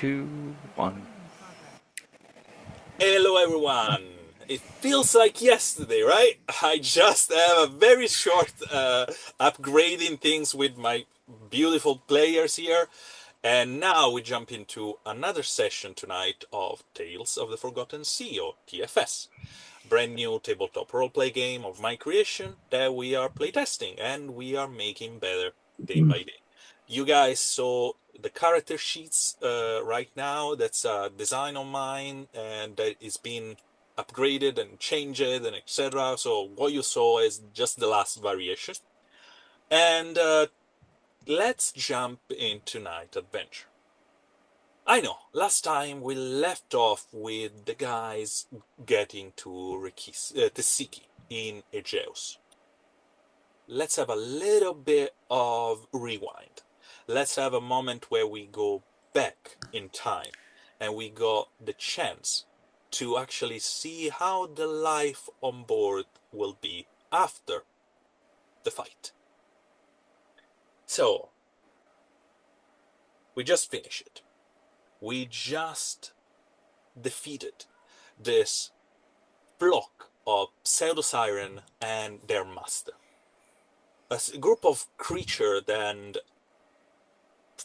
two, one. Hello, everyone. It feels like yesterday, right? I just have a very short upgrading things with my beautiful players here. And now we jump into another session tonight of Tales of the Forgotten Sea, or TFS. Brand new tabletop roleplay game of my creation that we are playtesting and we are making better day by day. You guys saw the character sheets right now. That's a design of mine and that is being upgraded and changed and etc. So what you saw is just the last variation. And let's jump into night adventure. I know, last time we left off with the guys getting to Tesiki in Aegeus. Let's have a little bit of rewind. Let's have a moment where we go back in time and we got the chance to actually see how the life on board will be after the fight. So, we just finished it. We just defeated this flock of pseudo-siren and their master. A group of creatures that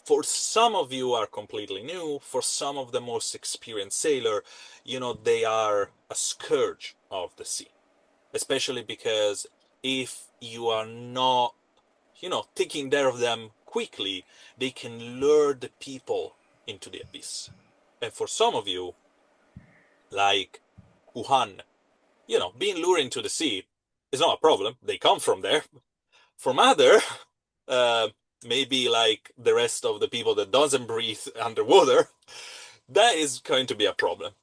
for some of you are completely new, for some of the most experienced sailor, they are a scourge of the sea. Especially because if you are not, taking care of them quickly, they can lure the people into the abyss. And for some of you, like Wuhan, being lured into the sea is not a problem. They come from there. From other, uh, maybe like the rest of the people that doesn't breathe underwater, that is going to be a problem.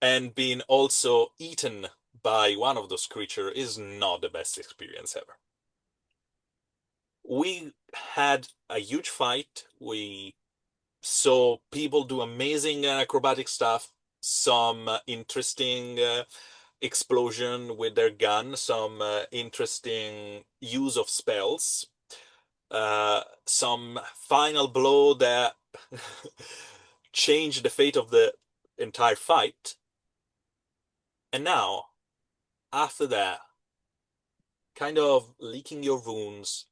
And being also eaten by one of those creatures is not the best experience ever. We had a huge fight. We saw people do amazing acrobatic stuff, some interesting explosion with their gun, some interesting use of spells, some final blow that changed the fate of the entire fight. And now, after that, kind of licking your wounds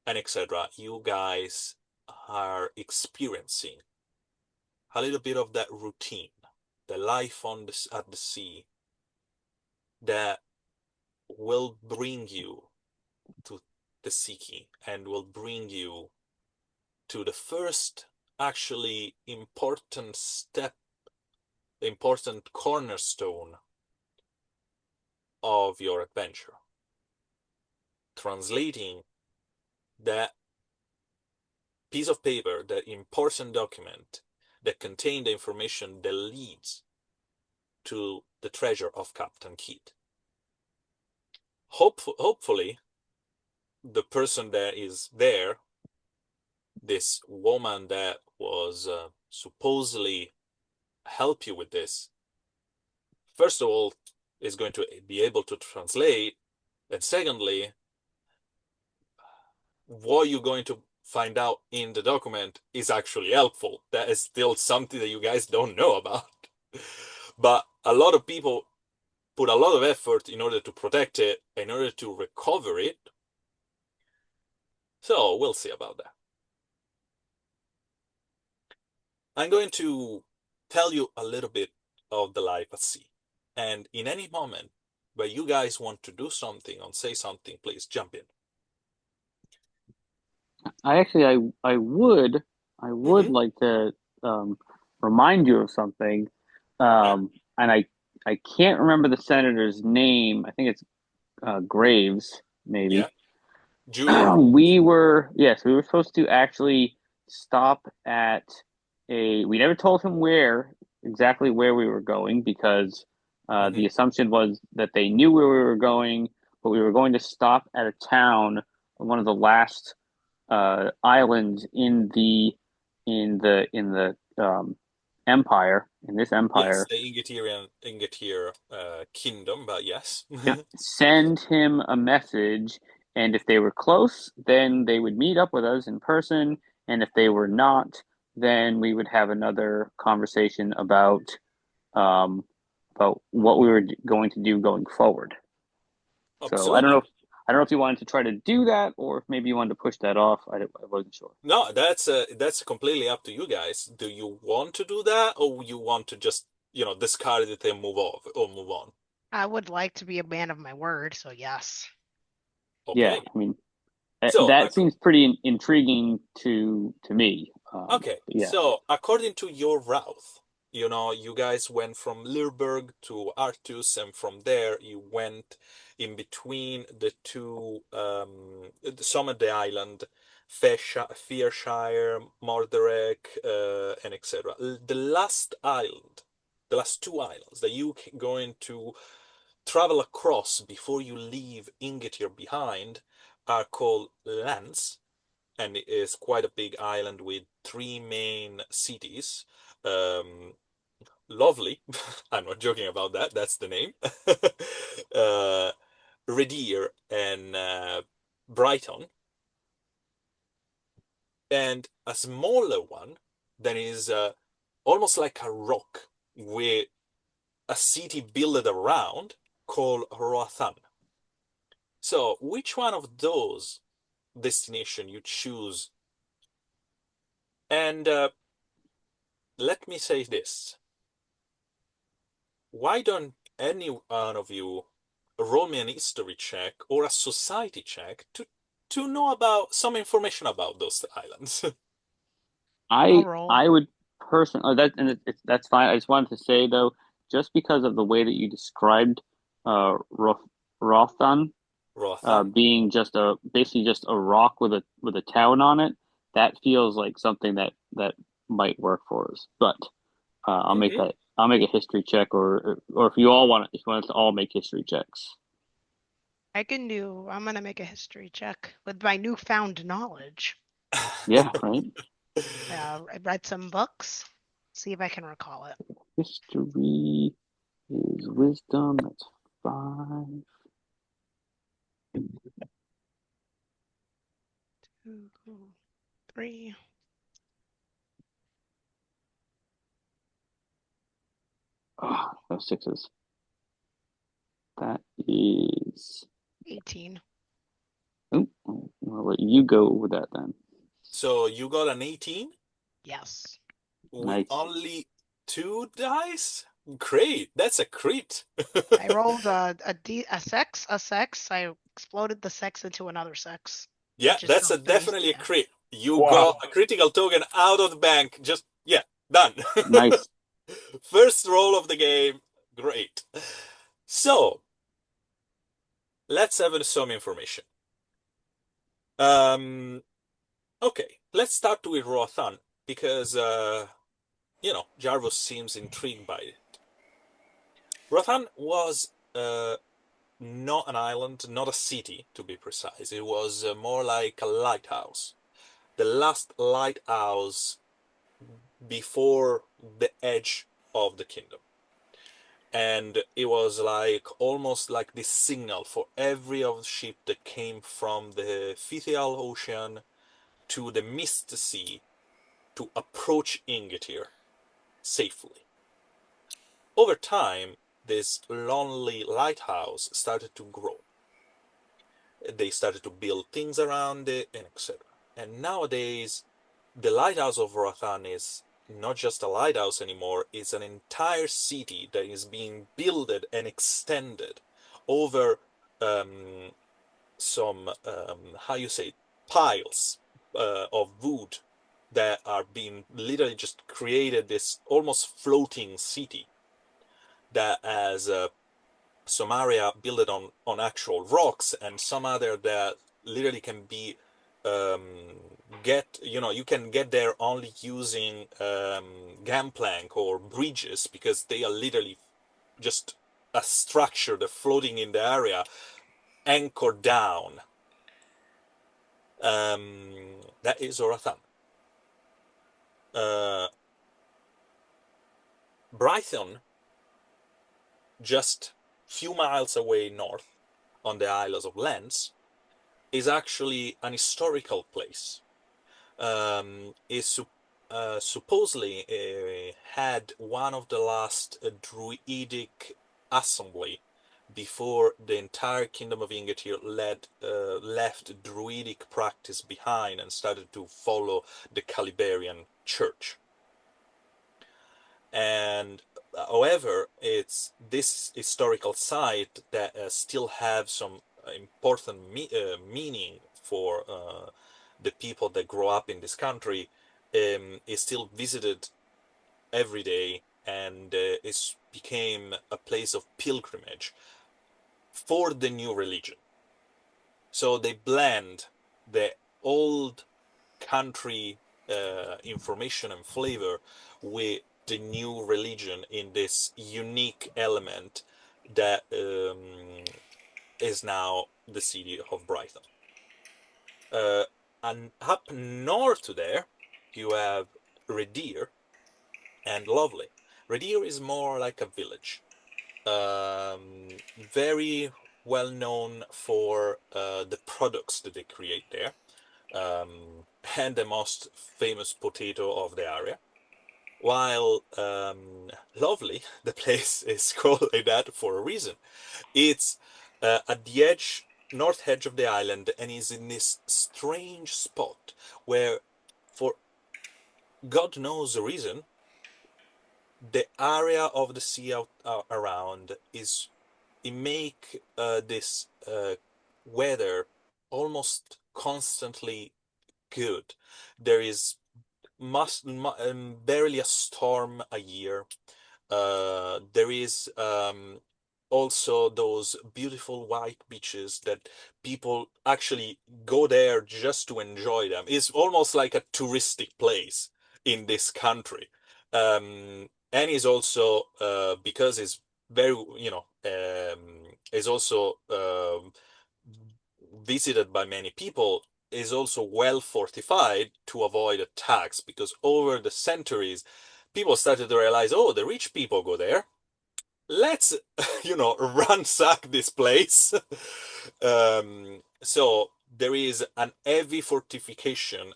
and etc., you guys are experiencing a little bit of that routine, the life at the sea that will bring you to the Siki and will bring you to the first actually important step, the important cornerstone of your adventure. Translating that piece of paper, that important document that contained the information that leads to the treasure of Captain Kidd. Hopefully, the person that is there, this woman that was supposedly help you with this, first of all, is going to be able to translate, and secondly, what you're going to find out in the document is actually helpful. That is still something that you guys don't know about. But a lot of people put a lot of effort in order to protect it, in order to recover it. So we'll see about that. I'm going to tell you a little bit of the life at sea. And in any moment where you guys want to do something or say something, please jump in. I would Mm-hmm. like to um, remind you of something, Yeah. and I can't remember the senator's name. I think it's Graves, Yeah. maybe. Julian Graves. We were supposed to actually stop at a. We never told him where we were going because Mm-hmm. the assumption was that they knew where we were going, but we were going to stop at a town, one of the last islands in the empire in this Yes, empire. the Ingetier kingdom, but yes. Yep. Send him a message, and if they were close, then they would meet up with us in person, and if they were not, then we would have another conversation um, about what we were going to do going forward. So Absolutely. I don't know if you wanted to try to do that or if maybe you wanted to push that off. I wasn't sure. No, that's completely up to you guys. Do you want to do that, or you want to just, discard it and move off or move on? I would like to be a man of my word, so yes. Yeah, Okay. I mean So, that seems pretty intriguing to me. okay. But yeah, So, according to your route, you guys went from Leerburg to Artus, and from there you went in between the two, some of the island, Fairshire, Mordorek, and etc. The last island, the last two islands that you going to travel across before you leave Ingetir behind are called Lance, and it is quite a big island with three main cities. Um, Lovely. I'm not joking about that. That's the name. uh, Redir and Brighton, and a smaller one that is almost like a rock with a city built around called Roathan. So, which one of those destination you choose? And let me say this: why don't any one of you roll me an history check or a society check to know about some information about those islands? I'll roll. I would personally that and that's fine. I just wanted to say though, just because of the way that you described Rothan Roathan. being just a basically just a rock with a town on it, that feels like something that might work for us. But Mm-hmm. I'll make a history check, or if you all want if you want us to all make history checks. I'm gonna make a history check with my newfound knowledge. Yeah, right. I read some books. See if I can recall it. History is wisdom. That's five. 2, 3, Oh, those sixes. That is. 18. Oh, I'll let you go with that then. So you got an 18 Yes. with Nice. only two dice? Great, that's a crit. I rolled a sex. I exploded the sex into another sex, Yeah, which is that's still a three. definitely a Yeah. crit. You got Wow. a critical token out of the bank. Just, yeah, done. Nice. First roll of the game. Great. So, let's have some information. Um, okay, let's start with Rothan because, Jarvis seems intrigued by it. Rothan was not an island, not a city to be precise. It was more like a lighthouse. The last lighthouse before the edge of the kingdom. And it was like almost like this signal for every of the ship that came from the Fythial Ocean to the Mist Sea to approach Ingetir safely. Over time, this lonely lighthouse started to grow. They started to build things around it, and etc. And nowadays, the lighthouse of Roathan is not just a lighthouse anymore, it's an entire city that is being builded and extended over um, some, how you say, piles of wood that are being literally just created this almost floating city that has some area built on actual rocks and some other that literally can be um, you can get there only using gangplank or bridges because they are literally just a structure that's floating in the area anchored down. That is Orathan. uh, Brighton, just few miles away north on the Isles of Lens, is actually an historical place. Is supposedly had one of the last druidic assembly before the entire kingdom of Ingetir left druidic practice behind and started to follow the Caliberian church. And however, it's this historical site that still have some important meaning for the people that grow up in this country, is still visited every day, and it became a place of pilgrimage for the new religion. So they blend the old country information and flavor with the new religion in this unique element that is now the city of Brighton. Uh, and up north to there, you have Redir and Lovely. Redir is more like a village, very well known for the products that they create there, and the most famous potato of the area. While Lovely, the place is called like that for a reason. It's at the edge, north edge of the island, and is in this strange spot where, for God knows the reason, the area of the sea around is it make this weather almost constantly good. There is barely a storm a year. There is also those beautiful white beaches that people actually go there just to enjoy them. It's almost like a touristic place in this country. And is also because it's very, is also visited by many people, is also well fortified to avoid attacks, because over the centuries people started to realize, oh, the rich people go there, let's ransack this place. So there is an heavy fortification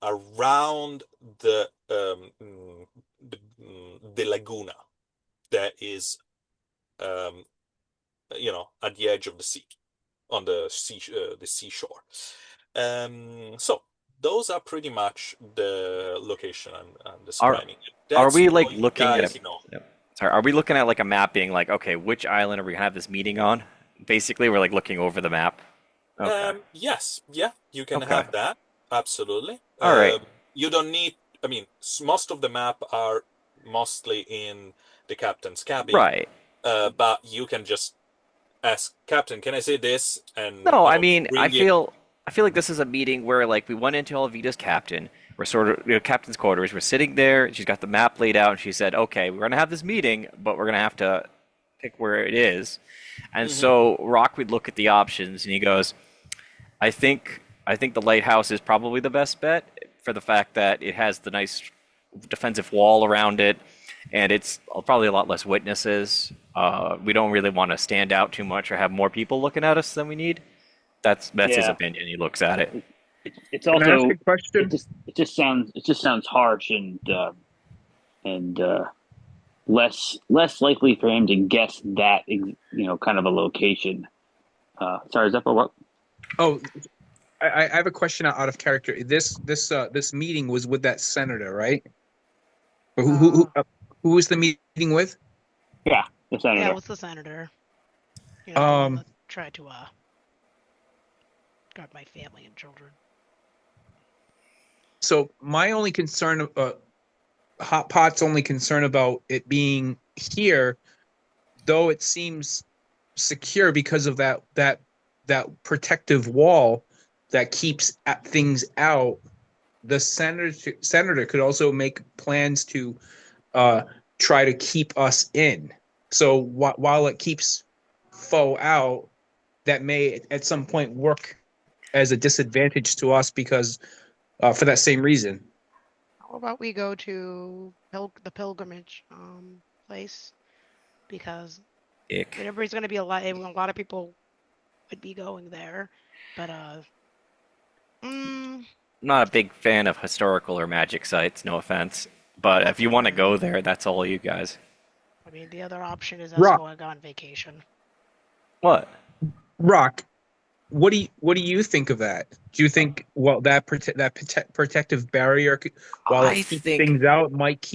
around the laguna that is at the edge of the sea, on the seashore. So those are pretty much the location I'm Are describing. are That's we all like you looking at a guys know. yep. Sorry, are we looking at like a map being like, okay, which island are we gonna have this meeting on? Basically, we're like looking over the map. Okay. Yes, yeah, you can Okay. have that. Absolutely. All right. You don't need, I mean, most of the map are mostly in the captain's cabin, Right. but you can just ask, Captain, can I say this? And, No, I mean, bring it. I feel like this is a meeting where like we went into Alvida's captain. We're sort of captain's quarters. We're sitting there. She's got the map laid out, and she said, "Okay, we're gonna have this meeting, but we're gonna have to pick where it is." And Hmm. so Rock would look at the options, and he goes, I think the lighthouse is probably the best bet for the fact that it has the nice defensive wall around it, and it's probably a lot less witnesses. We don't really want to stand out too much or have more people looking at us than we need. That's his Yeah, opinion. He looks at it. it's Can I ask a also question? it just sounds harsh and less likely for him to guess that kind of a location. Sorry, Zeppo, what? Oh, I have a question out of character. This meeting was with that senator, right? Or who was the meeting with? Yeah, the Yeah, senator. with the senator. The one that tried to guard my family and children. So my only concern, Hot Pot's only concern about it being here, though it seems secure because of that protective wall that keeps things out. The senator could also make plans to try to keep us in. So while it keeps foe out, that may at some point work as a disadvantage to us because for that same reason. How about we go to the pilgrimage place? Because Ick. everybody's going to be a lot of people would be going there. But not a big fan of historical or magic sites, no offense. But if you want to go there, that's all you guys. I mean, the other option is us Rock, going on vacation. What? Rock. What do you think of that? Do you think that protective barrier, while it I keeps think things out, might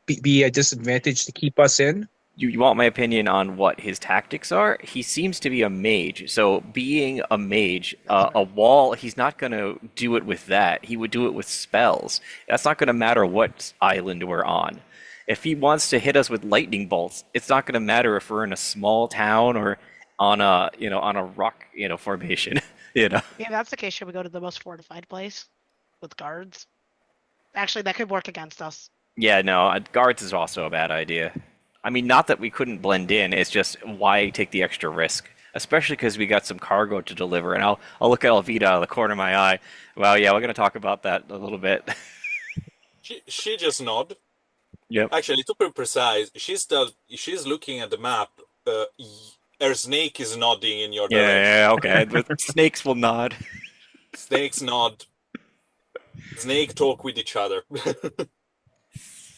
be a disadvantage to keep us in? you want my opinion on what his tactics are? He seems to be a mage. So, being a mage, That's a right. wall, he's not going to do it with that. He would do it with spells. That's not going to matter what island we're on. If he wants to hit us with lightning bolts, it's not going to matter if we're in a small town or on a, on a rock, formation, you know. Yeah, if that's the case, should we go to the most fortified place with guards? Actually, that could work against us. Yeah, no, guards is also a bad idea. I mean, not that we couldn't blend in, it's just why take the extra risk? Especially because we got some cargo to deliver, and I'll look at Alvida out of the corner of my eye. Well, yeah, we're going to talk about that a little bit. She just nod. Yep. Actually, to be precise, she's looking at the map. Her snake is nodding in your direction. Yeah, okay. But snakes will nod. Snakes nod. Snake talk with each other.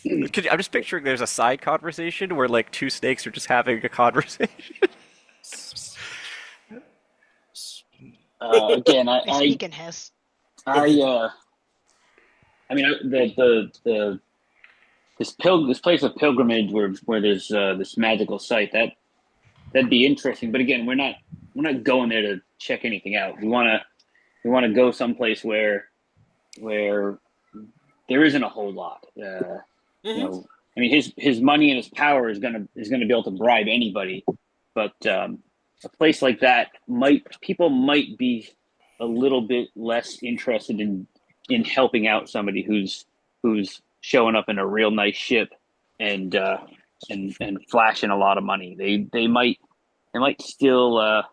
I'm just picturing there's a side conversation where like two snakes are just having a conversation. Again, They speak in hiss. I, I mean, this place of pilgrimage where there's this magical site that'd be interesting. But again, we're not going there to check anything out. We want to go someplace where there isn't a whole lot. Mhm. I mean, his money and his power is gonna be able to bribe anybody, but a place like that people might be a little bit less interested in helping out somebody who's showing up in a real nice ship and and flashing a lot of money. They might still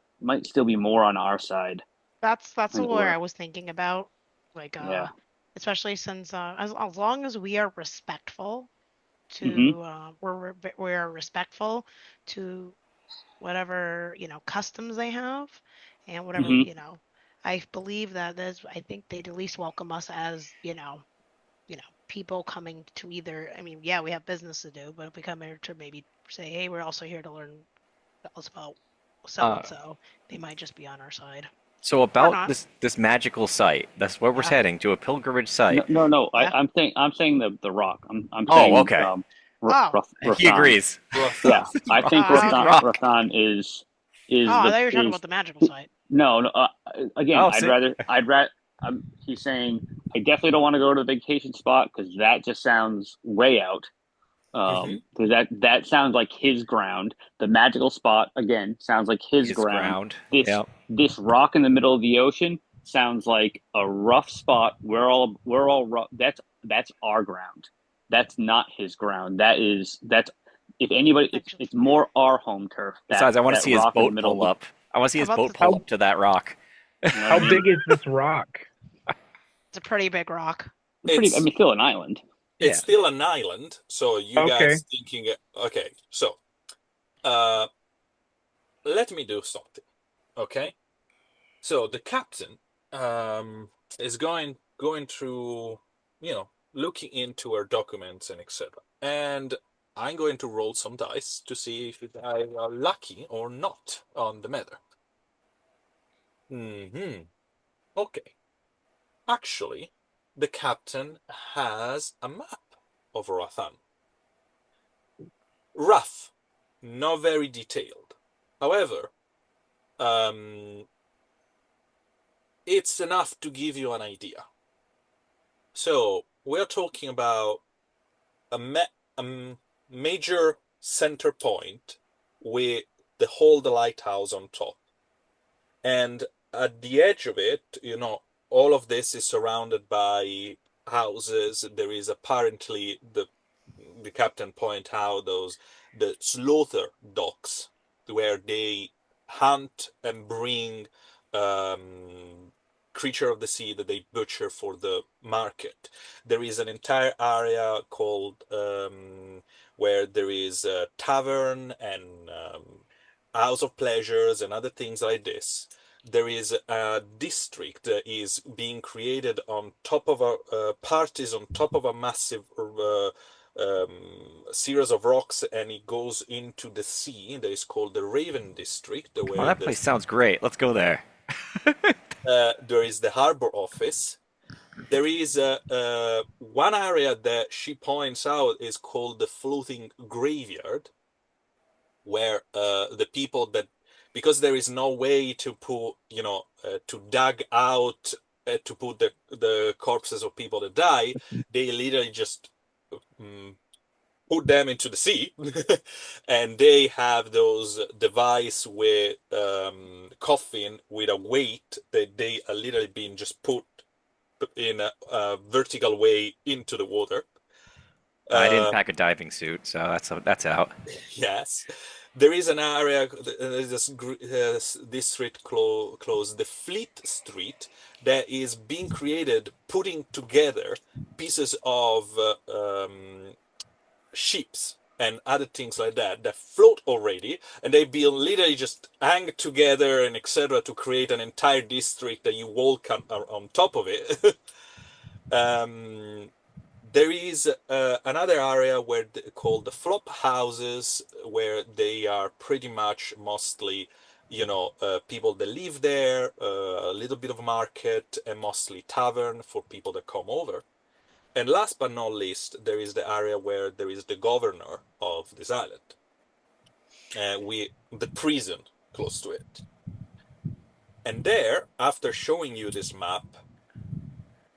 be more on our side. That's And where we're I was thinking about, like, Yeah. especially since as long as we are respectful Mm-hmm. to we're respectful to whatever customs they have and whatever Mm-hmm. I believe that there's I think they'd at least welcome us as people coming to either. I mean, yeah, we have business to do, but if we come here to maybe say, hey, we're also here to learn us about so Uh, and so, they might just be on our side so or about not. this magical site, that's where we're Yeah, heading to a pilgrimage No, site. no, no. yeah. I'm saying the Rock. I'm Oh, saying okay. Oh, He Rathan. agrees. Yeah, Rothan. I think okay. Rathan Oh, is I the thought you were talking is about the magical site. no, no. Again, Oh, I'd see, rather I'd rather. He's saying I definitely don't want to go to the vacation spot because that just sounds way out. Mhm. Because that sounds like his ground. The magical spot again sounds like his his ground. ground. This Yep. this rock in the middle of the ocean sounds like a rough spot. We're all rough. That's our ground. That's not his ground. That's if anybody, it's Actually, it's more our home turf. That Besides, I want to that see his rock in the boat middle of pull the, up. I want to see how his about boat this? pull How up to that rock. you know what I how mean? big is this rock? It's a pretty big rock. Pretty. I It's mean, still an island. it's Yeah. still an island, so you Okay. guys thinking, okay, so uh, let me do something, okay? So the captain is going through, looking into her documents and etc. And I'm going to roll some dice to see if I are lucky or not on the matter. Okay. Actually, the captain has a map of Rathan. Rough, not very detailed. However, um, it's enough to give you an idea. So we're talking about a major center point with the lighthouse on top, and at the edge of it, all of this is surrounded by houses. There is apparently the captain point out the slaughter docks where they hunt and bring um, creature of the sea that they butcher for the market. There is an entire area called where there is a tavern and house of pleasures and other things like this. there is a district that is being created on top of a part is on top of a massive series of rocks, and it goes into the sea. That is called the Raven District, Oh, where that place sounds great. Let's go there. there is the harbor office. There is one area that she points out is called the floating graveyard, where the people that, because there is no way to put, to dug out to put the corpses of people that die, they literally just put them into the sea. And they have those device with coffin with a weight that they are literally being just put in a vertical way into the water. I didn't pack a diving suit, so that's out. Yes, there is an area, there's this district close, the Fleet Street, that is being created, putting together pieces of ships and other things like that float already, and they be literally just hang together and etc. to create an entire district that you walk on top of it. There is another area where called the flop houses, where they are pretty much mostly, people that live there, a little bit of market, and mostly tavern for people that come over. And last but not least, there is the area where there is the governor of this island, the prison close to it. And there, after showing you this map,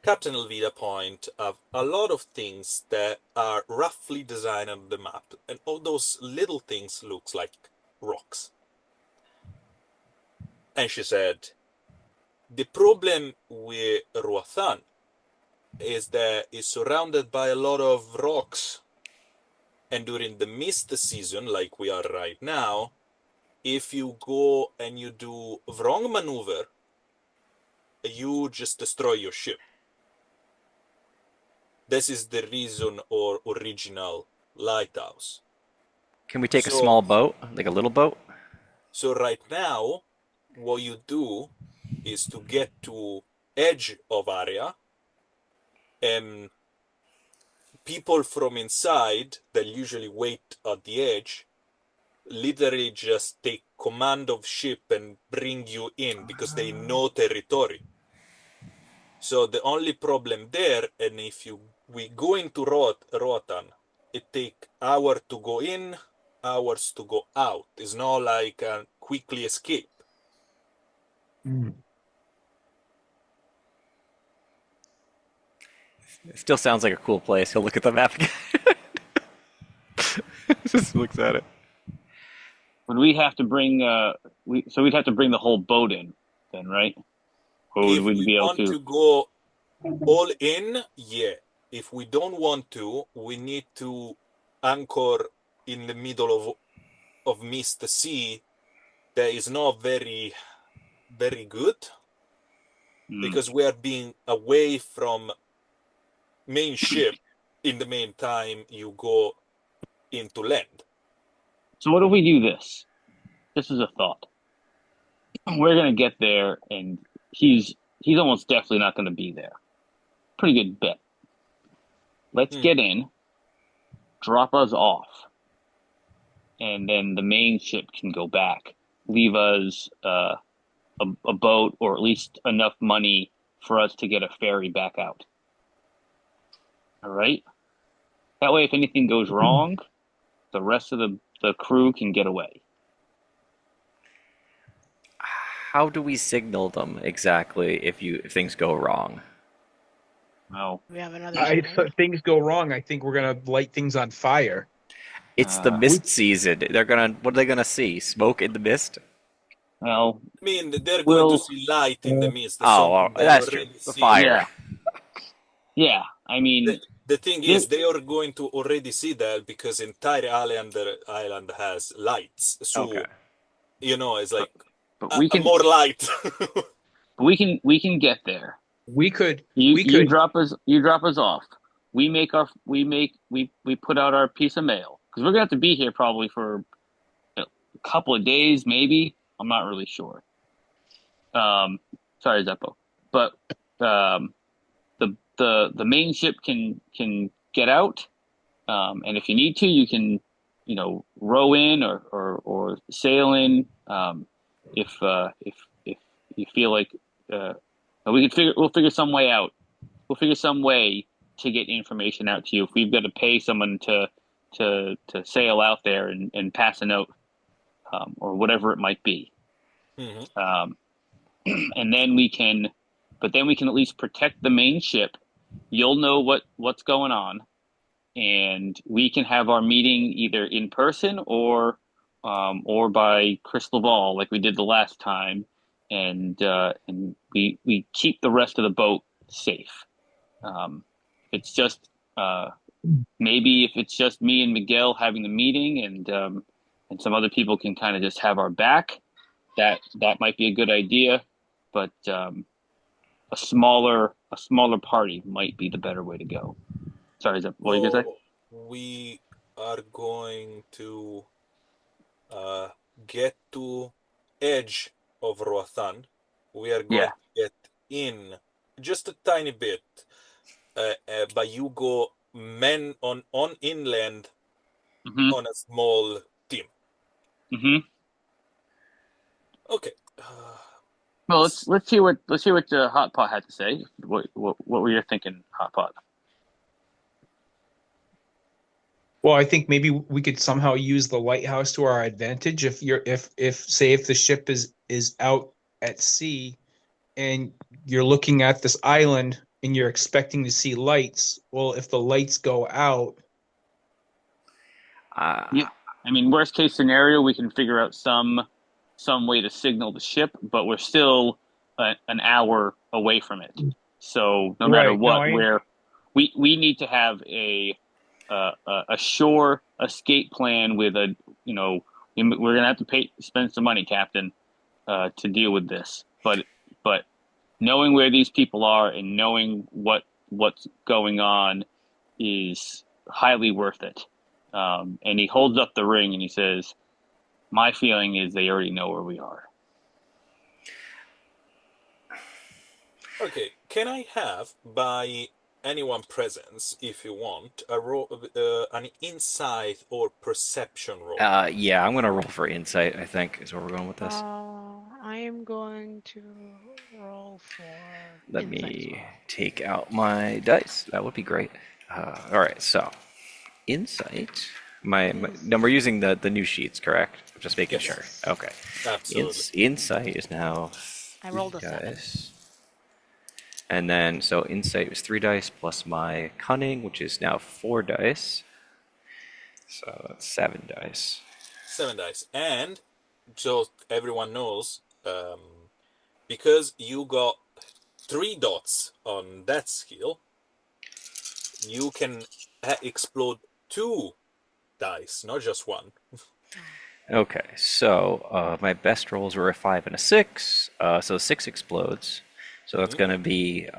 Captain Elvira point of a lot of things that are roughly designed on the map, and all those little things looks like rocks. And she said, the problem with Roathan is that it's surrounded by a lot of rocks, and during the mist season, like we are right now, if you go and you do wrong maneuver, you just destroy your ship. This is the reason or original lighthouse. Can we take a small boat, like a little boat? So right now, what you do is to get to edge of area, and people from inside that usually wait at the edge literally just take command of ship and bring you in because they know territory. So the only problem there, and if we go into Roatan, it take hour to go in, hours to go out. It's not like a quickly escape. It still sounds like a cool place. He'll look at the map again. Just looks at it. Would we have to bring we'd have to bring the whole boat in then, right? Or would If we we be able want to to? go all in, yeah. If we don't want to, we need to anchor in the middle of Mist Sea. That is not very, very good because we are being away from main ship in the meantime you go into land. So what if we do this? This is a thought. We're gonna get there, and he's almost definitely not gonna be there. Pretty good bet. Let's get in, drop us off, and then the main ship can go back. Leave us a boat, or at least enough money for us to get a ferry back out. All right? That way, if anything goes wrong, the rest of the crew can get away. How do we signal them exactly if things go wrong? Well, We have another If things go wrong, I think we're gonna light things on fire. It's the mist season. What are they gonna see? Smoke in the mist? well, I mean, they're going to see light in the mist. Oh, that's true. The fire. Yeah. I mean, the thing is, they are going to already see that because entire island has lights. So, it's like but we can more light. we can get there. We could. You drop us off. We put out our piece of mail because we're gonna have to be here probably for a couple of days, maybe. I'm not really sure. Sorry, Zeppo. But um, the main ship can get out, and if you need to, you can row in or sail in. If you feel like we'll figure some way out. We'll figure some way to get information out to you. If we've got to pay someone to sail out there and pass a note, or whatever it might be. Mhm. Um, and then but then we can at least protect the main ship. You'll know what's going on, and we can have our meeting either in person or by crystal ball like we did the last time, and we keep the rest of the boat safe. It's just maybe if it's just me and Miguel having the meeting, and some other people can kind of just have our back, that might be a good idea. But a smaller party might be the better way to go. Sorry, is that what you gonna say? So we are going to uh, get to edge of Roathan. We are Yeah. going to get in just a tiny bit, but you go men on inland Mm-hmm. on a small team. Mm-hmm. Okay. Well, let's hear what Hot Pot had to say. What were you thinking, Hot Pot? Well, I think maybe we could somehow use the lighthouse to our advantage. If the ship is out at sea and you're looking at this island and you're expecting to see lights, well, if the lights go out, Yeah, Uh, I mean, worst case scenario, we can figure out some way to signal the ship, but we're still an hour away from it. So no matter right? No, what, we need to have a shore escape plan with we're gonna have to spend some money, Captain, to deal with this. But knowing where these people are and knowing what's going on is highly worth it. And he holds up the ring and he says, "My feeling is they already know where we are." Okay. Can I have by anyone presence, if you want, an insight or perception roll? yeah, I'm gonna roll for insight. I think is where we're going with this. I am going to roll for Let insight as me well. take out my dice. That would be great. All right, so insight. My Is no, we're using the new sheets, correct? I'm just making sure. Yes, yes. Okay. absolutely. Insight is now I three rolled a 7. dice. And then, so insight was 3 dice plus my cunning, which is now 4 dice. So that's 7 dice. 7 dice. And so everyone knows, because you got 3 dots on that skill, you can explode 2 dice, not just one. Okay, so my best rolls were a 5 and a 6. So 6 explodes. So that's Mhm. going to be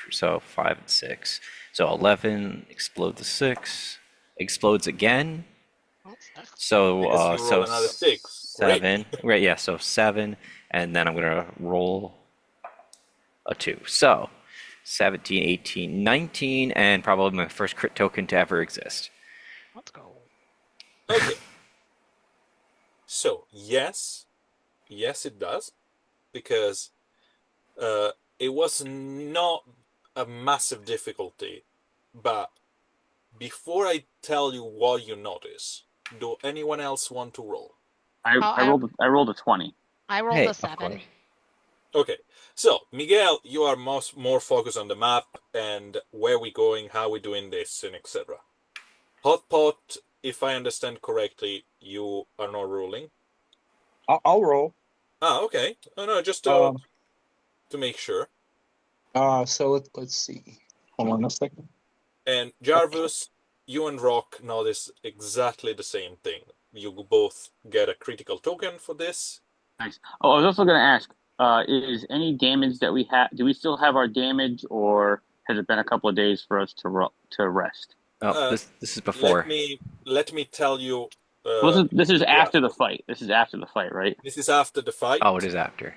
so 5 and 6. So 11 explode the 6, explodes again. That's So I guess you roll so another 6. Great. 7. Right, yeah. So 7, and then I'm going to roll a 2. So 17, 18, 19, and probably my first crit token to ever exist. let's go. Okay. So, yes, it does, because uh, it was not a massive difficulty, but before I tell you what you notice, do anyone else want to roll? I, Oh, I rolled a 20. I rolled Hey, a of course. 7. Okay, so Miguel, you are more focused on the map and where we're going, how we're doing this, and etc. Hot Pot, if I understand correctly, you are not rolling. I'll roll. Ah, okay. Oh no, just Um, to make sure. so let's see. Hold on a second. And Jarvis, you and Rock notice exactly the same thing. You both get a critical token for this. Nice. Oh, I was also going to ask, is any damage that we have? Do we still have our damage, or has it been a couple of days for us to rest? Oh, Uh, this is let before. me let me tell you This is yeah, after the fight. This is after the fight, right? this is after the fight. Oh, it is after.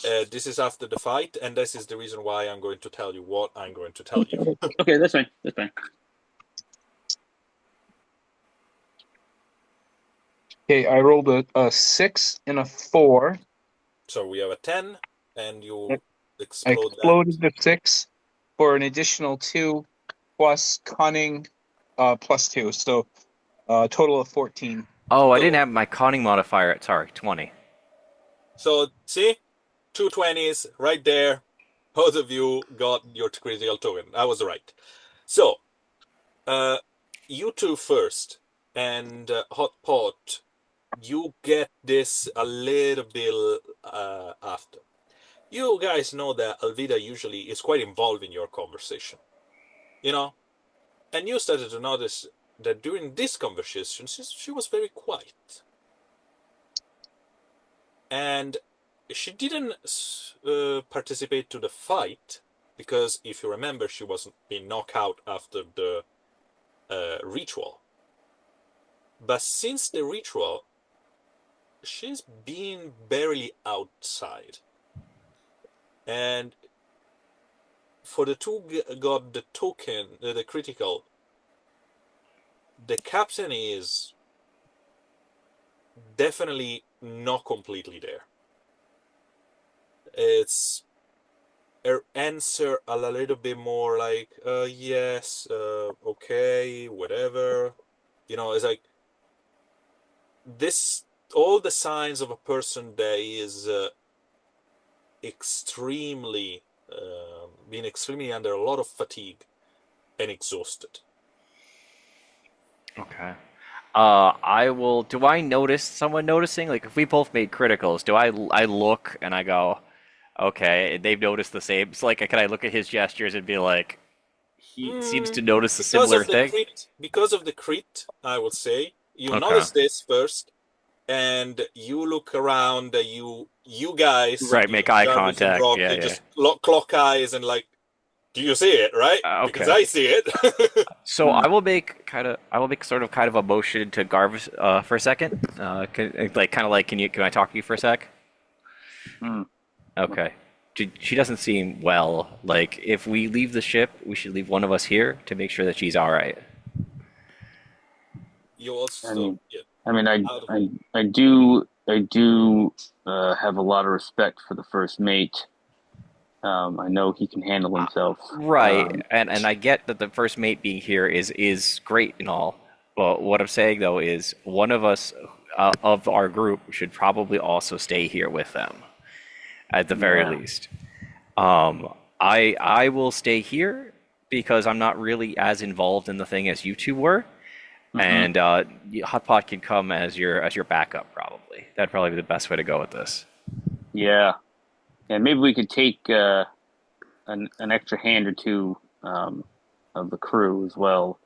This is after the fight, and this is the reason why I'm going to tell you what I'm going to tell you. Okay, okay, that's fine. That's fine. Okay, I rolled a 6 and a 4. So we have a 10, and you I explode that. exploded the 6 for an additional 2 plus cunning plus 2. So total of 14. Oh, I didn't So, have my conning modifier. Sorry, 20. so see, 2 20s right there. Both of you got your critical token. I was right. So, you two first, and Hot Pot, you get this a little bit after. You guys know that Alvida usually is quite involved in your conversation, you know? And you started to notice that during this conversation, she was very quiet. And she didn't participate to the fight, because if you remember, she was being knocked out after the ritual. But since the ritual, she's been barely outside. And for the two got the token, the critical, the captain is definitely not completely there. It's her answer a little bit more like, yes, okay, whatever. You know, it's like this, all the signs of a person that is extremely, being extremely under a lot of fatigue and exhausted. Okay. I will. Do I notice someone noticing? Like, if we both made criticals, do I look and I go, okay, they've noticed the same. It's like, can I look at his gestures and be like, he seems to notice a Because similar of the thing? crit, because of the crit, I would say you Okay. notice this first, and you look around. You guys, Right, make eye Jarvis and contact. Rock, Yeah, they yeah. just clock eyes and like, do you see it, right? Because Okay. I see it. So I will make sort of kind of a motion to Garvis for a second. Can I talk to you for a sec? Hmm. Okay. She doesn't seem well. Like, if we leave the ship, we should leave one of us here to make sure that she's all right. You I also, mean, yeah, I mean, out of I do have a lot of respect for the first mate. I know he can handle himself. Right, and I get that the first mate being here is great and all, but what I'm saying though is one of us of our group should probably also stay here with them at the very Yeah. least. I will stay here because I'm not really as involved in the thing as you two were, Hmm. and Hot Pot can come as your backup probably. That'd probably be the best way to go with this. Yeah. And maybe we could take an extra hand or two of the crew as well.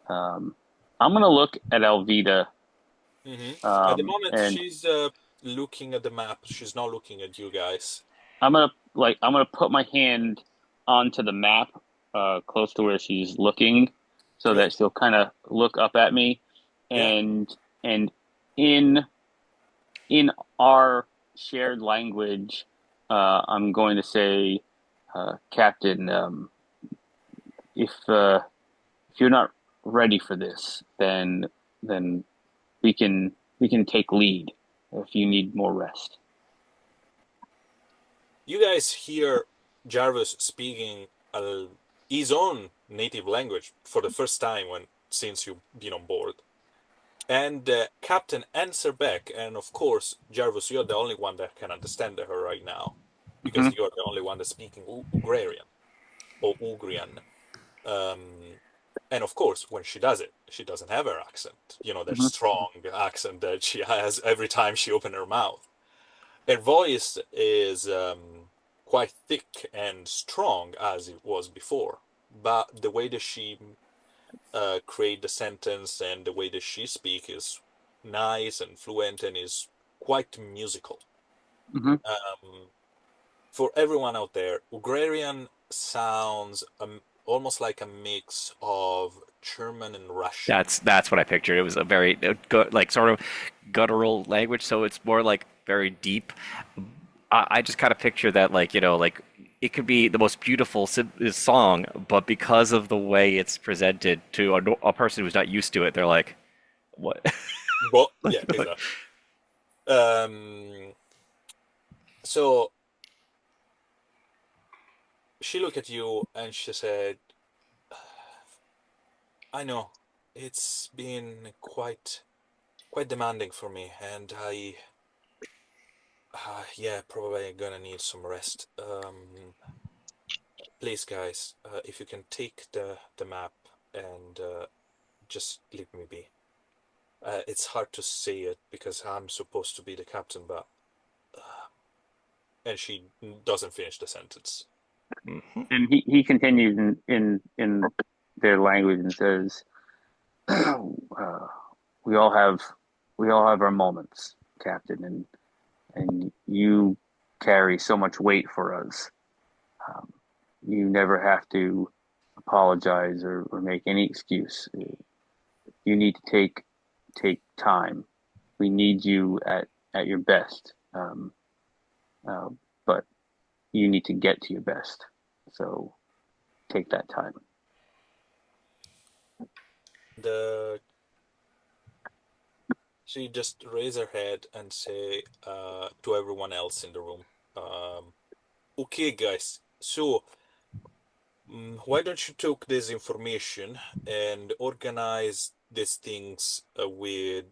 I'm gonna look at Alvida, At the moment, and she's looking at the map. She's not looking at you guys. I'm gonna put my hand onto the map, close to where she's looking, so Okay. that she'll kind of look up at me, Yeah. and in our shared language, I'm going to say, Captain, if you're not ready for this, then we can take lead if you need more rest. You guys hear Jarvis speaking his own native language for the first time since you've been on board. And Captain answer back, and of course, Jarvis, you're the only one that can understand her right now, Hmm. because you're the only one that's speaking Ugrarian or Ugrian. And of course, when she does it, she doesn't have her accent. You know, that Hmm. strong accent that she has every time she opens her mouth. Her voice is quite thick and strong as it was before, but the way that she create the sentence and the way that she speaks is nice and fluent and is quite musical. Hmm. For everyone out there, Ugrarian sounds almost like a mix of German and Russian. That's what I pictured. It was a very like sort of guttural language, so it's more like very deep. I just kind of picture that like like it could be the most beautiful song, but because of the way it's presented to a person who's not used to it, they're like, "What?" But yeah, Like, exactly. So she looked at you and she said, "I know it's been quite demanding for me, and yeah, probably gonna need some rest. Please, guys, if you can take the map and just leave me be. It's hard to say it because I'm supposed to be the captain, but..." And she doesn't finish the sentence. mhm. And he continues in their language and says, uh, "We all have our moments, Captain, and you carry so much weight for us. Um, you never have to apologize or make any excuse. You need to take time. We need you at your best, uh, but you need to get to your best. So take that time." The She just raise her head and say to everyone else in the room, "Okay, guys. So why don't you take this information and organize these things with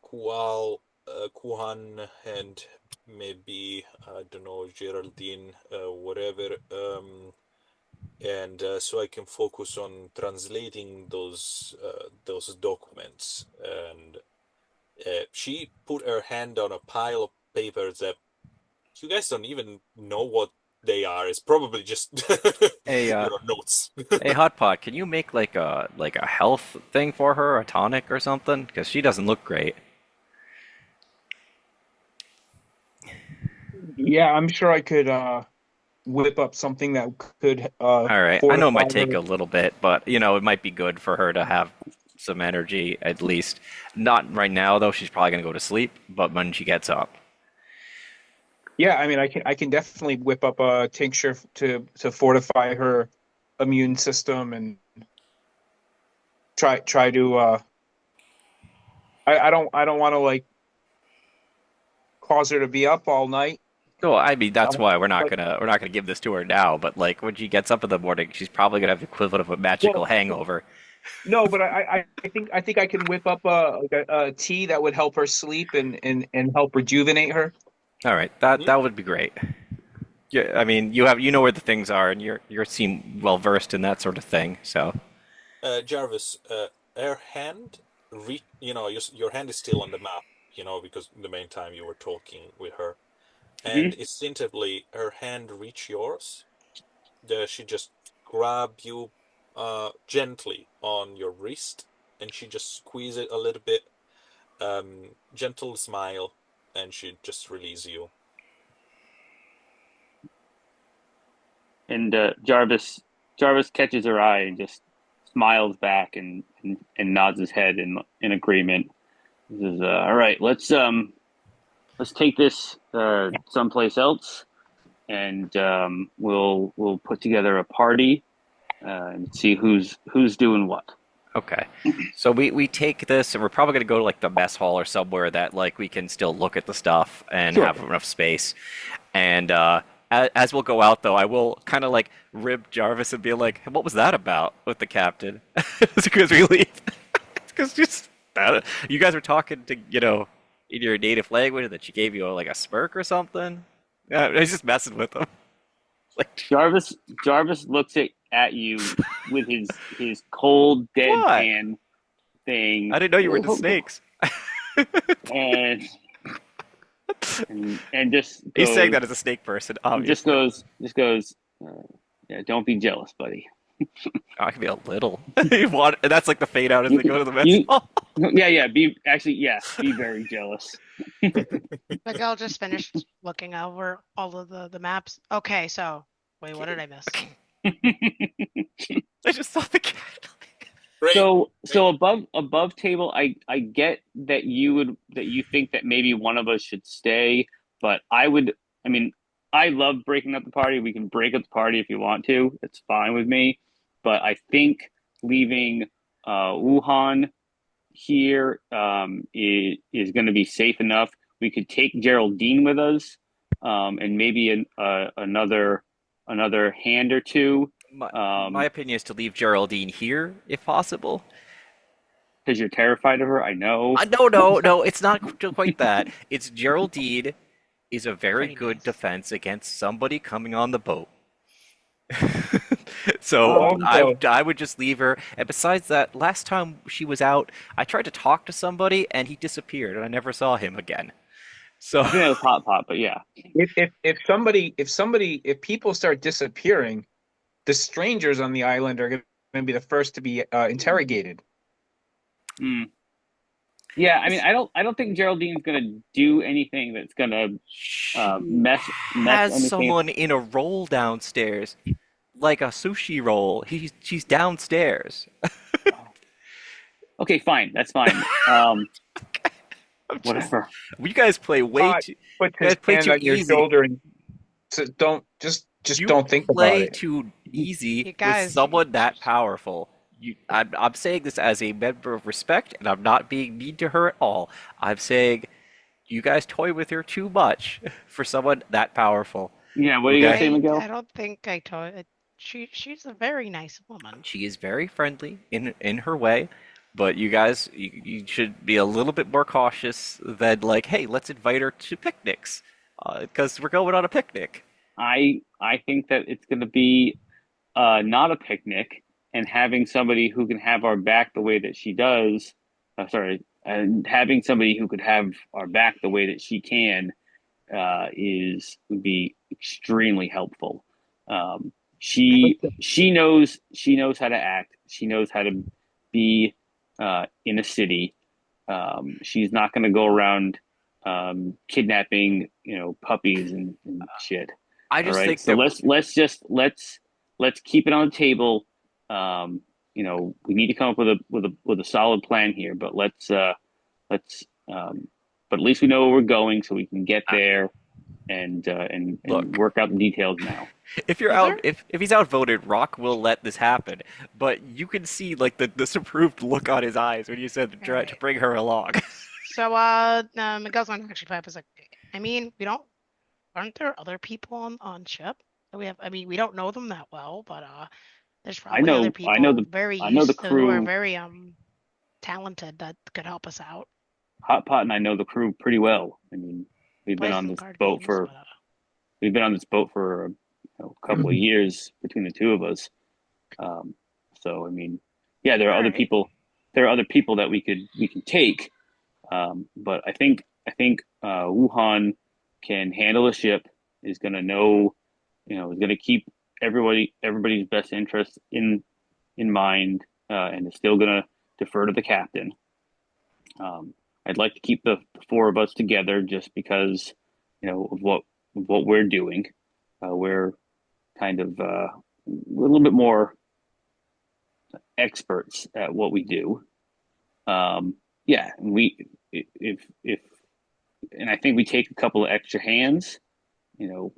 Kuhan and maybe I don't know Geraldine, whatever, and so I can focus on translating those documents." And she put her hand on a pile of papers that you guys don't even know what they are. It's probably just Hey, notes. hey, Hot Pot, can you make like a health thing for her, a tonic or something? Because she doesn't look great. Yeah, I'm sure I could whip up something that could All right, I know it fortify might take her. a little bit, but it might be good for her to have some energy at least. Not right now though. She's probably gonna go to sleep, but when she gets up. Yeah, I mean, I can definitely whip up a tincture to fortify her immune system and try to. I don't want to like cause her to be up all night. Well, I mean that's why But we're not gonna give this to her now. But like when she gets up in the morning, she's probably gonna have the equivalent of a magical well, hangover. no, but I think I can whip up a tea that would help her sleep and help rejuvenate her. All right, that would be great. Yeah, I mean you know where the things are, and you seem well versed in that sort of thing. So Jarvis, her hand, your hand is still on the map, because the main time you were talking with her, and Mm-hmm. instinctively her hand reach yours. She just grab you gently on your wrist, and she just squeeze it a little bit, gentle smile, and she just release you. And Jarvis catches her eye and just smiles back and nods his head in agreement. He says, "All right, let's take this someplace else, and we'll put together a party and see who's doing what." okay, so we take this, and we're probably gonna go to like the mess hall or somewhere that like we can still look at the stuff and Sure. have enough space. And as we'll go out, though, I will kind of like rib Jarvis and be like, "What was that about with the captain?" Because we leave. Because just you guys were talking to in your native language, and that she gave you like a smirk or something. Yeah, I was just messing with them. Like, Jarvis looks at you with his cold, what? deadpan thing, I didn't know you were into snakes. and and just He's saying that goes as a snake person, just obviously. goes just goes. Yeah, don't be jealous, buddy. I can be a little. That's like the fade out as they go to the mess You hall. yeah, be very jealous. Miguel just finished looking over all of the maps. Okay, so wait, what did I miss? I just saw the cat. Great. So above table, I get that you think that maybe one of us should stay, but I mean I love breaking up the party. We can break up the party if you want to. It's fine with me. But I think leaving Wuhan here is going to be safe enough. We could take Geraldine with us, and maybe another hand or two, My opinion is to leave Geraldine here if possible. because you're terrified of her. I know. No, no, no. It's not quite that. It's Geraldine is a very Pretty good nice. defense against somebody coming on the boat. So Um, I would just leave her. And besides that, last time she was out, I tried to talk to somebody and he disappeared and I never saw him again. So I think that was Hot Pot, but yeah. If people start disappearing, the strangers on the island are going to be the first to be interrogated. Mm. Yeah, I mean, I don't think Geraldine's gonna do anything that's gonna she mess has anything. someone in a roll downstairs, like a sushi roll. She's downstairs. Okay, fine, that's fine. I'm just, Whatever. you guys play way Todd too. puts You his guys play hand too on your easy. shoulder and says, "Don't just You don't think about play it." too easy You with guys, someone that powerful. I'm saying this as a member of respect, and I'm not being mean to her at all. I'm saying you guys toy with her too much for someone that powerful. Yeah, what are you gonna Okay? say, I Miguel? don't think I told. She's a very nice woman. She is very friendly in her way, but you should be a little bit more cautious than like, hey, let's invite her to picnics, because we're going on a picnic. I think that it's gonna be not a picnic, and having somebody who can have our back the way that she does, sorry, and having somebody who could have our back the way that she can is would be extremely helpful. Um, she knows how to act. She knows how to be in a city. She's not going to go around kidnapping, puppies and shit. I All just right, think so that let's keep it on the table. We need to come up with a solid plan here, but let's but at least we know where we're going, so we can get there and look. work out the details now. If you're Is there? out, if he's outvoted, Rock will let this happen. But you can see like the disapproved look on his eyes when you said to All try to right. bring her along. So, Miguel's not actually five is like, I mean, we don't. Aren't there other people on ship that we have? I mean, we don't know them that well, but there's I probably other know I know people the very I know the used to who are crew. very talented that could help us out. Hot Pot and I know the crew pretty well. I mean, we've been Play on some this card boat games, for but we've been on this boat for a couple of years between the two of us. Um, so I mean, yeah, there are all other right. people. There are other people that we can take. But I think Wuhan can handle a ship. Is going to know, is going to keep everybody's best interest in mind, and is still going to defer to the captain. Um, I'd like to keep the four of us together just because, of what we're doing. We're kind of a little bit more experts at what we do. Yeah, if and I think we take a couple of extra hands, you know,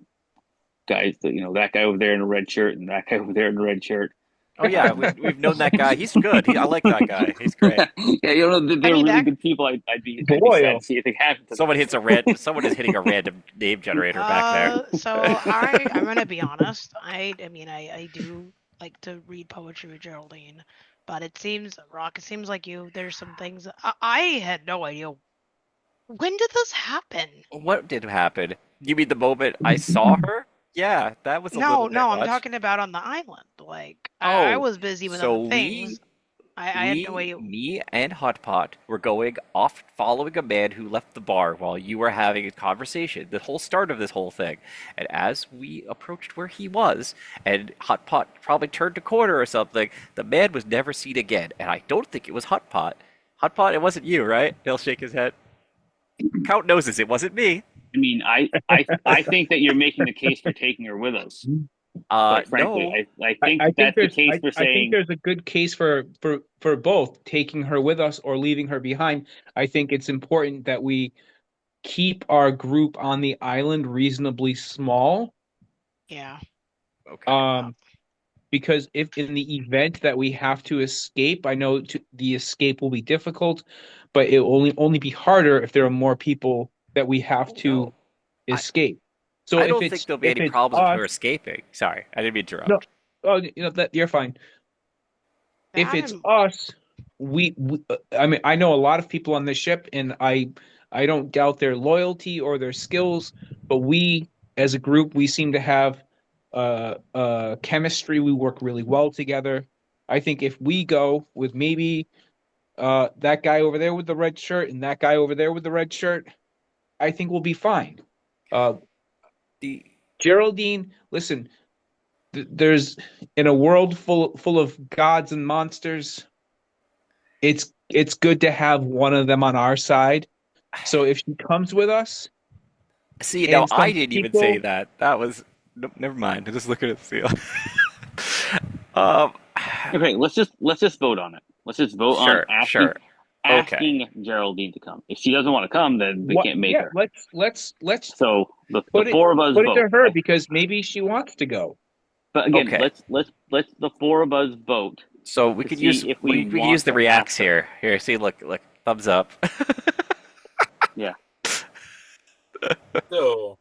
guys, that guy over there in a red shirt and that guy over there in a red shirt. Oh yeah, we've known that guy. He's good. I like that guy. He's great. Yeah, I they're mean really that. good people. I'd be sad to see anything happen to them. Someone is hitting a random name generator back there. So I'm gonna be honest. I mean I do like to read poetry with Geraldine, but it seems Rock. It seems like you. There's some things I had no idea. When did this happen? What did happen? You mean the moment I saw her? Yeah, that was a little No, bit no, I'm much. talking about on the island. Like I Oh, was busy with so other things. I had no idea. me and Hot Pot were going off following a man who left the bar while you were having a conversation, the whole start of this whole thing. And as we approached where he was, and Hot Pot probably turned a corner or something, the man was never seen again. And I don't think it was Hot Pot. Hot Pot, it wasn't you, right? He'll shake his head. Count noses, it wasn't me. I mean, I think that you're making the case for taking her with us. Quite frankly, No. I think I think that's the there's case for I think saying, there's a good case for both taking her with us or leaving her behind. I think it's important that we keep our group on the island reasonably small. Yeah. Okay. Uh, Um, because if in the event that we have to escape, I know the escape will be difficult, but it will only be harder if there are more people that we have No. to I escape. So I don't think there'll be if any it's problems with us, her escaping. Sorry, I didn't mean to no, interrupt. oh, that you're fine. If it's I'm us, I mean, I know a lot of people on this ship, and I don't doubt their loyalty or their skills, but we, as a group, we seem to have chemistry. We work really well together. I think if we go with maybe that guy over there with the red shirt and that guy over there with the red shirt, I think we'll be fine. Uh, The Geraldine, listen, there's in a world full of gods and monsters, it's good to have one of them on our side. So if she comes with us See, now and I some didn't even say people, that. That was no, never mind. Just look at it, seal. um, okay, let's just vote on it. Let's just vote on sure, sure. Okay. asking Geraldine to come. If she doesn't want to come, then we what? can't make Yeah, her. let's So the put it four of us put it vote. to her because maybe she wants to go. But again, Okay. let's the four of us vote So we to could use see if we we could use want the to ask reacts her. here. Here, see, look, thumbs up. Yeah. So,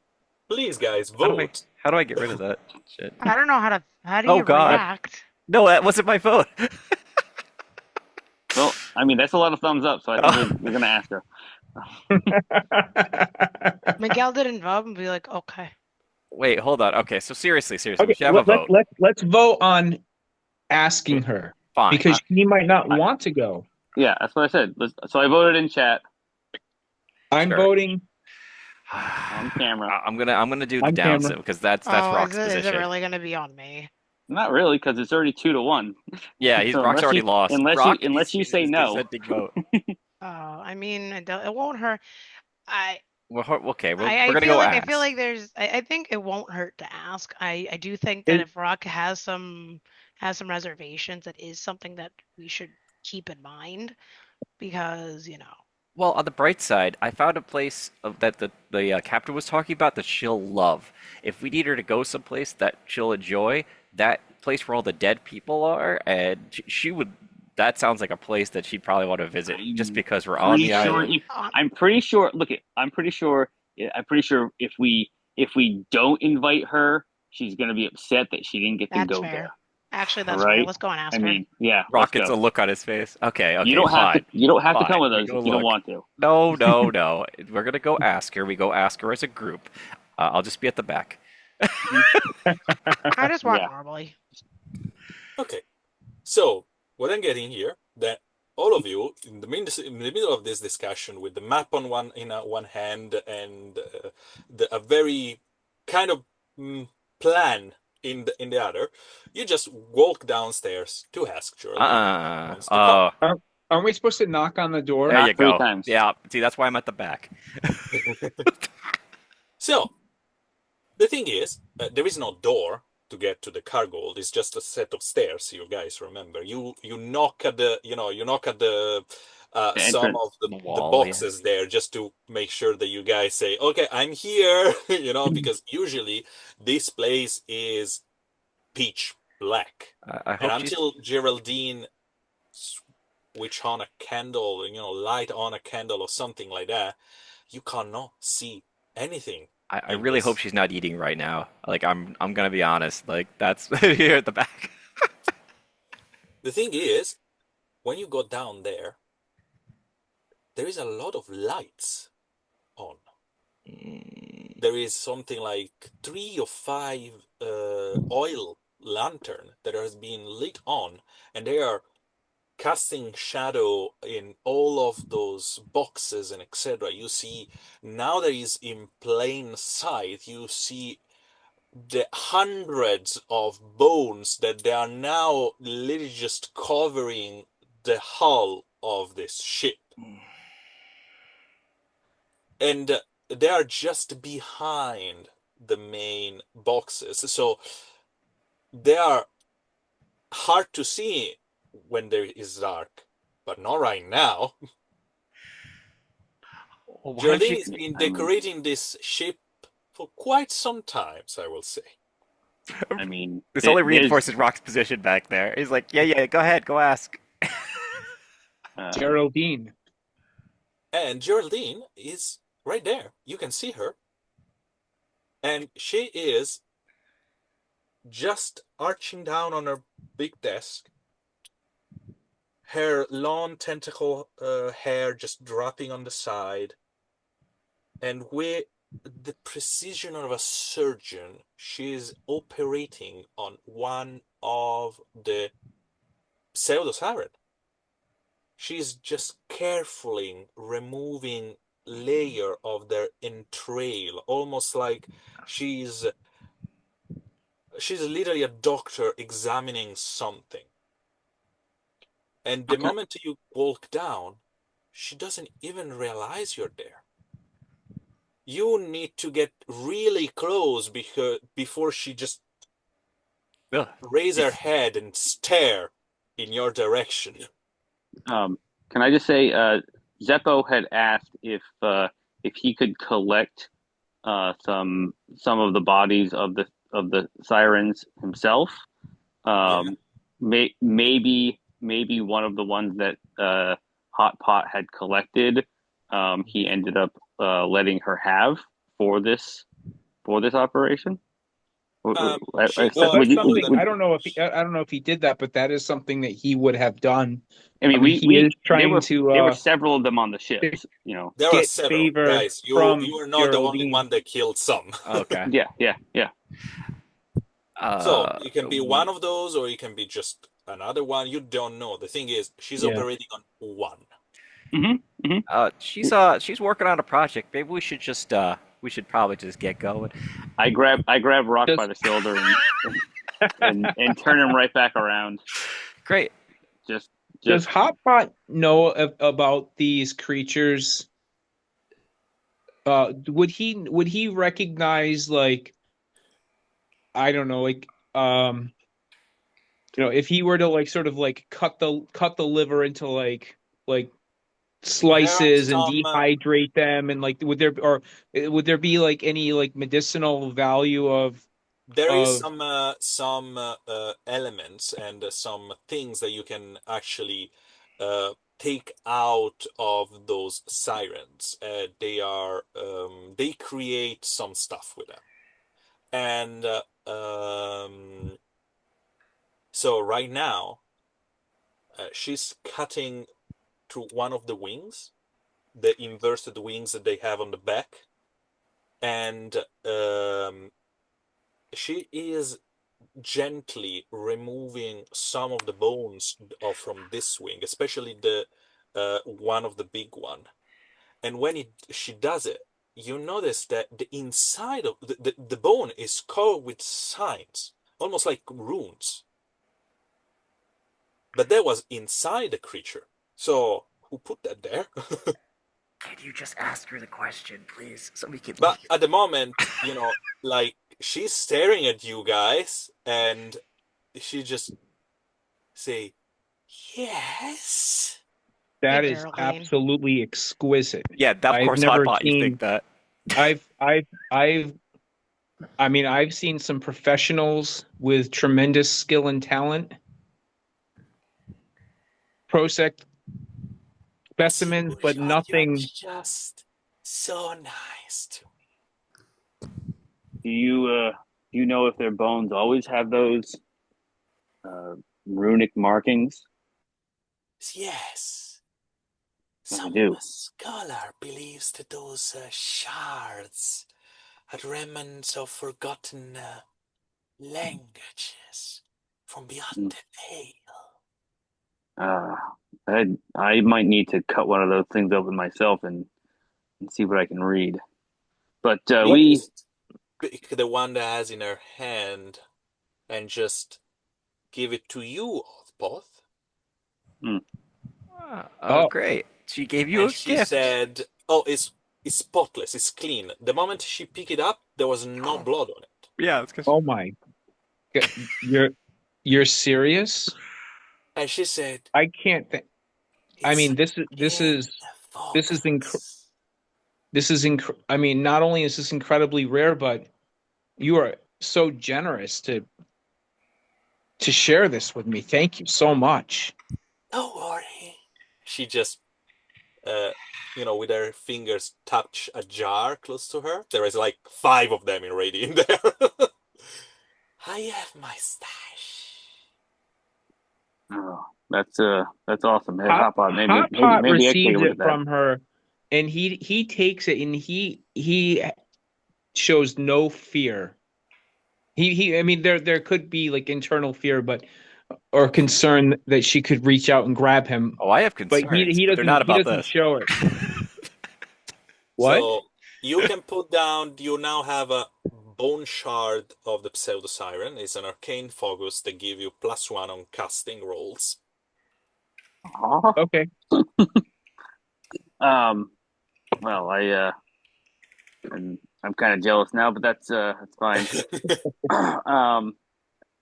please, guys, How do I vote. how do I get rid of that shit? I don't know how do Oh you God, react? no, that wasn't my phone. Well, I mean that's a lot of thumbs up, so I think we're gonna ask her. Miguel didn't vote and be like, okay. Wait, hold on. Okay, so seriously, we Okay, should have a vote. let's vote on asking Okay, her Fine. because she might not I, want to go. yeah, that's what I said. So I voted in chat I'm Sure. voting on camera. I'm gonna do the on down camera. sim because that's Oh, Rock's is it position. really gonna be on me? Not really, because it's already 2-1. Yeah, he's So Rock's already lost. Rock, unless you say he's no, consenting vote. Oh, I mean, it won't hurt. I Okay, we're I gonna feel go like I feel ask. like I think it won't hurt to ask. I do think that It, if Rock has some reservations, that is something that we should keep in mind because, you know, Well, on the bright side, I found a place that the captain was talking about that she'll love. If we need her to go someplace that she'll enjoy, that place where all the dead people are, and she would. That sounds like a place that she'd probably want to visit just I'm because we're on pretty the sure island. if um, I'm pretty sure. Look, I'm pretty sure if we don't invite her, she's gonna be upset that she didn't get to that's go fair. there. Actually, All that's fair. right. Let's go and I ask her. mean, yeah, let's Rock gets go. a look on his face. Okay, You okay, don't have to. fine, You don't have to come fine. with We us go if you don't look. want to. No, no, no. We're gonna go ask her. We go ask her as a group. I'll just be at the back. I just walk Yeah. normally. Okay. So, what I'm getting here, that all of you, in the middle of this discussion, with the map on one hand and a very kind of plan in the other, you just walk downstairs to ask Geraldine if she wants to come. Oh, aren't we supposed to knock on the door? there you Knock three go. times. Yeah, see, that's why I'm at the back. So, the thing is, there is no door to get to the cargo hold. It's just a set of stairs. You guys remember? You knock at the The some entrance. of The the wall, yeah. boxes there just to make sure that you guys say, "Okay, I'm here." Because usually this place is pitch black, I and hope she's. until Geraldine switch on a candle, light on a candle or something like that, you cannot see anything I in really hope this. she's not eating right now. Like I'm gonna be honest. Like that's here at the back. The thing is, when you go down there, there is a lot of lights on. Mm, There is something like 3 or 5 oil lantern that has been lit on, and they are casting shadow in all of those boxes and etc. You see, now that is in plain sight, you see the hundreds of bones that they are now literally just covering the hull of this ship. And they are just behind the main boxes. So they are hard to see when there is dark, but not right now. Well, why don't Geraldine you? has been I mean, decorating this ship for quite some time, I will say. I mean, This only there's reinforces Rock's position back there. He's like, yeah, yeah, go ahead, go ask. um, Geraldine. And Geraldine is right there. You can see her. And she is just arching down on her big desk, her long tentacle hair just dropping on the side, and with the precision of a surgeon, she is operating on one of the pseudo-siren. She's just carefully removing layer of their entrail, almost like she's she's literally a doctor examining something. And the okay. moment you walk down, she doesn't even realize you're there. You need to get really close before she just Ugh. raise her head and stare in your direction. Can I just say, Zeppo had asked if he could collect some of the bodies of the sirens himself. Yeah. Maybe one of the ones that Hot Pot had collected, he ended up letting her have for this operation. She Well, got that's more something than. I don't know if I don't know if he did that, but that is something that he would have done. I I mean, mean, he is there trying to were several of them on the ships, you know. There are get several favor guys. You from are not the only Geraldine. one that killed some. Okay. Yeah. So Uh, you can be one of those, or you can be just another one. You don't know. The thing is, she's Yeah. operating on one. she's working on a project. Maybe we should probably just get going. I grab Rock by Does the shoulder and turn him right back around. Great. Just does just Hotpot know about these creatures? Would he recognize, like, I don't know, like, if he were to, like, sort of like cut the liver into, like There are slices and some. dehydrate them, and, like, would there be, like, any, like, medicinal value There is of some elements and some things that you can actually take out of those sirens. They create some stuff with them, and so right now she's cutting through one of the wings, the inverted wings that they have on the back, and she is gently removing some of the bones from this wing, especially the one of the big one. And when she does it, you notice that the inside of the bone is covered with signs, almost like runes. But that was inside the creature. So who put that there? Can you just ask her the question, please, so we can But leave? at the moment, like she's staring at you guys, and she just say, "Yes." Hey, that is Geraldine. absolutely exquisite. Yeah, of I've course, Hot never Pot. You think seen that? I've I mean, I've seen some professionals with tremendous skill and talent prosect But specimens, but you're nothing. just so nice to do you know if their bones always have those uh, runic markings? me. Yes. I Some do. scholar believes that those shards are remnants of forgotten languages from beyond Mm. the veil. Uh, I might need to cut one of those things open myself and see what I can read. But You we just pick the one that has in her hand and just give it to you, both. hmm, Oh, Great. She gave you And a she gift. said, "Oh, it's spotless. It's clean." The moment she picked it up, there was no blood on it. Yeah, it's because oh my You're you're serious? And she said, I can't think. I it's mean, again this is focus. I mean, not only is this incredibly rare, but you are so generous to share this with me. Thank you so much. Don't worry. She just, uh, with her fingers touch a jar close to her. There is like 5 of them already in there. I have my stash. Oh, that's awesome. Hey, Hot Pot, Hot Pot maybe I can take a receives look it at that. from her, and he takes it, and he shows no fear. I mean, there could be like internal fear, but or concern that she could reach out and grab him, Oh, I have but concerns, but they're not he about doesn't this. show it. What? So you can put down, you now have a bone shard of the Pseudo Siren. It's an arcane focus that give you +1 on casting rolls. Oh, Okay. um, well, I'm kind of jealous now, but that's fine. um,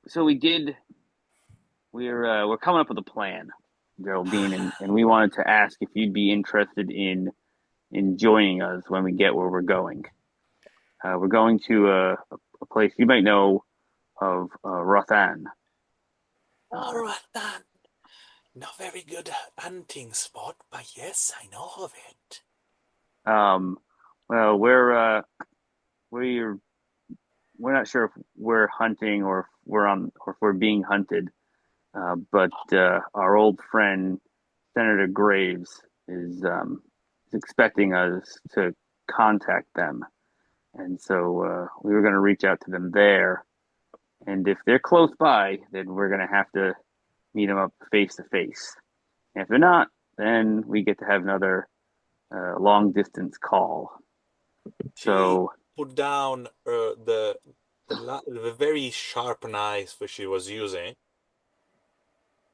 so we're coming up with a plan, Geraldine, and we wanted to ask if you'd be interested in joining us when we get where we're going. We're going to a place you might know of, Rothan. All right then. Not very good hunting spot, but yes, I know of it. Um, well, we're we're not sure if we're hunting or if we're being hunted. But our old friend Senator Graves is expecting us to contact them, and so we were going to reach out to them there. And if they're close by, then we're going to have to meet them up face to face. And if they're not, then we get to have another long distance call. She So, put down the very sharp knife that she was using,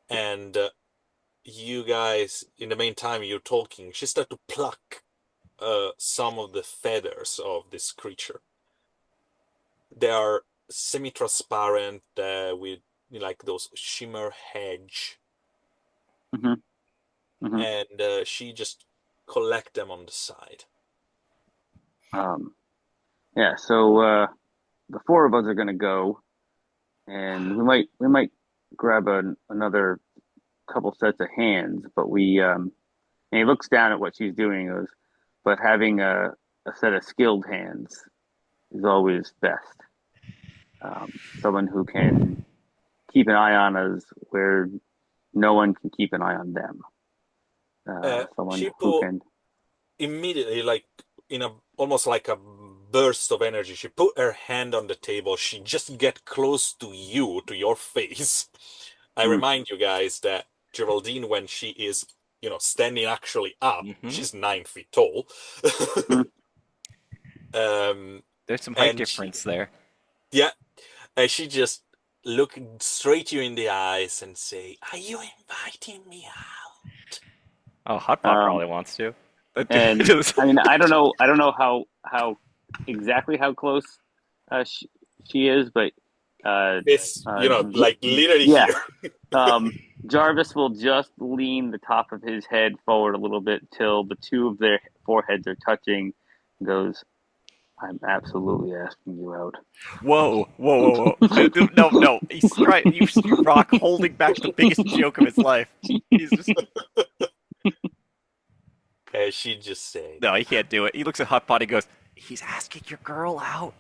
and you guys, in the meantime, you're talking. She started to pluck some of the feathers of this creature. They are semi-transparent with like those shimmer hedge, mhm, mhm. and she just collect them on the side. Um, yeah. So the four of us are going to go, and we might grab another couple sets of hands, but and he looks down at what she's doing and goes, but having a set of skilled hands is always best. Someone who can keep an eye on us where no one can keep an eye on them. Someone She who put can. immediately, like in a almost like a burst of energy, she put her hand on the table. She just get close to you, to your face. I Mm, remind you guys that Geraldine, when she is, standing actually up, Hmm. she's 9 feet tall. mm, um, There's some height and she, difference there. yeah, and she just look straight you in the eyes and say, "Are you inviting me out?" Oh, Hotpot um, probably wants to. and I mean, I don't know how exactly how close she is, but uh, It's, J- like literally yeah, here. Um, Jarvis will just lean the top of his head forward a little bit till the two of their foreheads are touching. And goes, I'm absolutely asking you out. Whoa, whoa, whoa, whoa! No, no, he's trying. You rock holding back the biggest joke of his life. He's just And she just said, no, he can't do it. He looks at Hotpot. He goes, "He's asking your girl out."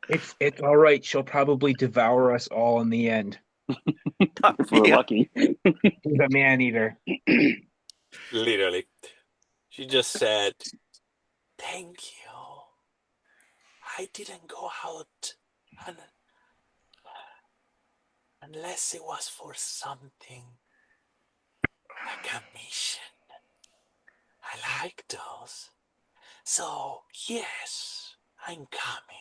It's all right. She'll probably devour us all in the end. If we're Yeah. lucky. She's a man eater. literally, she just said, "Thank you. I didn't go out un unless it was for something like a mission. I like those. So, yes, I'm coming."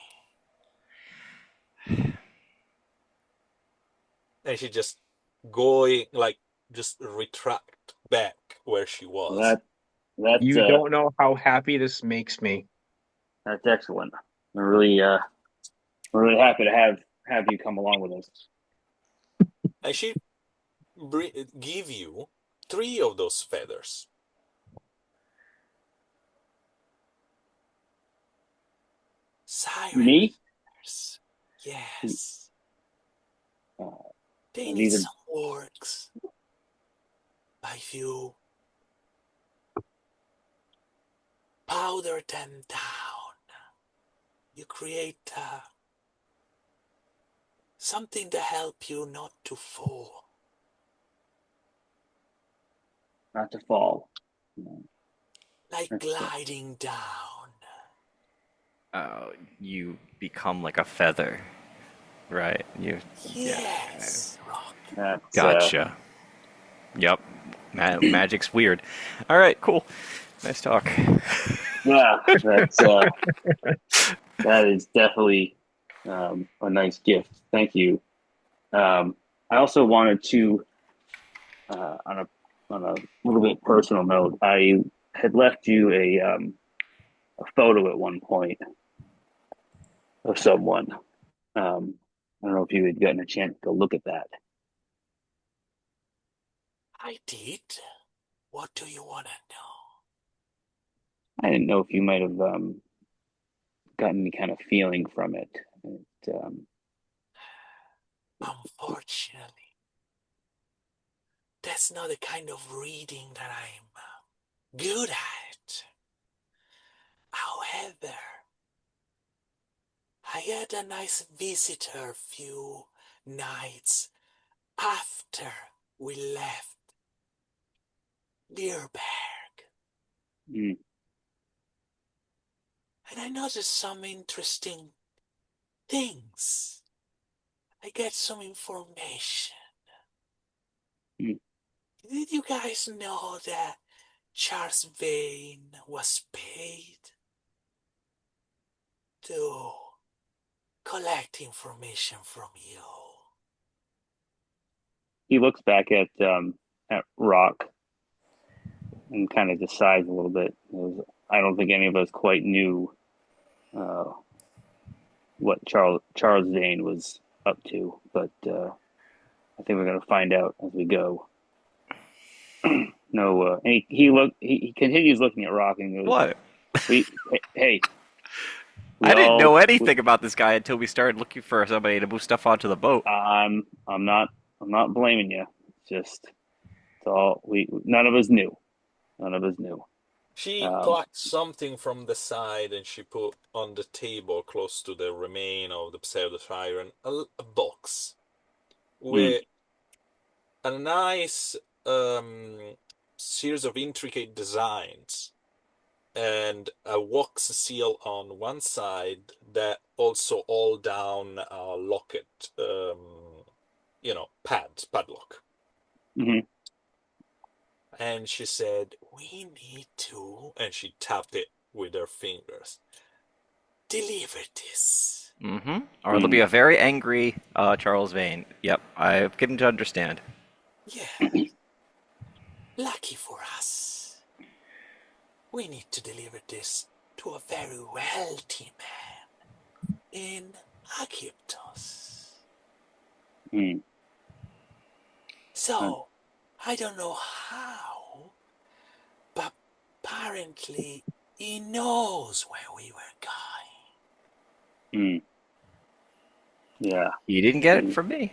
And she just going, like, just retract back where she was. That that's You don't know how happy this makes me. That's excellent. We're really happy to have you come along with us. And she give you three of those feathers. Siren Me? feathers. Yes. Uh, They need these are some works. But if you powder them down, you create something to help you not to fall. not to fall. Like That's gliding down. You become like a feather, right? Yeah, Yes, Rock. that's gotcha. Yep, magic's weird. All right, cool. Nice talk. yeah, that is definitely a nice gift. Thank you. I also wanted to, on a little bit personal note, I had left you a photo at one point of someone. I don't know if you had gotten a chance to look at that. I did. What do you want to know? I didn't know if you might have gotten any kind of feeling from it. Unfortunately, that's not the kind of reading that I'm good at. However, I had a nice visitor a few nights after we left Beerberg, mm, and I noticed some interesting things. I get some information. mm. Did you guys know that Charles Vane was paid to collect information from you? He looks back at Rock and kind of decides a little bit. I don't think any of us quite knew uh, what Charles Zane was up to, but I think we're going to find out as we go. No, and he continues looking at Rock and goes, What? "We, hey, we I didn't all, know we, anything about this guy until we started looking for somebody to move stuff onto the boat. I'm not blaming you. It's all none of us knew. None of us knew. She Um, plucked something from the side and she put on the table close to the remain of the pseudo siren a box mm, with a nice series of intricate designs and a wax seal on one side that also all down a locket, padlock. mhm. And she said, "We need to," and she tapped it with her fingers, "deliver this." Mm-hmm. Or there'll be Mm. a very angry Charles Vane. Yep, I've given to understand. Yeah, lucky for us. We need to deliver this to a very wealthy man in Aegyptus. Mm. Uh, So, I don't know how, but apparently he knows where we were going. mm. Yeah. You didn't get it Mm. from me.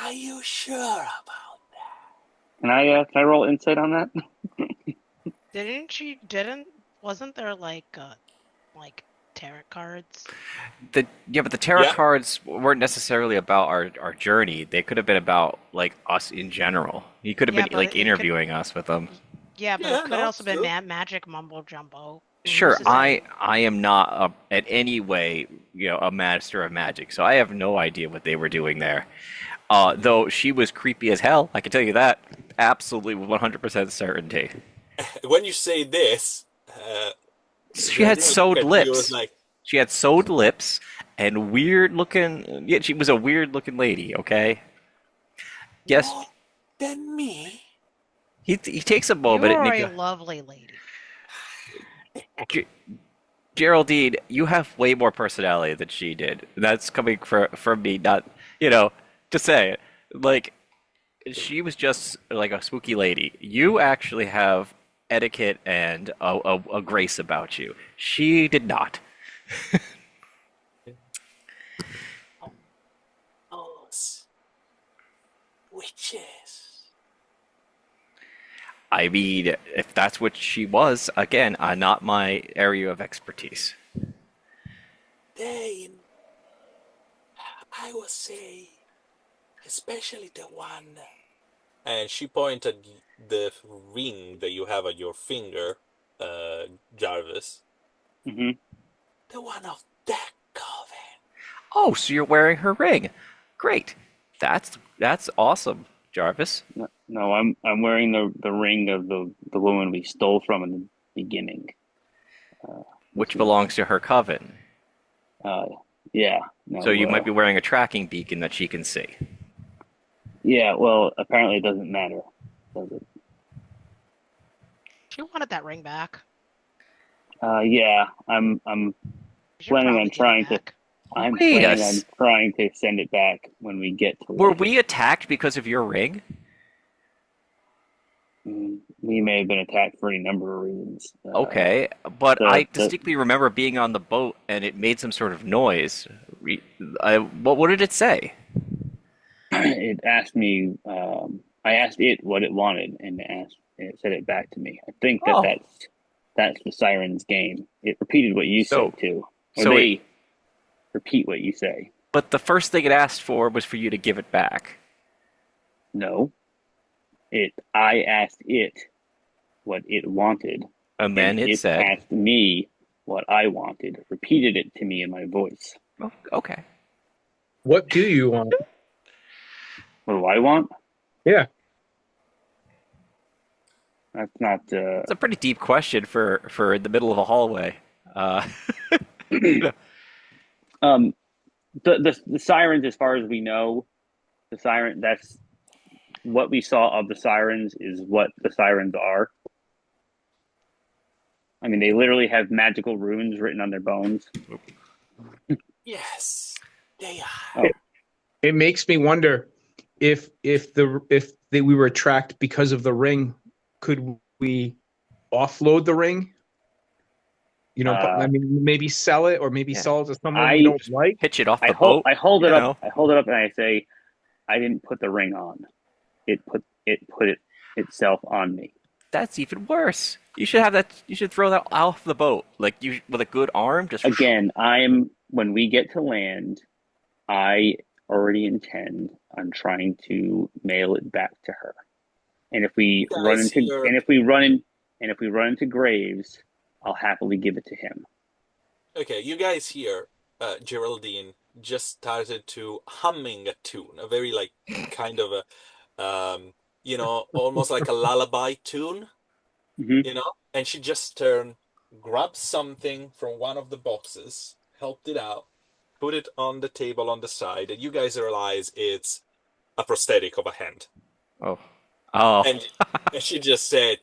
Are you sure about that? Can I roll insight on that? Didn't wasn't there like tarot cards? But the tarot Yeah, cards weren't necessarily about our journey. They could have been about like us in general. He could have Yeah, been but like it could interviewing us with them. yeah, but it yeah, could no, also it's been good. magic mumbo jumbo. Who's Sure, to I say? I am not at any way a master of magic, so I have no idea what they were doing there. Though she was creepy as hell, I can tell you that absolutely with 100% certainty. When you say this, She I had didn't look sewed at you. It was lips. like, She had sewed lips and weird looking. Yeah, she was a weird looking lady. Okay. Yes, more than me. he takes a You moment are and he a go, lovely lady. G- Geraldine, you have way more personality than she did. That's coming from me, not to say it. Like she was just like a spooky lady. You actually have etiquette and a grace about you. She did not. Elves, witches. I mean, if that's what she was, again, not my area of expertise. They, I would say, especially the one. And she pointed the ring that you have at your finger, Jarvis. Hmm. The one of that coven. Oh, so you're wearing her ring. Great. That's awesome, Jarvis. No, no, I'm wearing the ring of the woman we stole from in the beginning. Uh, this Which is belongs to her coven. uh, yeah, So no, you might be wearing a tracking beacon that she can see. yeah. Well, apparently it doesn't matter, does it? She wanted that ring back. Yeah, I'm You should planning on probably get it trying to. back. I'm Wait a planning on trying to send it back when we get to Were land. we attacked because of your ring? We may have been attacked for any number of reasons. Okay, but I The distinctly remember being on the boat and it made some sort of noise. What did it say? it asked me. I asked it what it wanted, and it said it back to me. I think Oh, that's the siren's game. It repeated what you so said too, or so it. they repeat what you say. But the first thing it asked for was for you to give it back, No, it. I asked it what it wanted, and and then it it said, asked me what I wanted. Repeated it to me in my voice. oh, "Okay." What do you want? What do I want? Yeah. That's not. It's a pretty deep question for in the middle of a hallway. Uh, um. The sirens, as far as we know, the siren. That's what we saw of the sirens is what the sirens are. I mean, they literally have magical runes written on their bones. Yes, they are. Oh, It makes me wonder if we were tracked because of the ring, could we offload the ring? I uh, mean, maybe sell it or maybe yeah, sell it to someone we I don't like. hitch it off the boat. I hold it You up. know, I hold it up and I say, I didn't put the ring on. It put it itself on me. that's even worse. You should have that. You should throw that off the boat, like you with a good arm. Just Again, I'm when we get to land, I already intend on trying to mail it back to her. And if we You run guys into here. and if we run into Graves, I'll happily give it to him. Okay, you guys here. Geraldine just started to humming a tune, a very like kind of almost like a lullaby tune, Hmm. and she just turned, grabbed something from one of the boxes, helped it out, put it on the table on the side, and you guys realize it's a prosthetic of a hand. oh, oh, And, and she just said,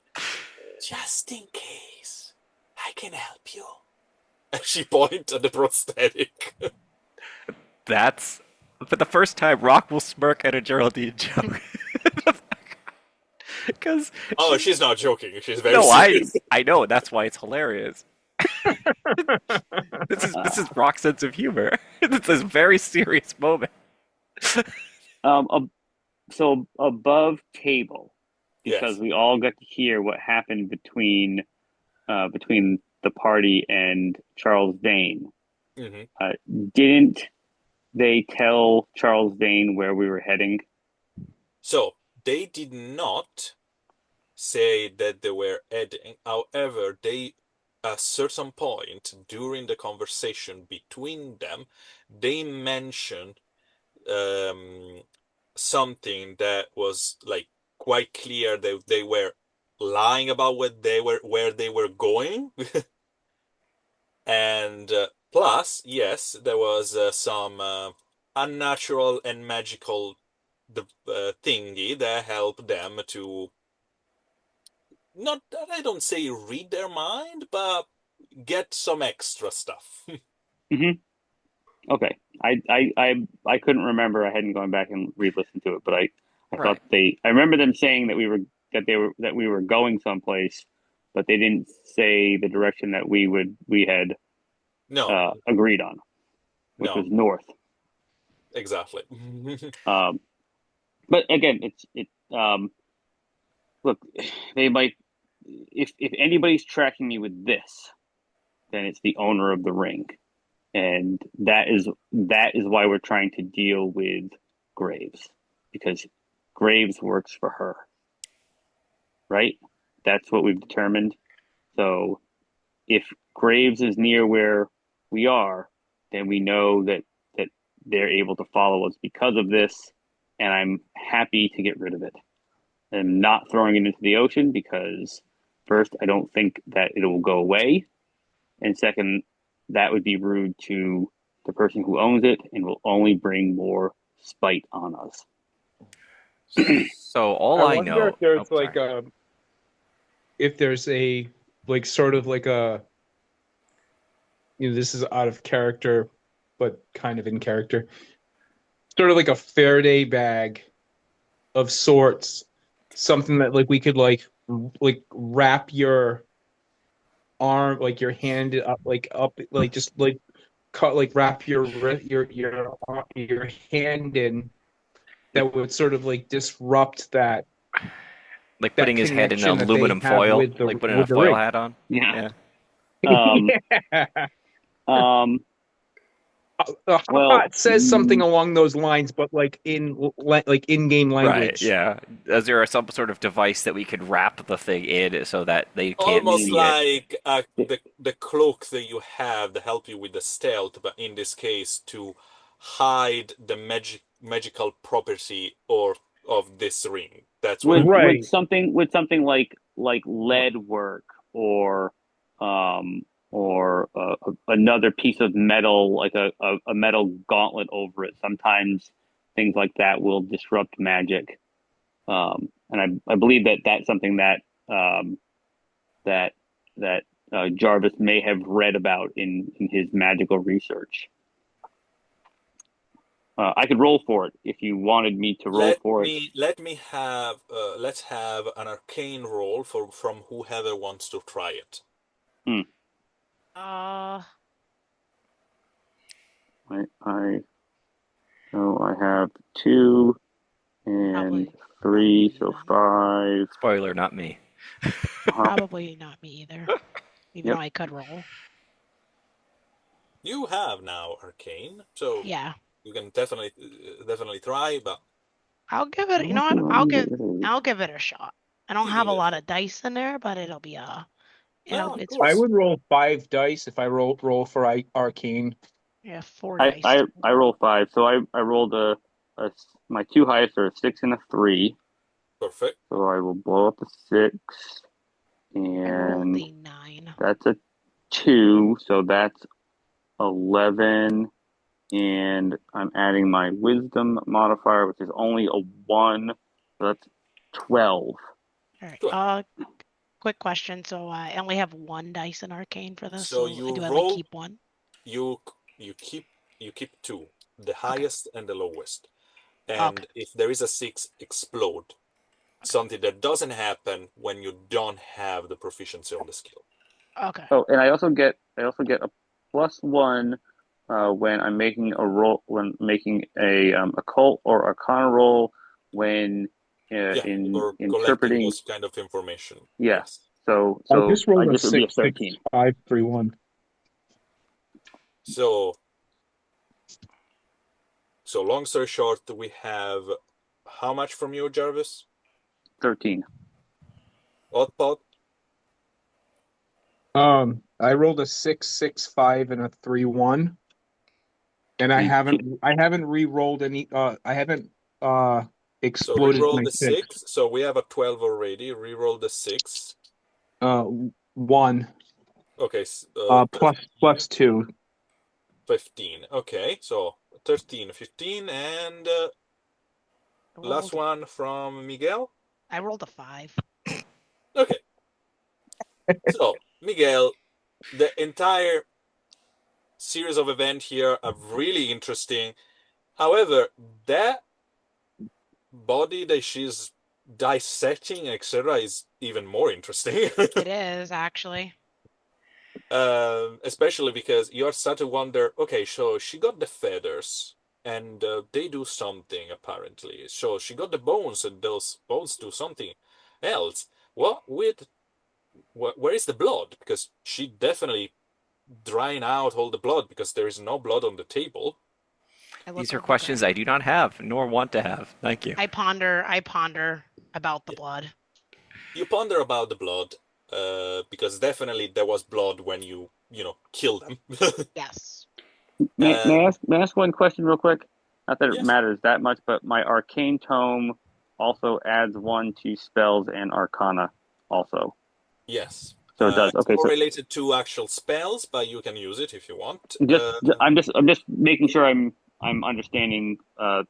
just in case, I can help you. And she pointed at the prosthetic. that's for the first time. Rock will smirk at a Geraldine joke because Oh, she. she's not joking. She's very No, I serious. I know that's why it's hilarious. This is Uh, Rock's sense of humor. It's a very serious moment. um, so above table, because Yes. we all got to hear what happened between the party and Charles Vane. Hmm. Uh, didn't they tell Charles Vane where we were heading? So they did not say that they were adding. However, they, at a certain point during the conversation between them, they mentioned um, something that was like quite clear that they were lying about where they were going, and plus, yes, there was some unnatural and magical thingy that helped them to not, I don't say read their mind, but get some extra stuff. Hmm. Okay. I couldn't remember. I hadn't gone back and re-listened to it, but I thought Right. I remember them saying that we were going someplace, but they didn't say the direction that we had No, agreed on, which was no, north. exactly. Um, but again, look, they might if anybody's tracking me with this, then it's the owner of the ring, and that is why we're trying to deal with Graves, because Graves works for her, right? That's what we've determined. So if Graves is near where we are, then we know that they're able to follow us because of this, and I'm happy to get rid of it. I'm not throwing it into the ocean because first, I don't think that it will go away, and second, that would be rude to the person who owns it and will only bring more spite on us. So all I I wonder if know. Oh, there's sorry. like if there's a like sort of like a this is out of character, but kind of in character. Sort of like a Faraday bag of sorts, something that like we could like wrap your arm, like your hand up, like just like cut, like wrap your hand in, that would sort of like disrupt Like that putting his head in connection that they aluminum have foil, with like putting a the foil ring. hat on. Yeah. Yeah. Um, Yeah. um, well, Hot says something along those lines, but like like in-game Right. language. Yeah. Is there some sort of device that we could wrap the thing in so that they I can't Almost mean, see it? like the cloak that you have to help you with the stealth, but in this case to hide the magical property or of this ring. That's what would you mean. Right. something like lead work or um another piece of metal like a metal gauntlet over it. Sometimes things like that will disrupt magic, and I believe that that's something that that that Jarvis may have read about in his magical research. I could roll for it if you wanted me to roll for it. Let me have let's have an arcane roll from whoever wants to try it. Hmm. Uh, I so I have two and probably, three, probably so not. five. Spoiler, not me. Uh-huh. Probably not me either. Even though Yep. I could roll. You have now arcane, so Yeah, you can definitely try, but I'll give it. You know Let's see what? what it is. I'll give it a shot. I don't you have give a it a lot shot. of dice in there, but No, of it's I course. would roll 5 dice if I roll for arcane. yeah, 4 dice. I roll five, so I rolled a my two highest are a six and a three. Perfect. So I will blow up the six, I rolled and a 9. that's a two, so that's 11. And I'm adding my wisdom modifier, which is only a one, so that's 12. All right. 12. Quick question. So I only have 1 dice in arcane for this. So So you do I like roll keep one? you you keep you keep two, the Okay. highest and the lowest. Okay. And if there is a six, explode. Okay. Something that doesn't happen when you don't have the proficiency on the skill. Okay. Oh, and I also get a plus one when I'm making a roll when making a occult or arcana roll when Yeah, in you're collecting interpreting. those kind of information. Yeah. Yes. I So just I rolled a guess it would be a six, 13. 6, 5, 3, 1. So long story short, we have how much from you, Jarvis? 13. Oddpot? I rolled a 6, 6, 5, and a 3, 1, and So I haven't re-rolled any. I haven't So exploded reroll my the six. six. So we have a 12 already. Reroll the six. Uh, 1. Okay, Plus 2. 15. Okay, so 13, 15, and I last rolled. one from Miguel. I rolled a 5. Okay, so Miguel, the entire series of events here are really interesting. However, that body that she's dissecting, etc., is even more interesting. It is actually. Especially because you're starting to wonder, okay, so she got the feathers, and they do something apparently. So she got the bones, and those bones do something else. What with where is the blood? Because she definitely drying out all the blood because there is no blood on the table. I look These are over the questions I do not have nor want to have. Thank you. I ponder about the blood. You ponder about the blood, because definitely there was blood when kill them. Yes. May I ask one question real quick? Not that it Yes, matters that much, but my arcane tome also adds one to spells and arcana also. yes. So it does. It's Okay, more so related to actual spells, but you can use it if you want. I'm just making sure I'm understanding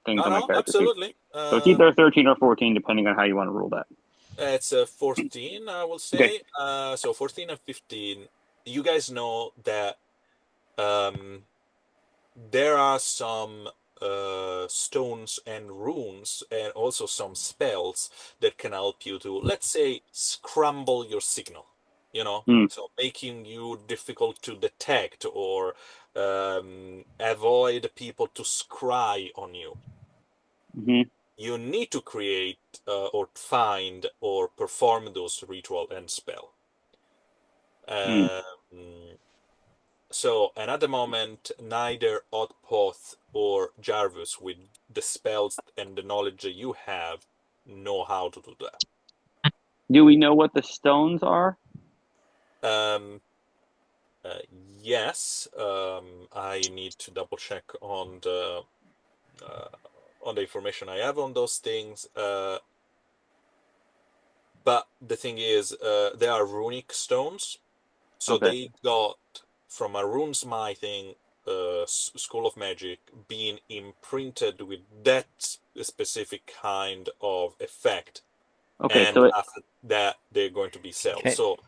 things No, on my no, character sheet. absolutely. So it's either 13 or 14, depending on how you want to rule that. It's 14, I will Okay. say. So 14 and 15. You guys know that um, there are some stones and runes, and also some spells that can help you to, let's say, scramble your signal. Hmm. So making you difficult to detect, or avoid people to scry on you. Hmm. You need to create, or find or perform those ritual and spell. Hmm. Um, so, and at the moment, neither Otpoth or Jarvis, with the spells and the knowledge that you have, know how to do that. Do we know what the stones are? Um, uh, yes, I need to double check uh, on the information I have on those things. But the thing is, they are runic stones, so Okay. they got from a runesmithing school of magic being imprinted with that specific kind of effect, Okay. and after that they're going to be cells. Can, So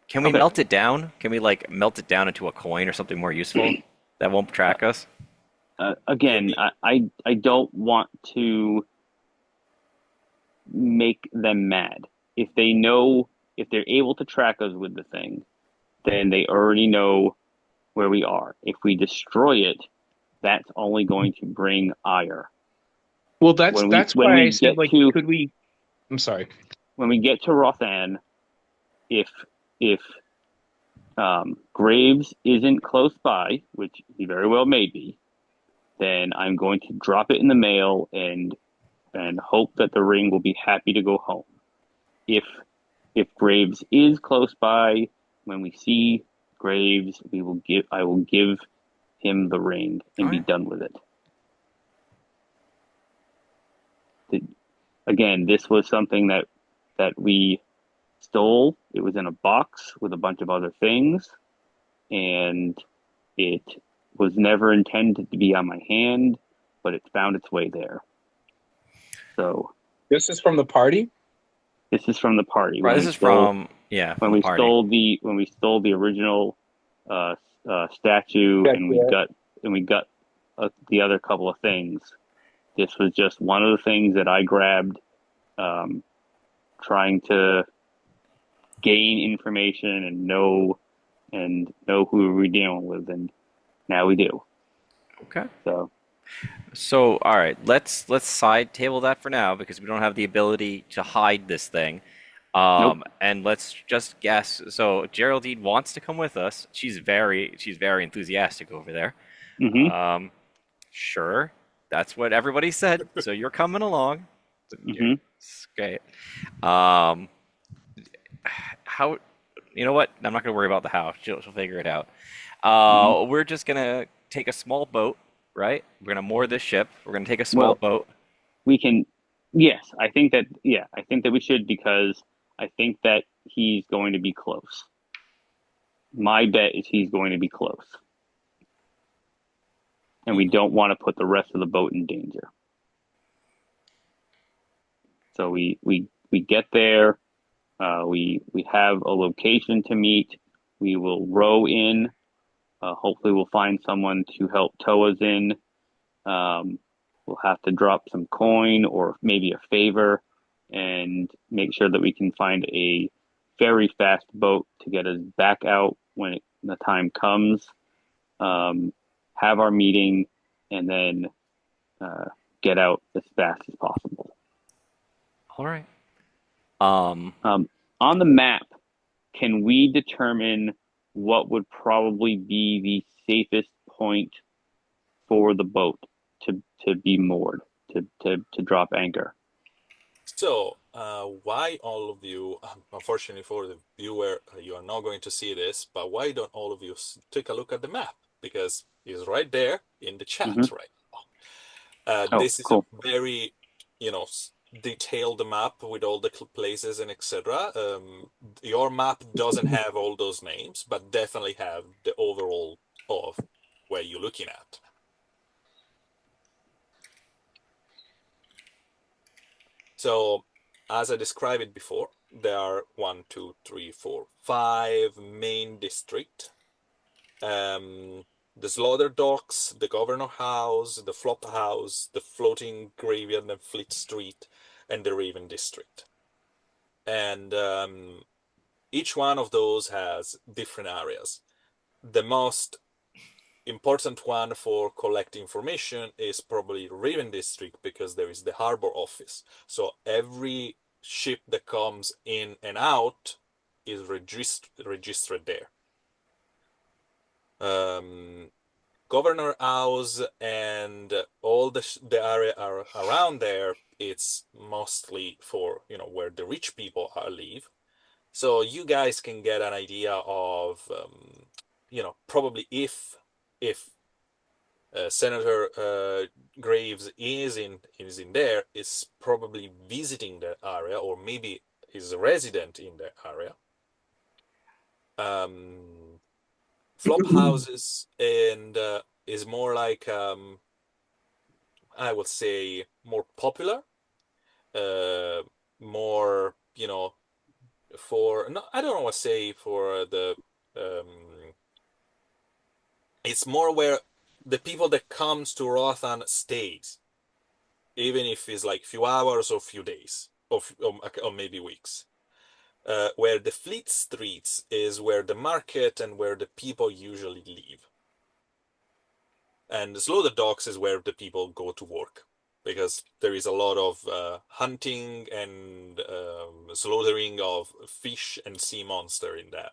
can we Okay. melt it down? Can we like melt it down into a coin or something more useful that won't track us? you Again, need I don't want to make them mad. If they know, if they're able to track us with the thing, then they already know where we are. If we destroy it, that's only going to bring ire. Well, that's When why we I said, get like, to could we? I'm sorry. Rothan, if if Graves isn't close by, which he very well may be, then I'm going to drop it in the mail and hope that the ring will be happy to go home. If Graves is close by, when we see Graves, I will give him the ring All and be right. done with it. Again, this was something that we stole. It was in a box with a bunch of other things, and it was never intended to be on my hand, but it found its way there. So This is from the party. this is from the party Right. This is from when the party. we stole the original statue, Yeah, and yeah. we got the other couple of things. This was just one of the things that I grabbed, trying to gain information and know who we're dealing with, and now we do. Okay. So So, all right, let's side table that for now because we don't have the ability to hide this thing. nope. And let's just guess. So Geraldine wants to come with us. She's very enthusiastic over there. Mm-hmm. Um, sure, that's what everybody said. So you're coming along. Mm-hmm. Okay. Um, how? You know what? I'm not gonna worry about the how. She'll figure it out. Mm-hmm. We're just gonna take a small boat, right? We're gonna moor this ship. We're gonna take a small Well, boat. we can. Yes, I think that. Yeah, I think that we should, because I think that he's going to be close. My bet is he's going to be close, and we don't want to put the rest of the boat in danger. So we get there. We have a location to meet. We will row in. Hopefully, we'll find someone to help tow us in. We'll have to drop some coin or maybe a favor and make sure that we can find a very fast boat to get us back out when the time comes. Have our meeting and then get out as fast as possible. All right. Um, On the map, can we determine what would probably be the safest point for the boat to be moored, to drop anchor? So, why all of you, unfortunately for the viewer, you are not going to see this, but why don't all of you take a look at the map? Because it's right there in the Mm-hmm. chat right now. Oh, This is a cool. very, detailed map with all the places and etc. Your map doesn't have all those names, but definitely have the overall of where you're looking at. So, as I described it before, there are 5 main districts. The Slaughter Docks, the Governor House, the Flop House, the Floating Graveyard and Fleet Street, and the Raven District. And each one of those has different areas. The most important one for collecting information is probably Raven District because there is the harbor office. So every ship that comes in and out is registered there. Governor House and all the area around there, it's mostly for where the rich people live. So you guys can get an idea of probably if Senator Graves is in there, is probably visiting the area or maybe is a resident in the area. Flop houses and is more like I would say more popular, more for no, I don't know what to say for the it's more where the people that comes to Rothan stays, even if it's like few hours or few days or maybe weeks. Where the Fleet Streets is where the market and where the people usually live. And the Slaughter Docks is where the people go to work because there is a lot of hunting and slaughtering of fish and sea monster in that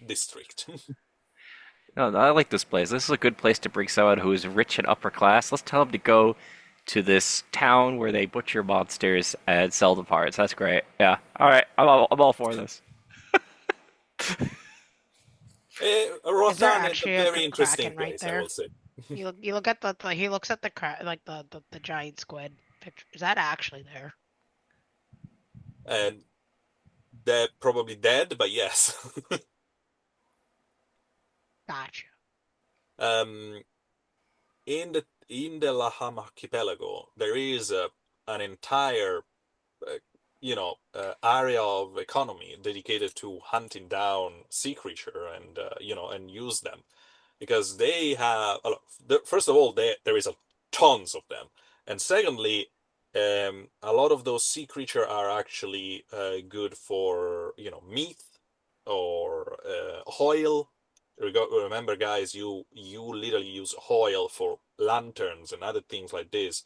district. no, I like this place. This is a good place to bring someone who is rich and upper class. Let's tell them to go to this town where they butcher monsters and sell the parts. That's great. Yeah. All right. I'm all for this. Is there Rothan is a actually a very interesting kraken right place, I there? will say. You look at the he looks at the like the giant squid picture. Is that actually there? And they're probably dead, but yes. Gotcha. um, in the Laham archipelago, there is an entire area of economy dedicated to hunting down sea creature and and use them because they have first of all there is a tons of them, and secondly a lot of those sea creature are actually good for meat or oil. Remember guys, you literally use oil for lanterns and other things like this.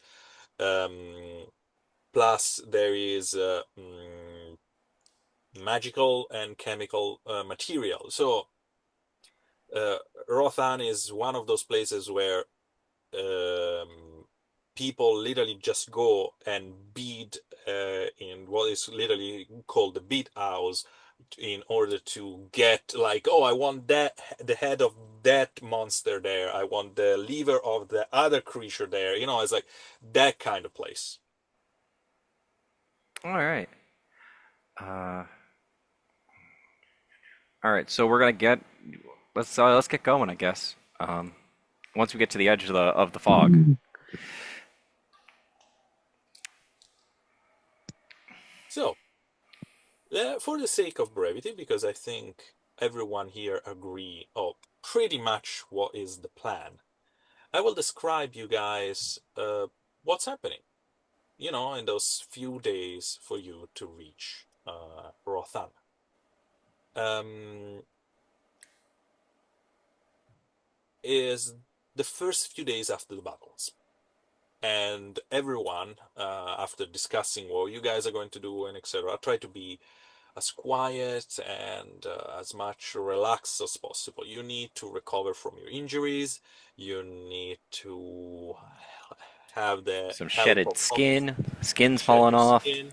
um Plus, there is magical and chemical material. So, Rothan is one of those places where people literally just go and bid in what is literally called the bid house in order to get like, oh, I want the head of that monster there. I want the liver of the other creature there. It's like that kind of place. All right. Uh, all right. So we're gonna get let's get going, I guess. Once we get to the edge of the fog. So, For the sake of brevity, because I think everyone here agree on pretty much what is the plan, I will describe you guys what's happening, in those few days for you to reach Rothan. Um, is the first few days after the battles. And everyone, after discussing what you guys are going to do and etc., try to be as quiet and as much relaxed as possible. You need to recover from your injuries. You need to have the Some help shedded of skin's falling shedding off. skin.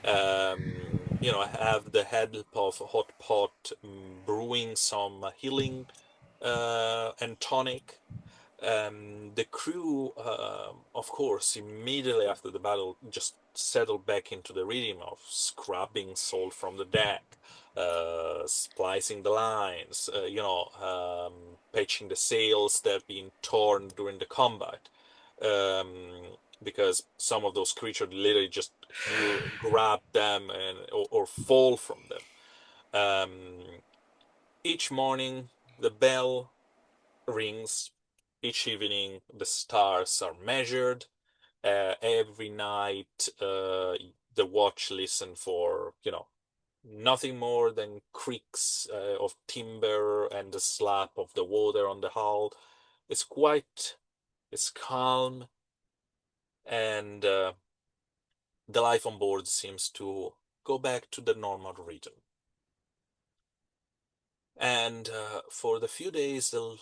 Have the help of hot pot brewing some healing and tonic. The crew, of course, immediately after the battle, just settled back into the rhythm of scrubbing salt from the deck, splicing the lines, patching the sails that have been torn during the combat. Because some of those creatures literally just grab them or fall from them. Each morning, the bell rings. Each evening, the stars are measured. Every night, the watch listen for, nothing more than creaks of timber and the slap of the water on the hull. It's calm, and the life on board seems to go back to the normal rhythm. And for the few days they'll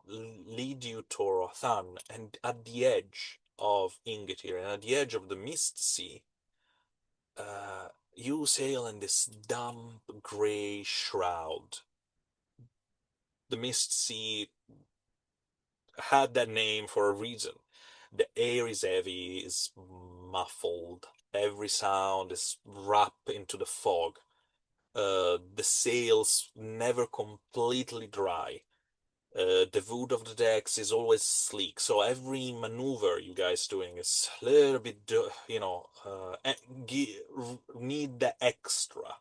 lead you to Rothan, and at the edge of Ingetir and at the edge of the Mist Sea, you sail in this damp grey shroud. The Mist Sea had that name for a reason. The air is heavy, is muffled, every sound is wrapped into the fog. The sails never completely dry. The wood of the decks is always sleek, so every maneuver you guys doing is a little bit, need the extra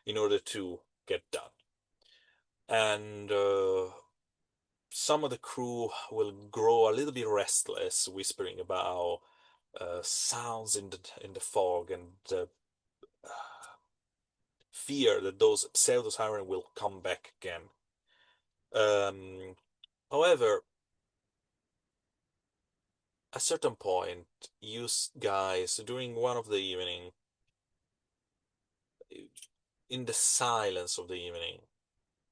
in order to get done. And some of the crew will grow a little bit restless, whispering about sounds in the fog and fear that those pseudo siren will come back again. However, at a certain point, you guys, during one of the evening, in the silence of the evening,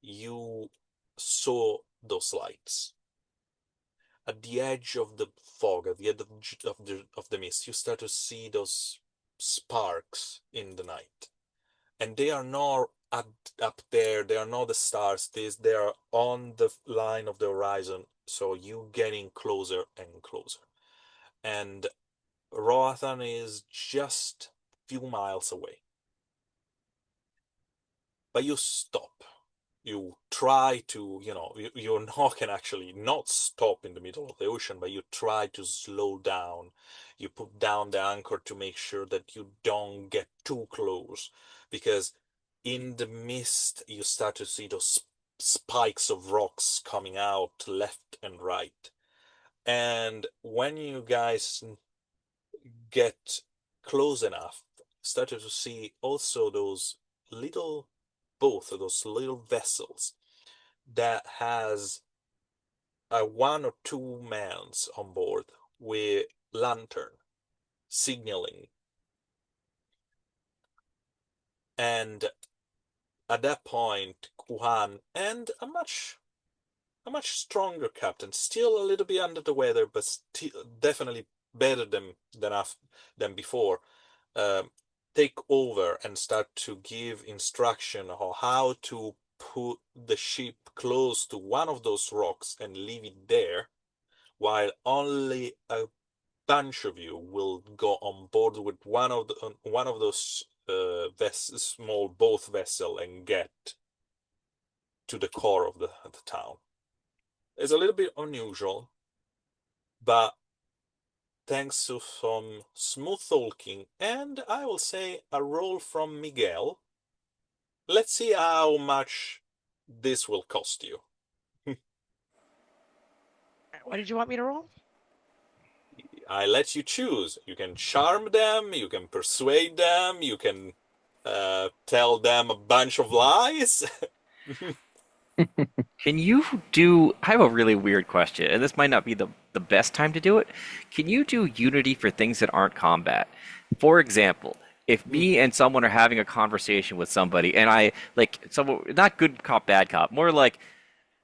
you saw those lights. At the edge of the fog, at the edge of the mist, you start to see those sparks in the night. And they are not up there, they are not the stars, they are on the line of the horizon, so you getting closer and closer. And Roathan is just a few miles away. But you stop. You try to, you're not can actually not stop in the middle of the ocean, but you try to slow down. You put down the anchor to make sure that you don't get too close, because in the mist you start to see those spikes of rocks coming out left and right. And when you guys get close enough, started to see also those little both of those little vessels that has one or two mans on board with lantern signaling. And at that point, Kuhan and a much stronger captain, still a little bit under the weather, but still definitely better than before, take over and start to give instruction on how to put the ship close to one of those rocks and leave it there, while only a bunch of you will go on board with one of those small boat vessel and get to the core of the town. It's a little bit unusual, but thanks to some smooth talking, and I will say a roll from Miguel. Let's see how much this will cost you. What did you want me to roll? I let you choose. You can charm them, you can persuade them, you can tell them a bunch of lies. Can you do? I have a really weird question, and this might not be the best time to do it. Can you do Unity for things that aren't combat? For example, if me and someone are having a conversation with somebody, and I like someone, not good cop, bad cop, more like,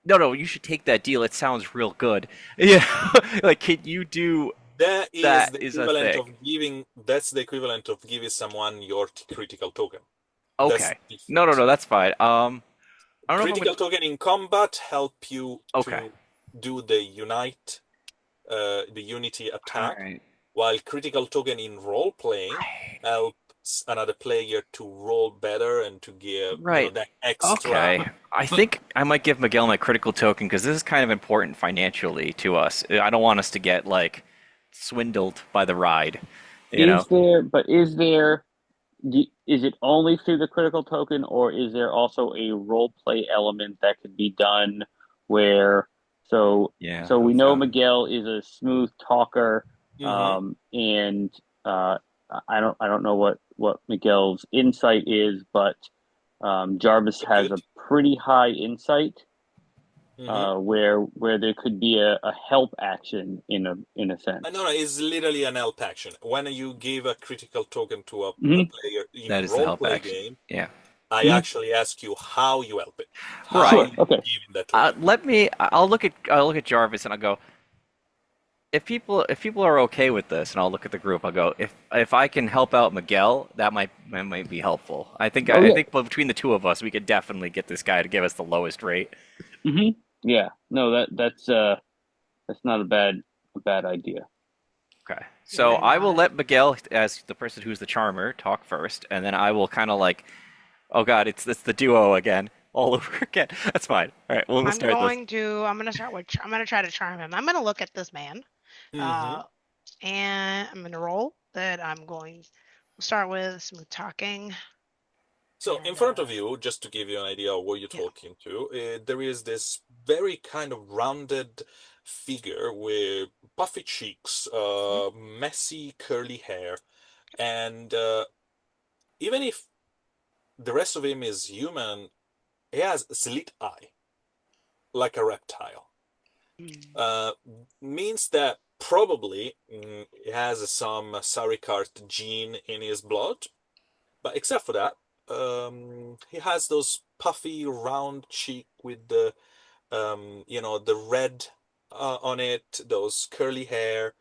no, no, you should take that deal. It sounds real good. Yeah, like, can you do That is that? the Is a equivalent thing. of giving. That's the equivalent of giving someone your critical token. That's Okay. No, no, different. no, that's fine. I don't know if I'm Critical gonna. token in combat help you Okay. to do the unite, the unity All attack, right. while critical token in role playing helps another player to roll better and to give, Right. that extra. Okay. I think I might give Miguel my critical token because this is kind of important financially to us. I don't want us to get like swindled by the ride, you know? Is there, is it only through the critical token, or is there also a role play element that could be done where, so, Yeah. so we That's know Miguel is a smooth talker, Hmm. and I don't know what Miguel's insight is, but Jarvis has Good. a pretty high insight, Hmm. where there could be a help action in a No, sense. no, it's literally an help action. When you give a critical token to a Hmm. player in that is the role help play action. game, Yeah. I Hmm. actually ask you how you help it, how Right. Sure. you Okay. give it that token. Let me. I'll look at Jarvis and I'll go. If people are okay with this, and I'll look at the group. I'll go. If I can help out Miguel, that might be helpful. Oh I yeah. think between the two of us, we could definitely get this guy to give us the lowest rate. Hmm. Yeah. No, that's not a bad idea. Okay. Yeah, So I I will got it. let Miguel, as the person who's the charmer, talk first, and then I will kind of like, oh God, it's the duo again, all over again. That's fine. All right, we'll start this. I'm gonna start with, I'm gonna try to charm him. I'm gonna look at this man, Hmm. uh, and I'm gonna roll that. We'll start with smooth talking, So in and front of you, just to give you an idea of what you're yeah. talking to, there is this very kind of rounded figure with puffy cheeks, Mhm. messy curly hair, and even if the rest of him is human, he has a slit eye, like a reptile. Mm. Uh, Means that probably he has some Sarikart gene in his blood, but except for that, he has those puffy round cheek with the red on it, those curly hair,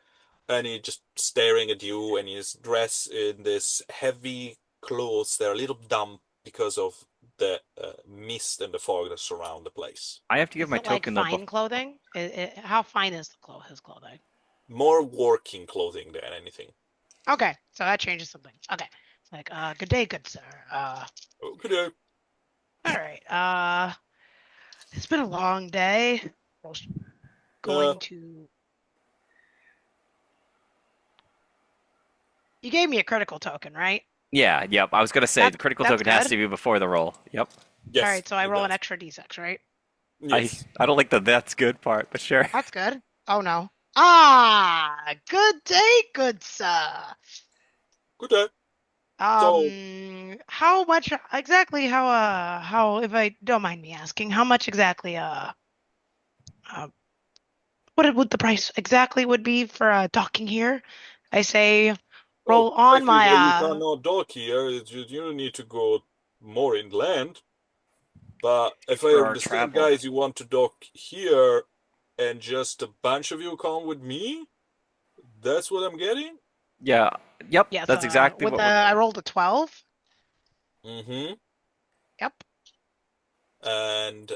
and he's just staring at you, and he's dressed in this heavy clothes that are a little damp because of the mist and the fog that surround the place. I have to give Is my it like token though. fine clothing? How fine is his clothing? More working clothing than anything. Okay, so that changes something. Okay, it's like, good day, good sir. Okay. All right. It's been a long day. I was Uh, going to. You gave me a critical token, right? Yeah, yep. I was gonna say the critical That's token has good. to be before the roll. Yep. All yes, right, so I it roll an does. extra d6, right? I Yes. I don't like the that's good part, but sure. That's good. Oh no. Ah, good day, good sir. Good day. So, How much exactly? How, if I don't mind me asking, how much exactly? Uh what would the price exactly would be for docking here? I say, well, roll on frankly, my though, you cannot dock here. You need to go more inland. But if I For our understand, travel. guys, you want to dock here, and just a bunch of you come with me? That's what I'm getting? Yeah. Yep. yes, That's exactly with what the we're I doing. rolled a 12. Mm-hmm. Yep. And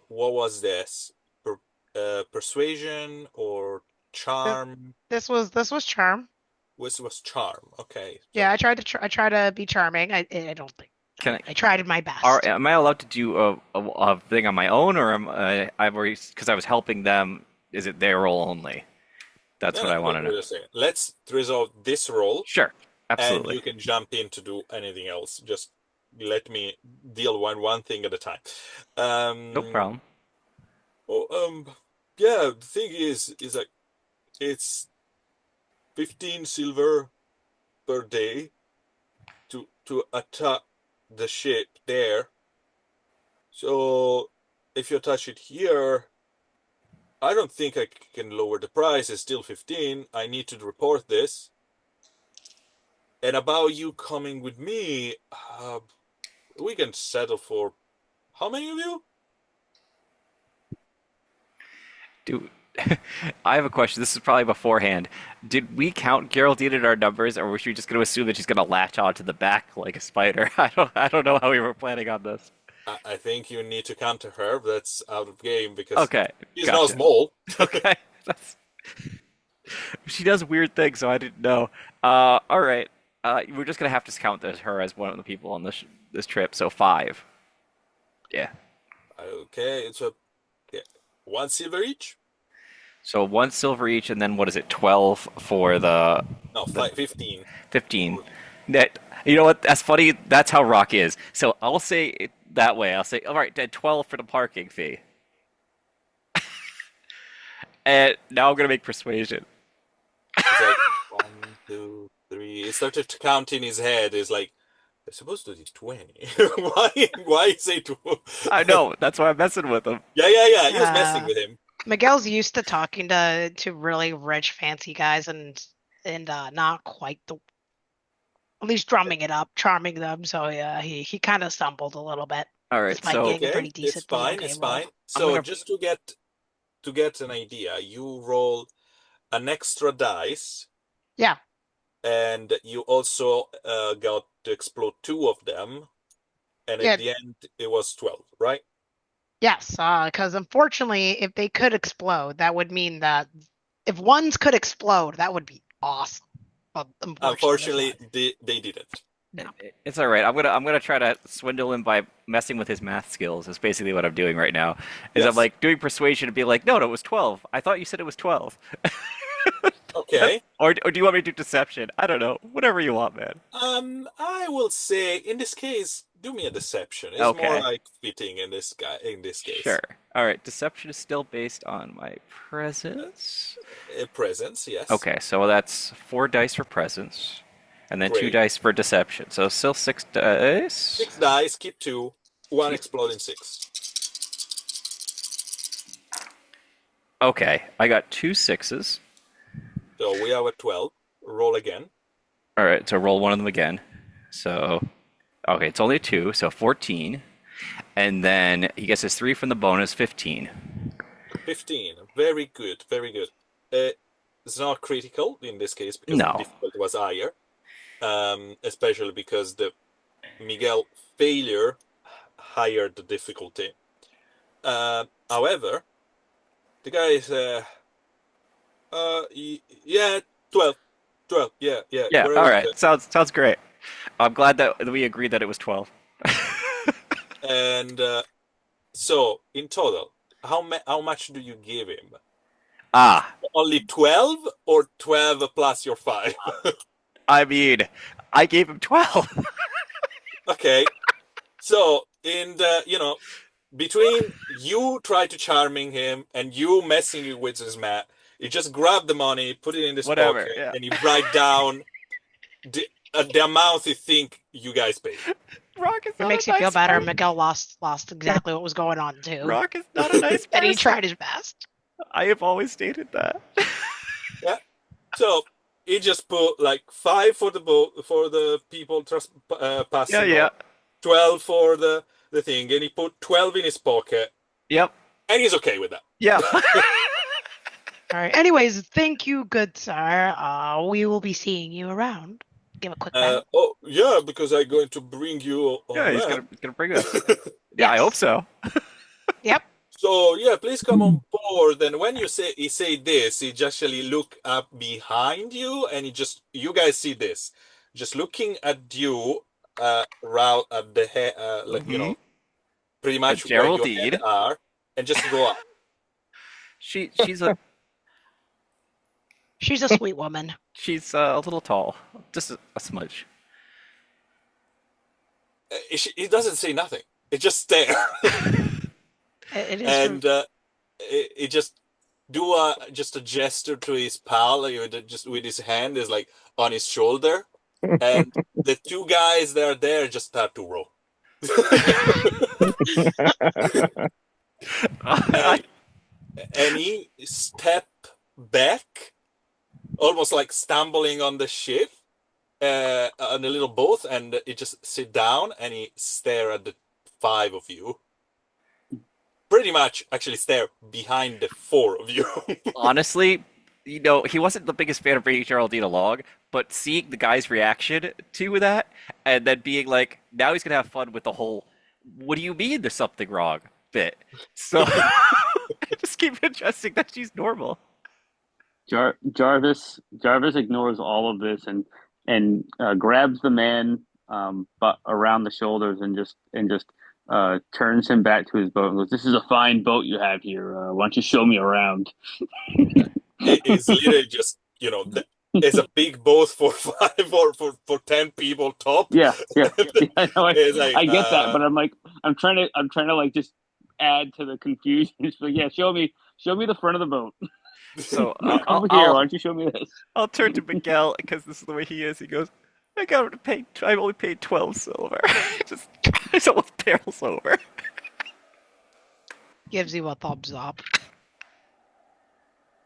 what was this? Per Persuasion or Th- charm? this was charm. Was charm. Okay, Yeah, so I try to be charming. I don't think Can I? I tried my Are best. am I allowed to do a thing on my own, or am I've already because I was helping them? Is it their role only? That's No, what no, I want to know. wait a second. Let's resolve this roll, Sure, and absolutely. you can jump in to do anything else. Just let me deal one thing at a time. No Um, problem. oh, yeah. The thing is like it's 15 silver per day to attack the ship there. So if you attach it here, I don't think I can lower the price. It's still 15. I need to report this. And about you coming with me, we can settle for how many of you? Do I have a question? This is probably beforehand. Did we count Geraldine in our numbers, or was she just going to assume that she's going to latch onto the back like a spider? I don't know how we were planning on this. I think you need to counter her. That's out of game because Okay, she's not gotcha. small. Okay, that's she does weird things, so I didn't know. All right. We're just gonna have to count her as one of the people on this trip. So 5. Yeah. Okay, it's a yeah, 1 silver each. So 1 silver each, and then what is it? 12 for No, the 15. 15. That you know what? That's funny. That's how Rock is. So I'll say it that way. I'll say, all right, then 12 for the parking fee, and now I'm gonna make persuasion. It's like 1, 2, 3. It started to count in his head. It's like they're supposed to do 20. Why say 2? I know. That's why I'm messing with him. Yeah. He was messing Uh, with him. Miguel's used to talking to really rich, fancy guys, and not quite the at least drumming it up, charming them. So yeah, he kind of stumbled a little bit, All right. despite So getting a Okay, pretty it's decent video fine. game It's roll. fine. I'm So gonna. just to get an idea, you roll an extra dice, Yeah, and you also got to explode 2 of them, and at yeah, the end it was 12, right? yes. Because unfortunately, if they could explode, that would mean that if ones could explode, that would be awesome. But unfortunately, that's Unfortunately, not. they didn't. No. It's all right. I'm gonna try to swindle him by messing with his math skills. That's basically what I'm doing right now. Is I'm Yes. like doing persuasion and be like, no, it was 12. I thought you said it was 12. Okay. Or do you want me to do deception? I don't know. Whatever you want, man. I will say in this case, do me a deception. It's more Okay. like fitting in this Sure. case. All right. Deception is still based on my presence. Presence, yes. Okay, so that's 4 dice for presence, and then two Great. dice for deception. So still 6 dice. 6 dice, keep 2, one Keep. exploding 6. Okay, I got 2 6s. So we are at 12. Roll again. All right, so roll one of them again. So, okay, it's only 2, so 14. And then he gets his 3 from the bonus, 15. 15. Very good, very good. It's not critical in this case because the No. difficulty was higher. Especially because the Miguel failure higher the difficulty. However, the guy is yeah, 12. 12. Yeah. Yeah, We're all around right. it. Sounds great. I'm glad that we agreed that it was 12. And so in total, how much do you give him? Ah, Only 12 or 12 plus your 5? I mean, I gave him 12. Okay. So in the between you try to charming him and you messing with his mat, you just grab the money, put it in his Whatever, pocket, yeah. and you write down the amount you think you guys paid. Rock is If it not makes a you feel nice better, person. Miguel lost exactly what was going on too, Rock is not a nice and he person. tried his best. I have always stated that. Yeah. So he just put like 5 for the people passing Yeah. on, 12 for the thing, and he put 12 in his pocket, Yep. and he's okay with that. Yep. All right. Anyways, thank you, good sir. We will be seeing you around. Give a quick bow. Oh yeah, because I'm going to bring you Yeah, on he's map. gonna bring us. Yeah, I hope Yes. so. Yep. So yeah, please come on board. And when he say this, he just actually look up behind you, and you guys see this, just looking at you, around at the head, Mm-hmm. pretty much where your head Geraldine. are, and just go up. She's a She's a sweet woman. She's a little tall, just a smudge. It doesn't say nothing. It just stare. It is true. And it just do just a gesture to his pal, just with his hand is like on his shoulder, and the two guys that are there just start to row. I, and, and he step back, almost like stumbling on the ship, on the little boat, and he just sit down and he stare at the five of you. Pretty much, actually, stare behind the four of you. honestly, he wasn't the biggest fan of bringing Geraldine along, but seeing the guy's reaction to that, and then being like, now he's gonna have fun with the whole "What do you mean there's something wrong?" bit. So I just keep adjusting that she's normal. Jarvis ignores all of this and grabs the man but around the shoulders and just turns him back to his boat and goes, "This is a fine boat you have here. Why don't you show me around?" It's literally just, it's a big boat for five or for 10 people top. Yeah, yeah, yeah. I know. It's like, I get that, but I'm trying to like just add to the confusion. So yeah, show me the front of the boat. So Come over here. Why don't you show me this? I'll turn to Miguel because this is the way he is. He goes, "I got to pay. I only paid 12 silver. Just it's almost barrels over." Gives you a thumbs up.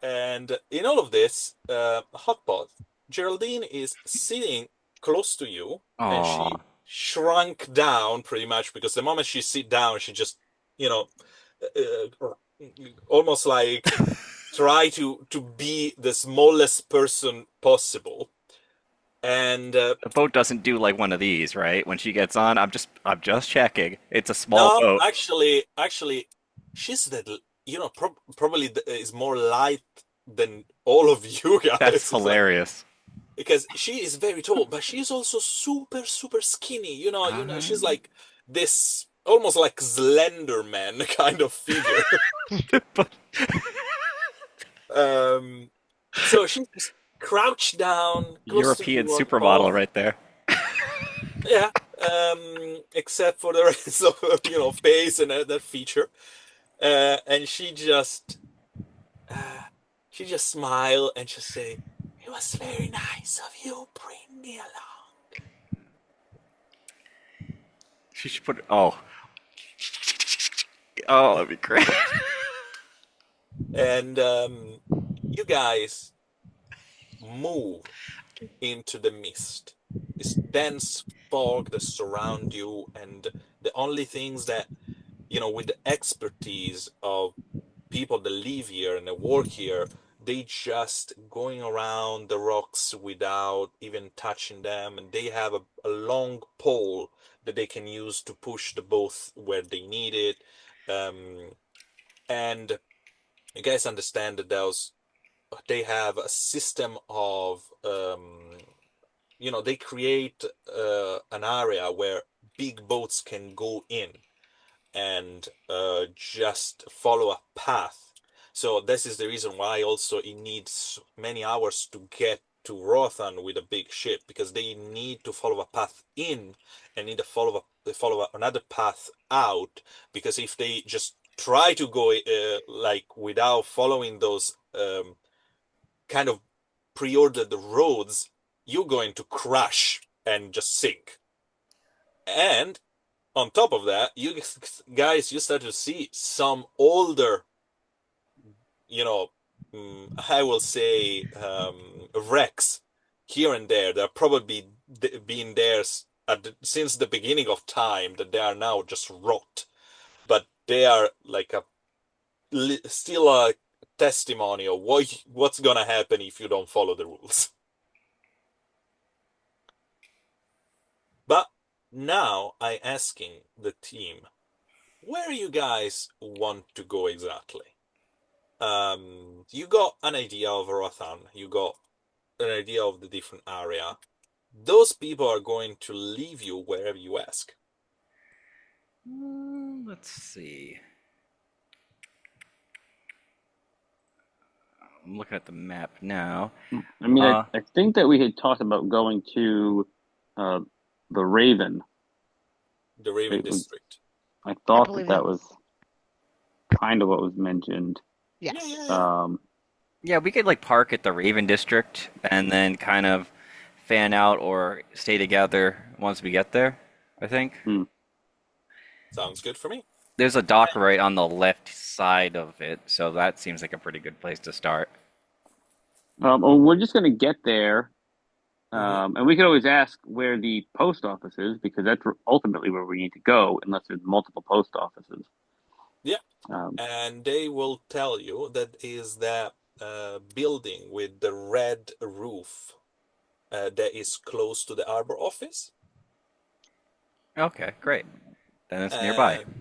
And in all of this, Hotpot, Geraldine is sitting close to you, and she Aw. shrunk down pretty much because the moment she sit down, she just, you know, almost like try to be the smallest person possible. And The boat doesn't do like one of these, right? When she gets on, I'm just checking. It's a small no, boat. actually, she's the probably is more light than all of you guys. That's It's like, hilarious. because she is very tall, but she's also super, super skinny. She's like this almost like Slender Man kind of figure. But So she just crouched down close to European you on supermodel top. right there. Yeah, except for the rest of face and that feature. And uh, she just smile and just say, "It was very nice of you bring me along." She should put. Oh, that'd be great. And you guys move into the mist, this dense fog that surround you, and the only things that, with the expertise of people that live here and that work here, they just going around the rocks without even touching them, and they have a long pole that they can use to push the boat where they need it. And you guys understand that they have a system of they create an area where big boats can go in and just follow a path. So this is the reason why also it needs many hours to get to Rothan with a big ship, because they need to follow a path in and need to follow another path out, because if they just try to go like without following those kind of pre-ordered roads, you're going to crash and just sink. And on top of that, you guys, you start to see some older, I will say, wrecks here and there. They're probably been there since the beginning of time, that they are now just rot. But they are like still a testimony of what's gonna happen if you don't follow the rules. But now I asking the team, where you guys want to go exactly? You got an idea of Rothan, you got an idea of the different area. Those people are going to leave you wherever you ask. Let's see. I'm looking at the map now. I mean, Uh, I think that we had talked about going to uh, the Raven. The Raven District. I I thought that believe that that. was kind of what was mentioned. Yeah, Yes. yeah, yeah. Um, yeah, we could like park at the Raven District and then kind of fan out or stay together once we get there. I think hmm. Sounds good for me. there's a dock right on the left side of it, so that seems like a pretty good place to start. Well, we're just going to get there, Hmm. and we could always ask where the post office is because that's ultimately where we need to go, unless there's multiple post offices. Yeah, Um, and they will tell you that is the building with the red roof that is close to the Arbor office, Okay, great. Then it's nearby. and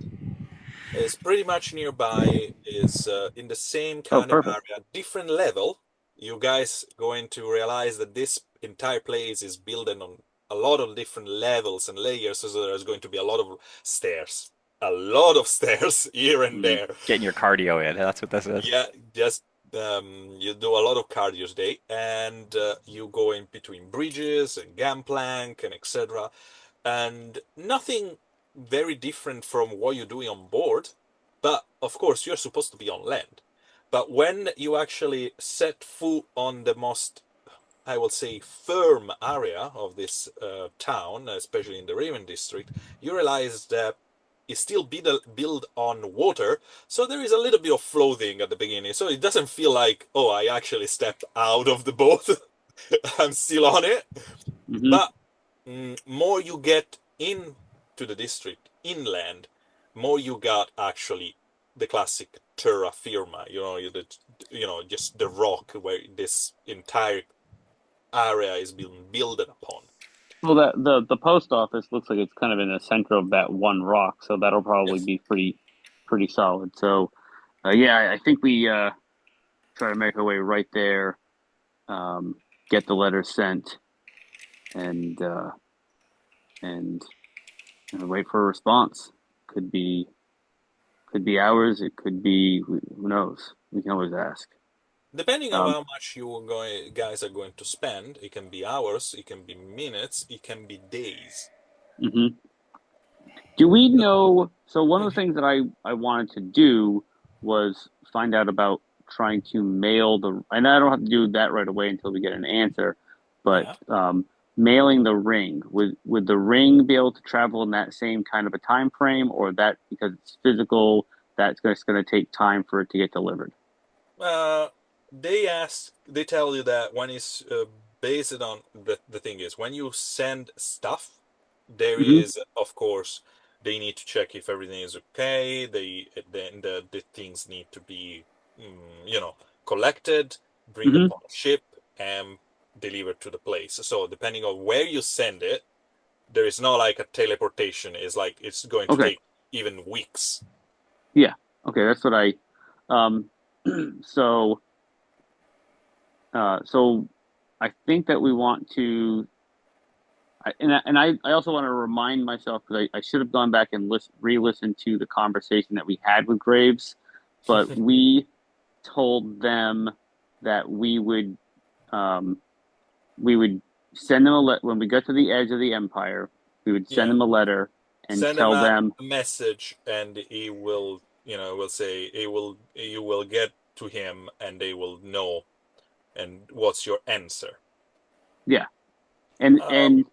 is pretty much nearby. Is in the same oh, kind of perfect. area, different level. You guys going to realize that this entire place is built on a lot of different levels and layers, so there's going to be a lot of stairs, a lot of stairs here and Mm, there. Getting your cardio in. That's what this is. Yeah, just you do a lot of cardio today, and you go in between bridges and gangplank and etc. And nothing very different from what you're doing on board, but of course you're supposed to be on land. But when you actually set foot on the most, I will say, firm area of this town, especially in the Raven district, you realize that it's still built on water, so there is a little bit of floating at the beginning. So it doesn't feel like, oh, I actually stepped out of the boat. I'm still on it. hmm. But more you get into the district inland, more you got actually the classic terra firma. Just the rock where this entire area is being built upon. Well, that the post office looks like it's kind of in the center of that one rock, so that'll probably Yes. be pretty solid. So, yeah, I think we try to make our way right there, get the letter sent, and and wait for a response. Could be could be hours. It could be who knows. We can always ask. Depending on Um, how much guys are going to spend, it can be hours, it can be minutes, it can be days. mhm. Do we No. know? So one of the Mhm. things that I wanted to do was find out about trying to mail the, and I don't have to do that right away until we get an answer, but Yeah. mailing the ring, would the ring be able to travel in that same kind of a time frame, or that because it's physical, that's just going to take time for it to get delivered? Uh, they tell you that when it's based on the thing is when you send stuff, there Mm-hmm. is of course they need to check if everything is okay. Then the things need to be collected, bring Mm-hmm. upon a ship, and delivered to the place. So depending on where you send it, there is not like a teleportation. It's like it's going to Okay. take even weeks. Yeah. Okay. That's what I. Um, so so I think that we want to I also want to remind myself because I should have gone back and re-listened to the conversation that we had with Graves, but we told them that um, we would send them when we got to the edge of the empire, we would send Yeah. them a letter and Send him tell a them, message and he will will say he will you will get to him and they will know and what's your answer. yeah, and um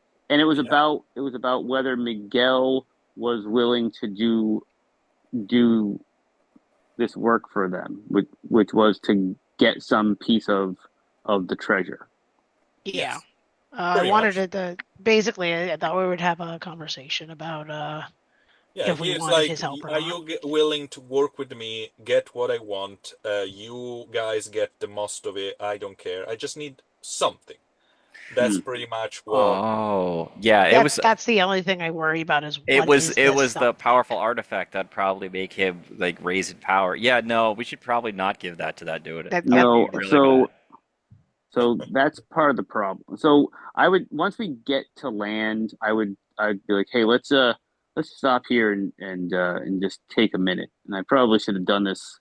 yeah. it was about whether Miguel was willing to do this work for them, which was to get some piece of the treasure. Yeah. Yes, I pretty wanted much. it to basically. I thought we would have a conversation about Yeah, if we he's wanted like, his help or are not. you willing to work with me, get what I want? You guys get the most of it. I don't care, I just need something. That's Hmm. pretty much what. Oh, yeah, That's the only thing I worry about is what is it this was the something? powerful artifact that probably make him like raise in power. Yeah, no, we should probably not give that to that dude. That That yep. would be No, really bad. so that's part of the problem. So I would once we get to land, I'd be like, hey, let's stop here and just take a minute. And I probably should have done this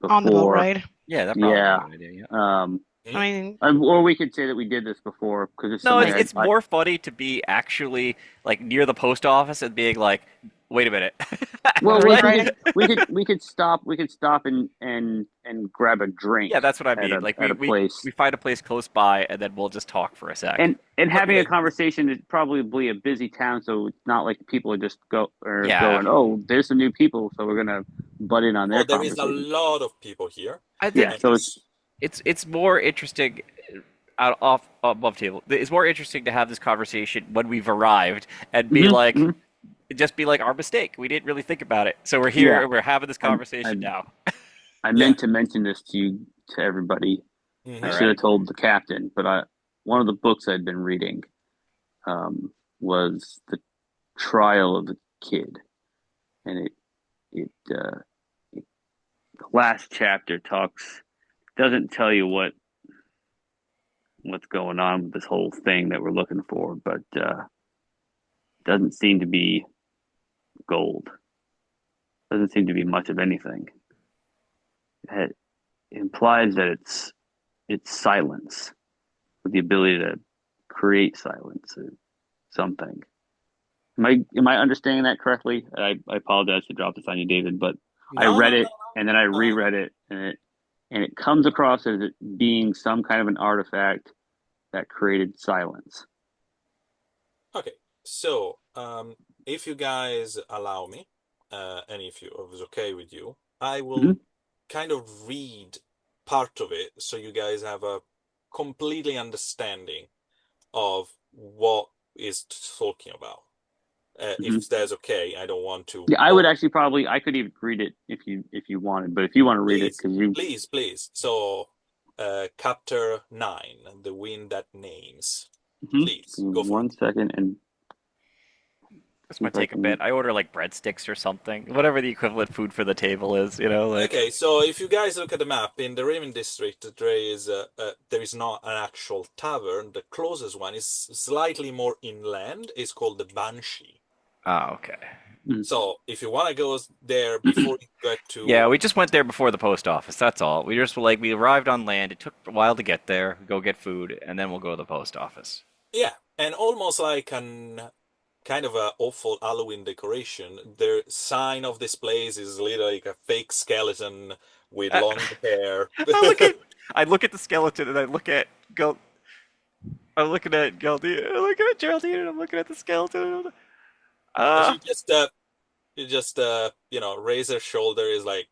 On the boat before. ride. Yeah, that probably be a Yeah. good idea. Yeah. I Hmm? mean, Or we could say that we did this before because it's No, something like, it's more funny to be actually like near the post office and being like, wait a minute. what well, are we like writing? we could stop and grab a drink Yeah, that's what I at mean. Like a place. we find a place close by and then we'll just talk for a sec. And having a Okay. conversation is probably a busy town, so it's not like people are just Yeah. going, oh, there's some new people, so we're gonna butt in on their Oh, there is a conversation. lot of people here, I Yeah, think and so it's more interesting out off above table. It's more interesting to have this conversation when we've arrived and be mhm, like mhm. just be like our mistake. We didn't really think about it. So we're Yeah. here, we're having this I, I conversation now. I yeah. meant to mention this to everybody. I All Hmm. should right. have told the captain, but one of the books I'd been reading was the trial of the kid, and it, it the last chapter talks doesn't tell you what's going on with this whole thing that we're looking for, but doesn't seem to be gold. Doesn't seem to be much of anything. It implies that it's silence with the ability to create silence or something. Am I understanding that correctly? I apologize to drop this on you, David, but I No, read no, it no, and then I no. reread it and it comes across as it being some kind of an artifact that created silence. Okay. So, if you guys allow me, and if it was okay with you, I will Mm-hmm. kind of read part of it so you guys have a completely understanding of what is talking about. Mm-hmm. If that's okay, I don't want to Yeah, I would bore. actually probably I could even read it if you wanted, but if you want to read it Please, because you please, please. So, chapter 9, The Wind That Names. mhm. Please, Give me go for one it. second and This see might if I take a bit. can. I order like breadsticks or something. Whatever the equivalent food for the table is, like Okay, so if you guys look at the map in the Raven district, there is not an actual tavern. The closest one is slightly more inland. It's called the Banshee. oh, okay. Mm. So if you want to go there before you get Yeah, to, we just went there before the post office. That's all. We just like we arrived on land. It took a while to get there. Go get food, and then we'll go to the post office. yeah, and almost like an kind of a awful Halloween decoration. The sign of this place is literally like a fake skeleton with Uh, long hair. I look at I look at the skeleton and I look at go. I'm looking at Geraldine. I'm looking at Geraldine and I'm looking at the skeleton. Uh, She just raise her shoulder is like,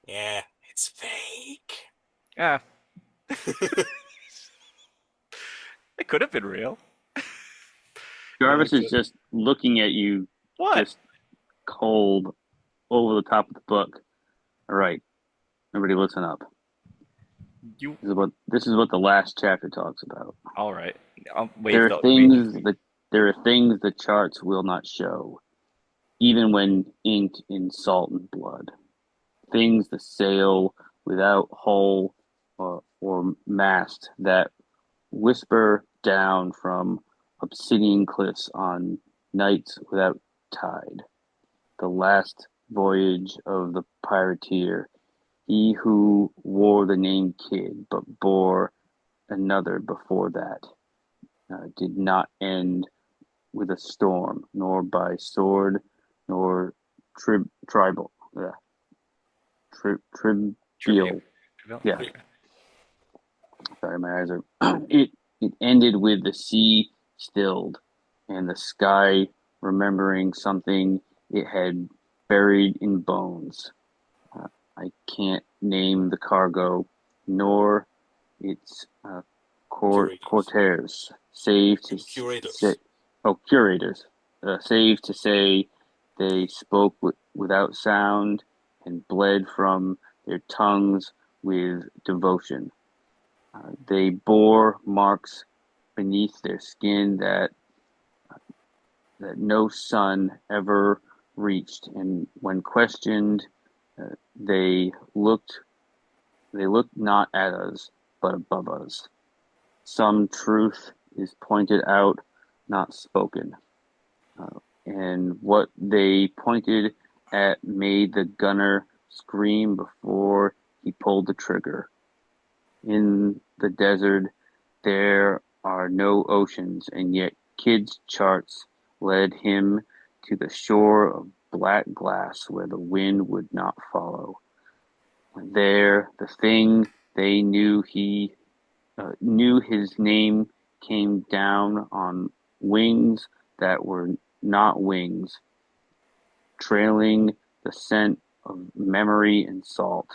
yeah, it's fake. yeah, it could have been real. Jarvis Like is just looking at you, what? just cold over the top of the book. All right, everybody, listen up. You This is what the last chapter talks about. all right? I'll There wave are the wait. things that there are things the charts will not show, even when inked in salt and blood. Things that sail without hull or mast that whisper down from obsidian cliffs on nights without tide. The last voyage of the pirateer, he who wore the name Kid but bore another before that, did not end with a storm, nor by sword, nor tribal, Trivia. trivial. Yeah, Okay. sorry, my eyes are. It ended with the sea stilled, and the sky remembering something it had buried in bones. I can't name the cargo, nor its Curators courtiers, save to and say, curators. oh, curators, save to say they spoke without sound and bled from their tongues with devotion. They bore marks beneath their skin that no sun ever reached, and when questioned, uh, they looked they looked not at us, but above us. Some truth is pointed out, not spoken, and what they pointed at made the gunner scream before he pulled the trigger. In the desert, there are no oceans, and yet Kidd's charts led him to the shore of black glass where the wind would not follow. There, the thing they knew his name came down on wings that were not wings, trailing the scent of memory and salt.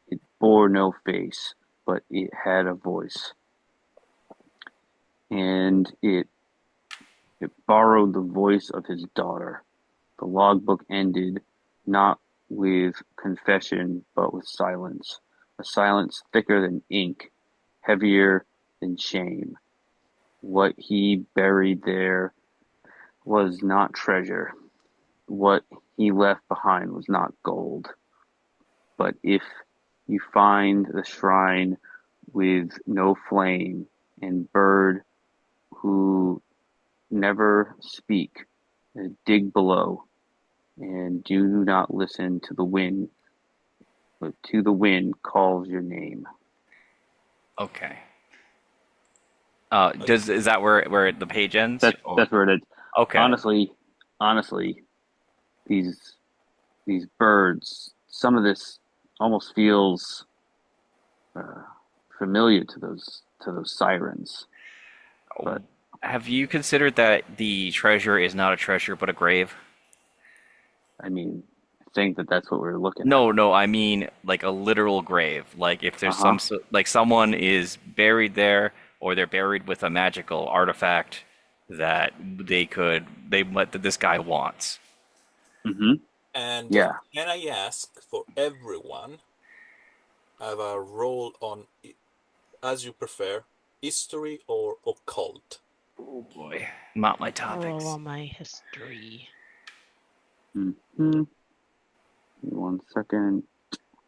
It bore no face, but it had a voice. And it borrowed the voice of his daughter. The logbook ended not with confession, but with silence. A silence thicker than ink, heavier than shame. What he buried there was not treasure. What he left behind was not gold. But if you find the shrine with no flame and bird who never speak, dig below, and do not listen to the wind, but to the wind calls your name. Okay. Is that where the page ends? That's where it is. Okay. Honestly, these birds, some of this almost feels familiar to those sirens. But have you considered that the treasure is not a treasure but a grave? I mean, I think that's what we're looking at. No, I mean like a literal grave. Like if there's like someone is buried there, or they're buried with a magical artifact that that this guy wants. Mm-hmm. And yeah, can I ask for everyone have a roll on, as you prefer, history or occult? Oh boy, not my I'll topics. roll on my history. Mm-hmm. 1 second.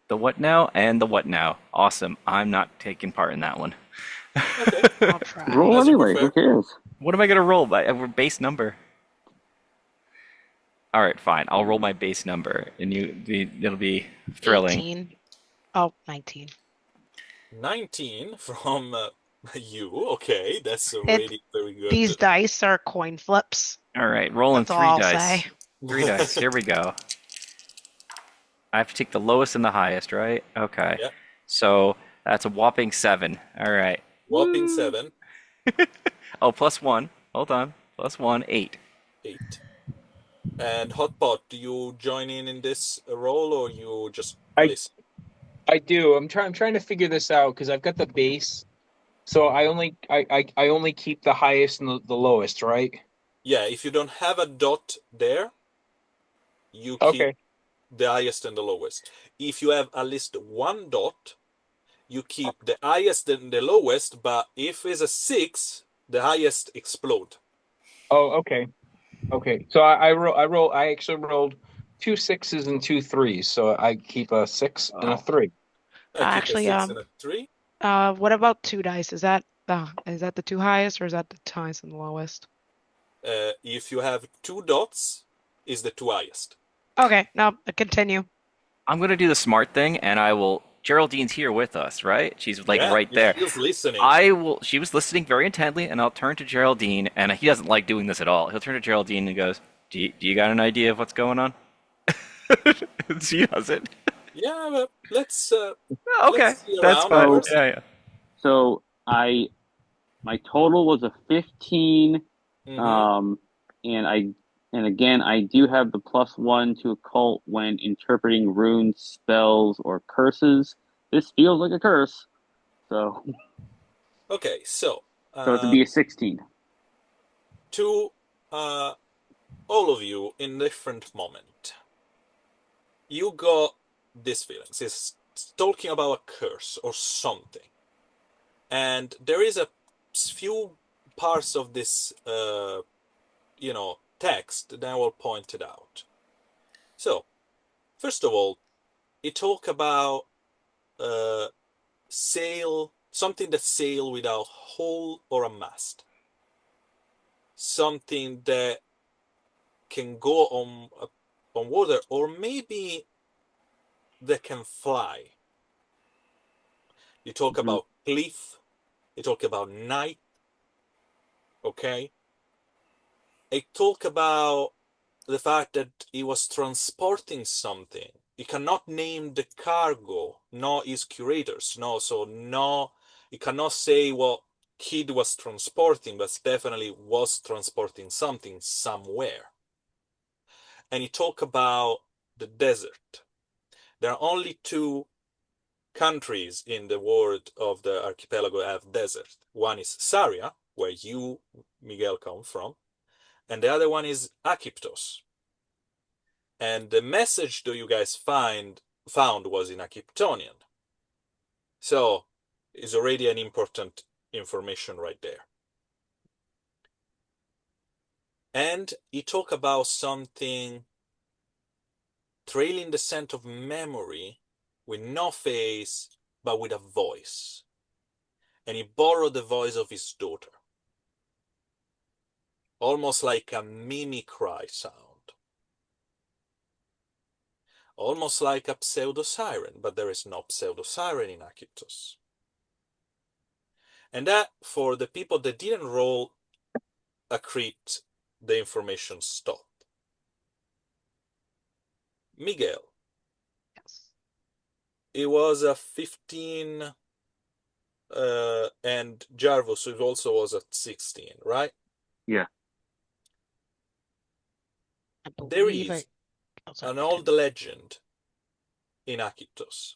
The what now and the what now. Awesome. I'm not taking part in that one. Okay. I'll try. Roll As you anyway. Who prefer. cares? What am I gonna roll? By a base number? All right, fine. I'll roll my base number, and it'll be thrilling. 18. Oh, 19. 19 from you. Okay, that's It's already very good. These dice are coin flips. All right, rolling That's all 3 I'll dice. say. 3 dice. Here we go. I have to take the lowest and the highest, right? Okay. Yeah. So that's a whopping 7. All right. Whopping 7. Oh, +1. Hold on. +1, 8. 8. And Hotpot, do you join in this role, or you just I listen? I do. I'm trying to figure this out because I've got the base, so I only keep the highest and the lowest, right? Yeah, if you don't have a dot there, you keep Okay. the highest and the lowest. If you have at least one dot, you keep the highest and the lowest, but if it's a 6, the highest explode. Oh, okay. Okay. So I actually rolled 2 6s and 2 3s, so I keep a 6 and a 3. I keep Actually, a 6 and a 3. what about 2 dice? Is that the 2 highest or is that the highest and the lowest? If you have 2 dots, is the 2 highest. Okay, no, continue. I'm gonna do the smart thing, and I will. Geraldine's here with us, right? She's like right there. She's listening. She was listening very intently, and I'll turn to Geraldine, and he doesn't like doing this at all. He'll turn to Geraldine and goes, "Do you got an idea of what's going on?" She doesn't. Yeah, but let's Okay, let's see that's around fine. first. Yeah. So my total was a 15. Mhm. And again, I do have the +1 to occult when interpreting runes, spells, or curses. This feels like a curse, so Okay, so it would be a 16. to all of you in different moment, you got this feeling. It's talking about a curse or something, and there is a few parts of this text that I will point it out. So first of all, it talk about sail, something that sail without hull or a mast, something that can go on water, or maybe that can fly. You talk Mhm. about cliff. You talk about night. Okay. I talk about the fact that he was transporting something. He cannot name the cargo, nor his curators. No, so no, he cannot say what Kid was transporting, but definitely was transporting something somewhere. And he talk about the desert. There are only two countries in the world of the archipelago that have desert. One is Saria, where you, Miguel, come from, and the other one is Akiptos. And the message that you guys found was in Akiptonian. So it's already an important information right there. And he talk about something trailing the scent of memory with no face but with a voice. And he borrowed the voice of his daughter. Almost like a mimicry sound. Almost like a pseudo-siren, but there is no pseudo-siren in Akiptos. And that, for the people that didn't roll a crit, the information stopped. Miguel, Yes. it was a 15, and Jarvis also was at 16, right? Yeah. I There believe is oh, sorry, an old continue. legend in Akitos,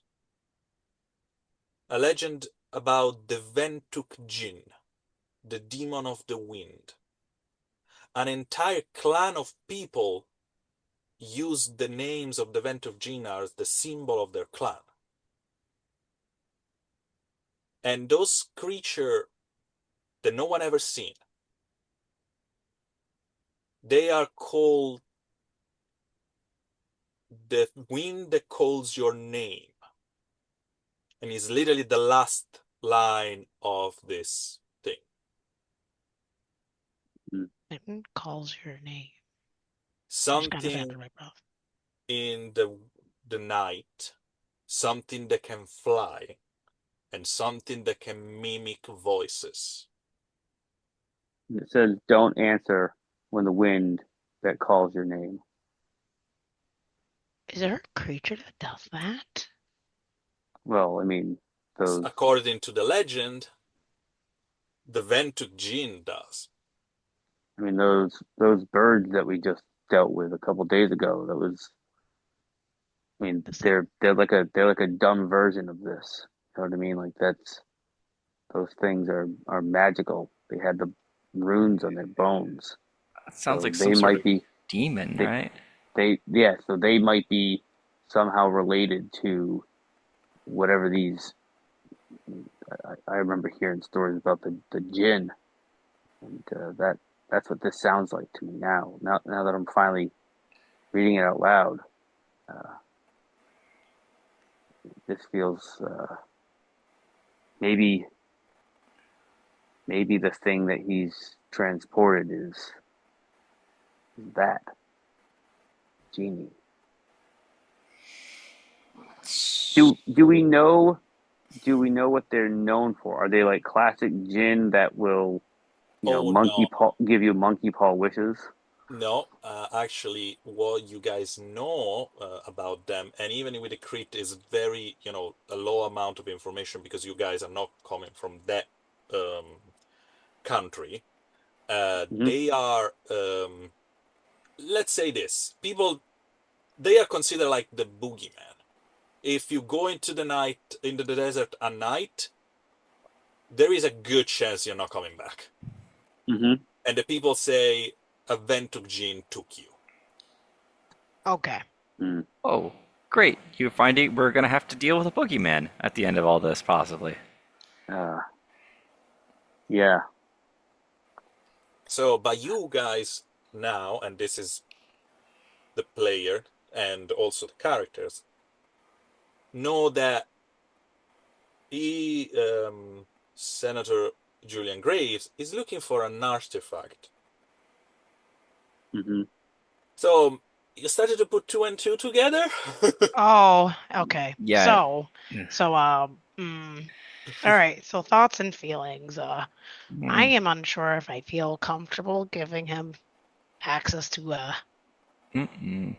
a legend about the Ventuk Jinn, the demon of the wind. An entire clan of people used the names of the Ventuk Jinn as the symbol of their clan. And those creatures that no one ever seen, they are called the wind that calls your name. And is literally the last line of this thing. Mm. It calls your name. I just kind of had Something to right off. in the night, something that can fly, and something that can mimic voices. It says, "Don't answer when the wind that calls your name." Is there a creature that does that? Well, I mean, those. According to the legend, the Ventuk Jinn does. I mean, those birds that we just dealt with a couple days ago. That was. I mean, The same. they're like a dumb version of this. You know what I mean? Like that's those things are magical. They had the runes on their bones, That sounds so like some they sort might of be demon, they right? so they might be somehow related to whatever these. I remember hearing stories about the jinn, and that's what this sounds like to me now. Now that I'm finally reading it out loud, uh, this feels maybe maybe the thing that he's transported is that genie. Do we know what they're known for? Are they like classic jinn that will, Oh monkey no, paw give you monkey paw wishes? no. Actually, what you guys know about them, and even with the crit, is very, a low amount of information because you guys are not coming from that um, country. Hmm. They are, let's say this, people, they are considered like the boogeyman. If you go into the desert at night, there is a good chance you're not coming back. Hmm. And the people say a Ventuk Jinn took you. Okay. Mm. Oh, great. You're finding we're going to have to deal with a boogeyman at the end of all this, possibly. Uh, yeah. So by you guys now, and this is the player and also the characters, know that he, Senator Julian Graves, is looking for an artifact. Hmm. So you started to put two and two together? Oh, okay. Yeah. So, mm, All right, so thoughts and feelings. I Mm, am unsure if I feel comfortable giving him access to mm-mm.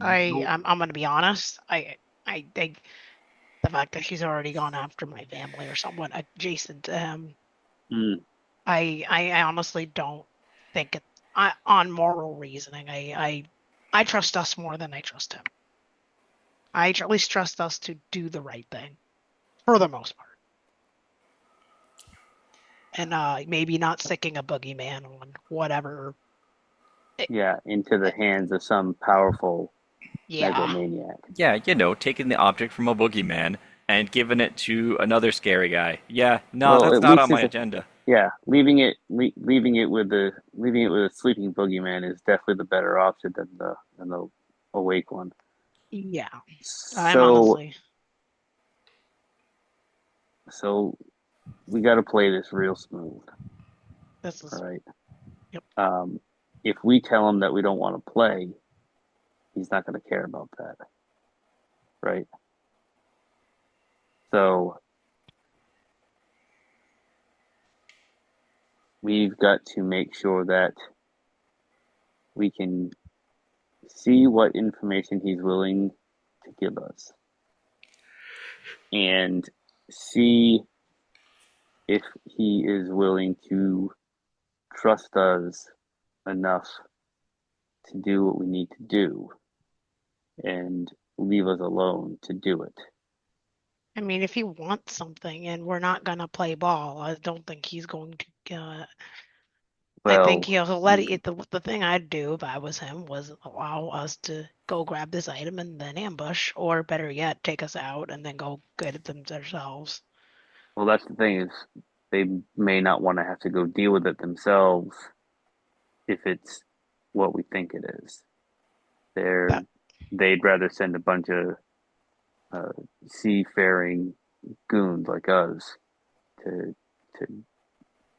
I'm gonna be honest. I think the fact that she's already gone after my family or someone adjacent to him, Mm, I honestly don't think it on moral reasoning. I trust us more than I trust him. I at least trust us to do the right thing for the most part. And maybe not sticking a boogeyman on whatever. It, yeah, into the hands of some powerful yeah, megalomaniac. Yeah, taking the object from a boogeyman and giving it to another scary guy. Yeah, no, Well, that's at not on least my it's agenda. yeah, leaving it with a sleeping boogeyman is definitely the better option than the awake one. yeah. I'm So honestly. so we got to play this real smooth, This all is. right? Yep. Um, if we tell him that we don't want to play, he's not going to care about that, right? So we've got to make sure that we can see what information he's willing to give us and see if he is willing to trust us enough to do what we need to do and leave us alone to do it. I mean, if he wants something and we're not gonna play ball, I don't think he's going to. I think Well, he'll let it. The thing I'd do if I was him was allow us to go grab this item and then ambush, or better yet, take us out and then go get it them themselves. well, that's the thing is they may not want to have to go deal with it themselves if it's what we think it is. They're But they'd rather send a bunch of uh, seafaring goons like us to to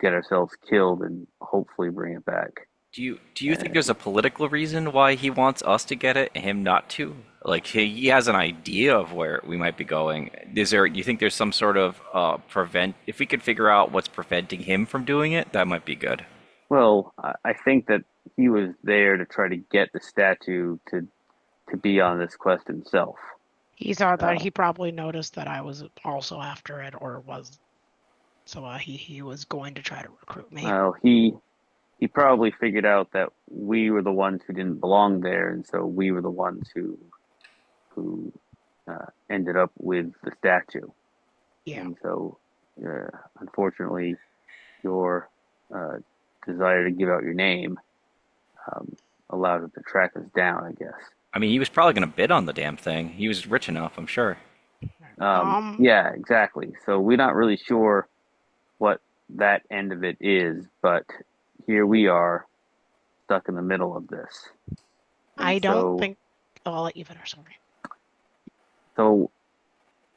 get ourselves killed and hopefully bring it back. Do you think there's And a political reason why he wants us to get it and him not to? Like he has an idea of where we might be going. Do you think there's some sort of prevent if we could figure out what's preventing him from doing it, that might be good. well, I think that he was there to try to get the statue to be on this quest himself. he thought that Uh, he probably noticed that I was also after it, or was so he was going to try to recruit me. well, he probably figured out that we were the ones who didn't belong there, and so we were the ones who ended up with the statue. Yeah. And so, unfortunately, your uh, desire to give out your name um, allowed it to track us down, I guess. I mean, he was probably going to bid on the damn thing. He was rich enough, I'm sure. Um, Yeah, exactly. So we're not really sure what that end of it is, but here we are stuck in the middle of this. And I don't so, think. Oh, I'll let you finish. Sorry. so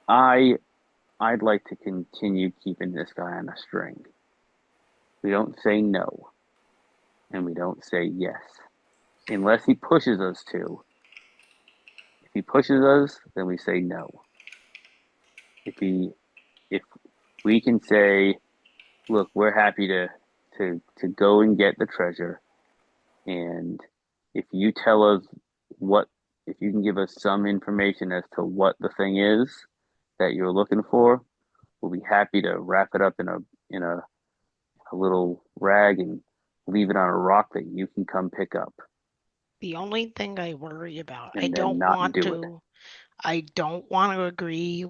I I'd like to continue keeping this guy on a string. We don't say no, and we don't say yes, unless he pushes us to. If he pushes us, then we say no. If he if we can say, look, we're happy to go and get the treasure, and if you tell us what, if you can give us some information as to what the thing is that you're looking for, we'll be happy to wrap it up in a little rag and leave it on a rock that you can come pick up The only thing I worry about, and then not do it. I don't want to agree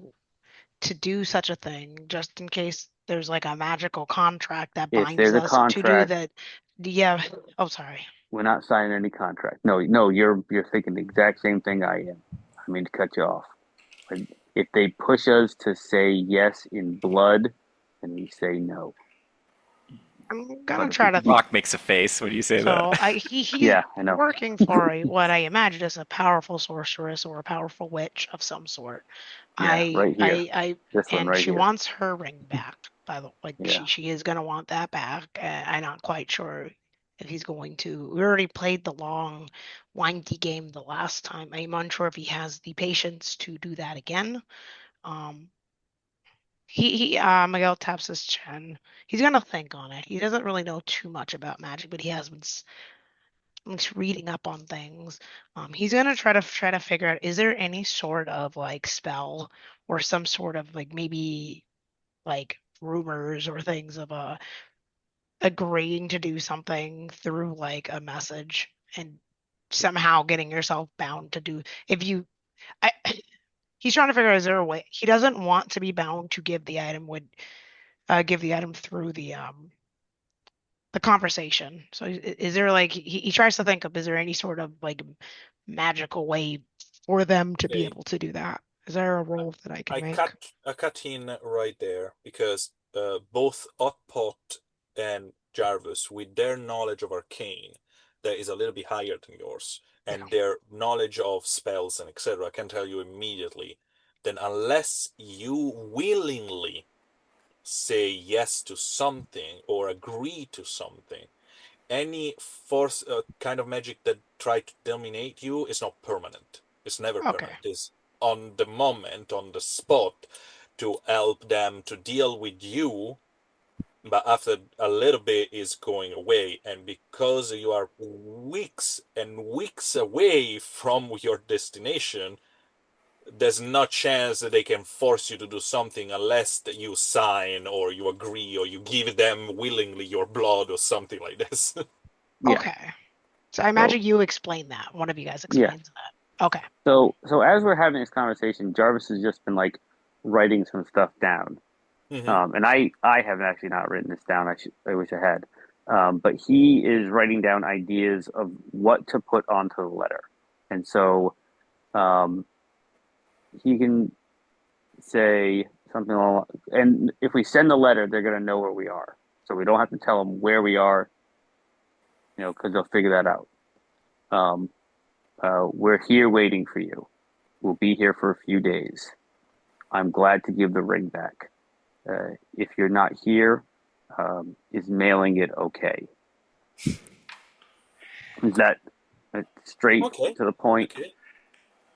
to do such a thing just in case there's like a magical contract that If binds there's a us to do contract, that. Yeah. Oh, sorry. we're not signing any contract. No, no, you're thinking the exact same thing I am. I mean to cut you off. But if they push us to say yes in blood, then we say no. I'm gonna But if we try to. keep, Rock makes a face when you say that. So he's yeah, I know. working for what I imagine is a powerful sorceress or a powerful witch of some sort. Yeah, right here. This one And right she here. wants her ring back. By the like, Yeah. she is gonna want that back. I'm not quite sure if he's going to. We already played the long, windy game the last time. I'm unsure if he has the patience to do that again. Um, Miguel taps his chin. He's gonna think on it. He doesn't really know too much about magic, but he has been reading up on things. He's gonna try to figure out, is there any sort of like spell or some sort of like maybe like rumors or things of agreeing to do something through like a message and somehow getting yourself bound to do if you I he's trying to figure out, is there a way he doesn't want to be bound to give the item through the conversation. So is there like he tries to think of, is there any sort of like magical way for them to be Okay, able to do that? Is there a role that I can I make? cut in right there because both Otpot and Jarvis, with their knowledge of arcane, that is a little bit higher than yours, Yeah. and their knowledge of spells and etc., can tell you immediately. Then, unless you willingly say yes to something or agree to something, any force kind of magic that try to dominate you is not permanent. It's never Okay. permanent. It's on the moment, on the spot, to help them to deal with you, but after a little bit is going away. And because you are weeks and weeks away from your destination, there's no chance that they can force you to do something unless that you sign or you agree or you give them willingly your blood or something like this. Yeah. Okay. So I So imagine you explain that. One of you guys yeah. explains that. Okay. So as we're having this conversation, Jarvis has just been like writing some stuff down. Mm-hmm. And I have actually not written this down. I wish I had. But he is writing down ideas of what to put onto the letter, and so um, he can say something along. And if we send the letter, they're going to know where we are, so we don't have to tell them where we are, because they'll figure that out. Um, we're here waiting for you. We'll be here for a few days. I'm glad to give the ring back. If you're not here, is mailing it okay? Is that straight Okay. to the point? Okay.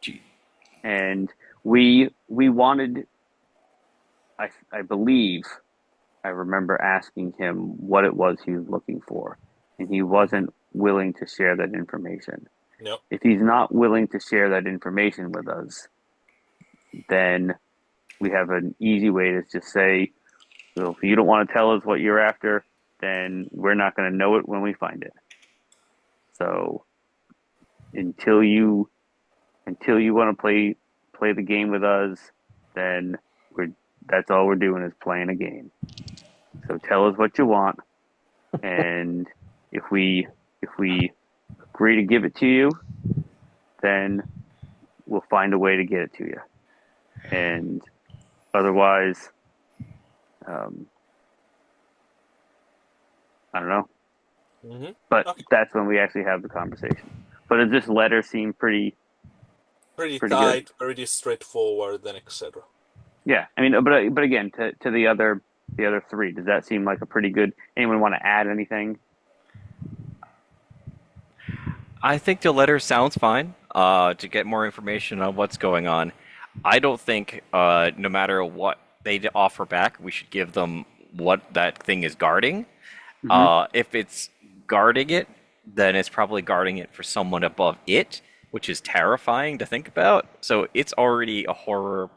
Gee. And we wanted, I believe, I remember asking him what it was he was looking for, and he Mm-hmm. wasn't willing to share that information. Yep. If he's not willing to share that information with us, then we have an easy way to just say, well, if you don't want to tell us what you're after, then we're not going to know it when we find it. So until you want to play the game with us, then we're that's all we're doing is playing a game. So tell us what you want, and if we agree to give it to you, then we'll find a way to get it to you. And otherwise, um, I don't know. Mm-hmm. But Okay. that's when we actually have the conversation. But does this letter seem Pretty pretty good? tight, pretty straightforward, and etc. Yeah, I mean, but again, to the other three, does that seem like a pretty good? Anyone want to add anything? I think the letter sounds fine to get more information on what's going on. I don't think, no matter what they offer back, we should give them what that thing is guarding. Mm-hmm. If it's guarding it, then it's probably guarding it for someone above it, which is terrifying to think about. So it's already a horror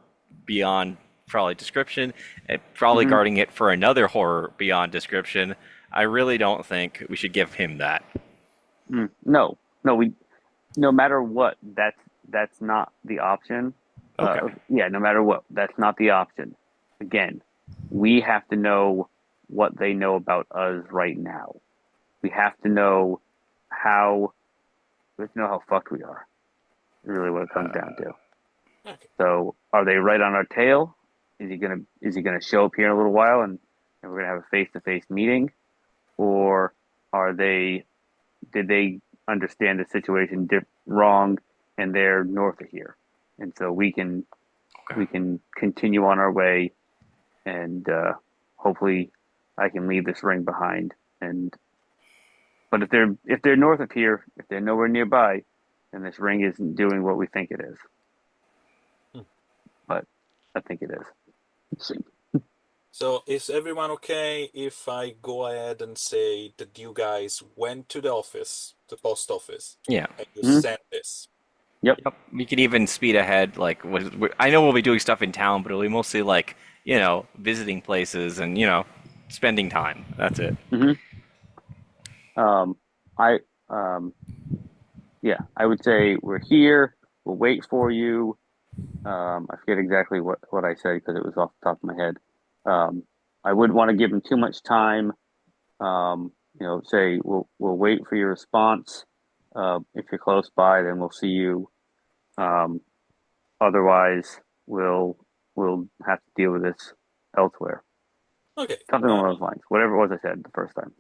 beyond probably description, and probably Mm-hmm. guarding it for another horror beyond description. I really don't think we should give him that. No, no, we no matter what, that's not the option. Okay. Yeah, no matter what, that's not the option. Again, we have to know what they know about us right now. We have to know how we have to know how fucked we are. Really, what it comes down to. Okay. So, are they right on our tail? Is he gonna show up here in a little while and we're gonna have a face to face meeting, or are they did they understand the situation wrong and they're north of here, and so Okay. we can continue on our way, and hopefully I can leave this ring behind. And but if they're north of here, if they're nowhere nearby, then this ring isn't doing what we think it is. Hmm. But I think it is. Let's see. So is everyone okay if I go ahead and say that you guys went to the office, the post office, Yeah. and you Mhm. sent this? Yep. Yep. We could even speed ahead. Like, I know we'll be doing stuff in town, but it'll be mostly like, visiting places and, spending time. That's it. hmm I yeah, I would say we're here. We'll wait for you. I forget exactly what I said because it was off the top of my head. Um, I wouldn't want to give him too much time. Say we'll wait for your response. If you're close by, then we'll see you. Um, Otherwise, we'll have to deal with this elsewhere. Okay. Something along those lines. Whatever it was I said the first time.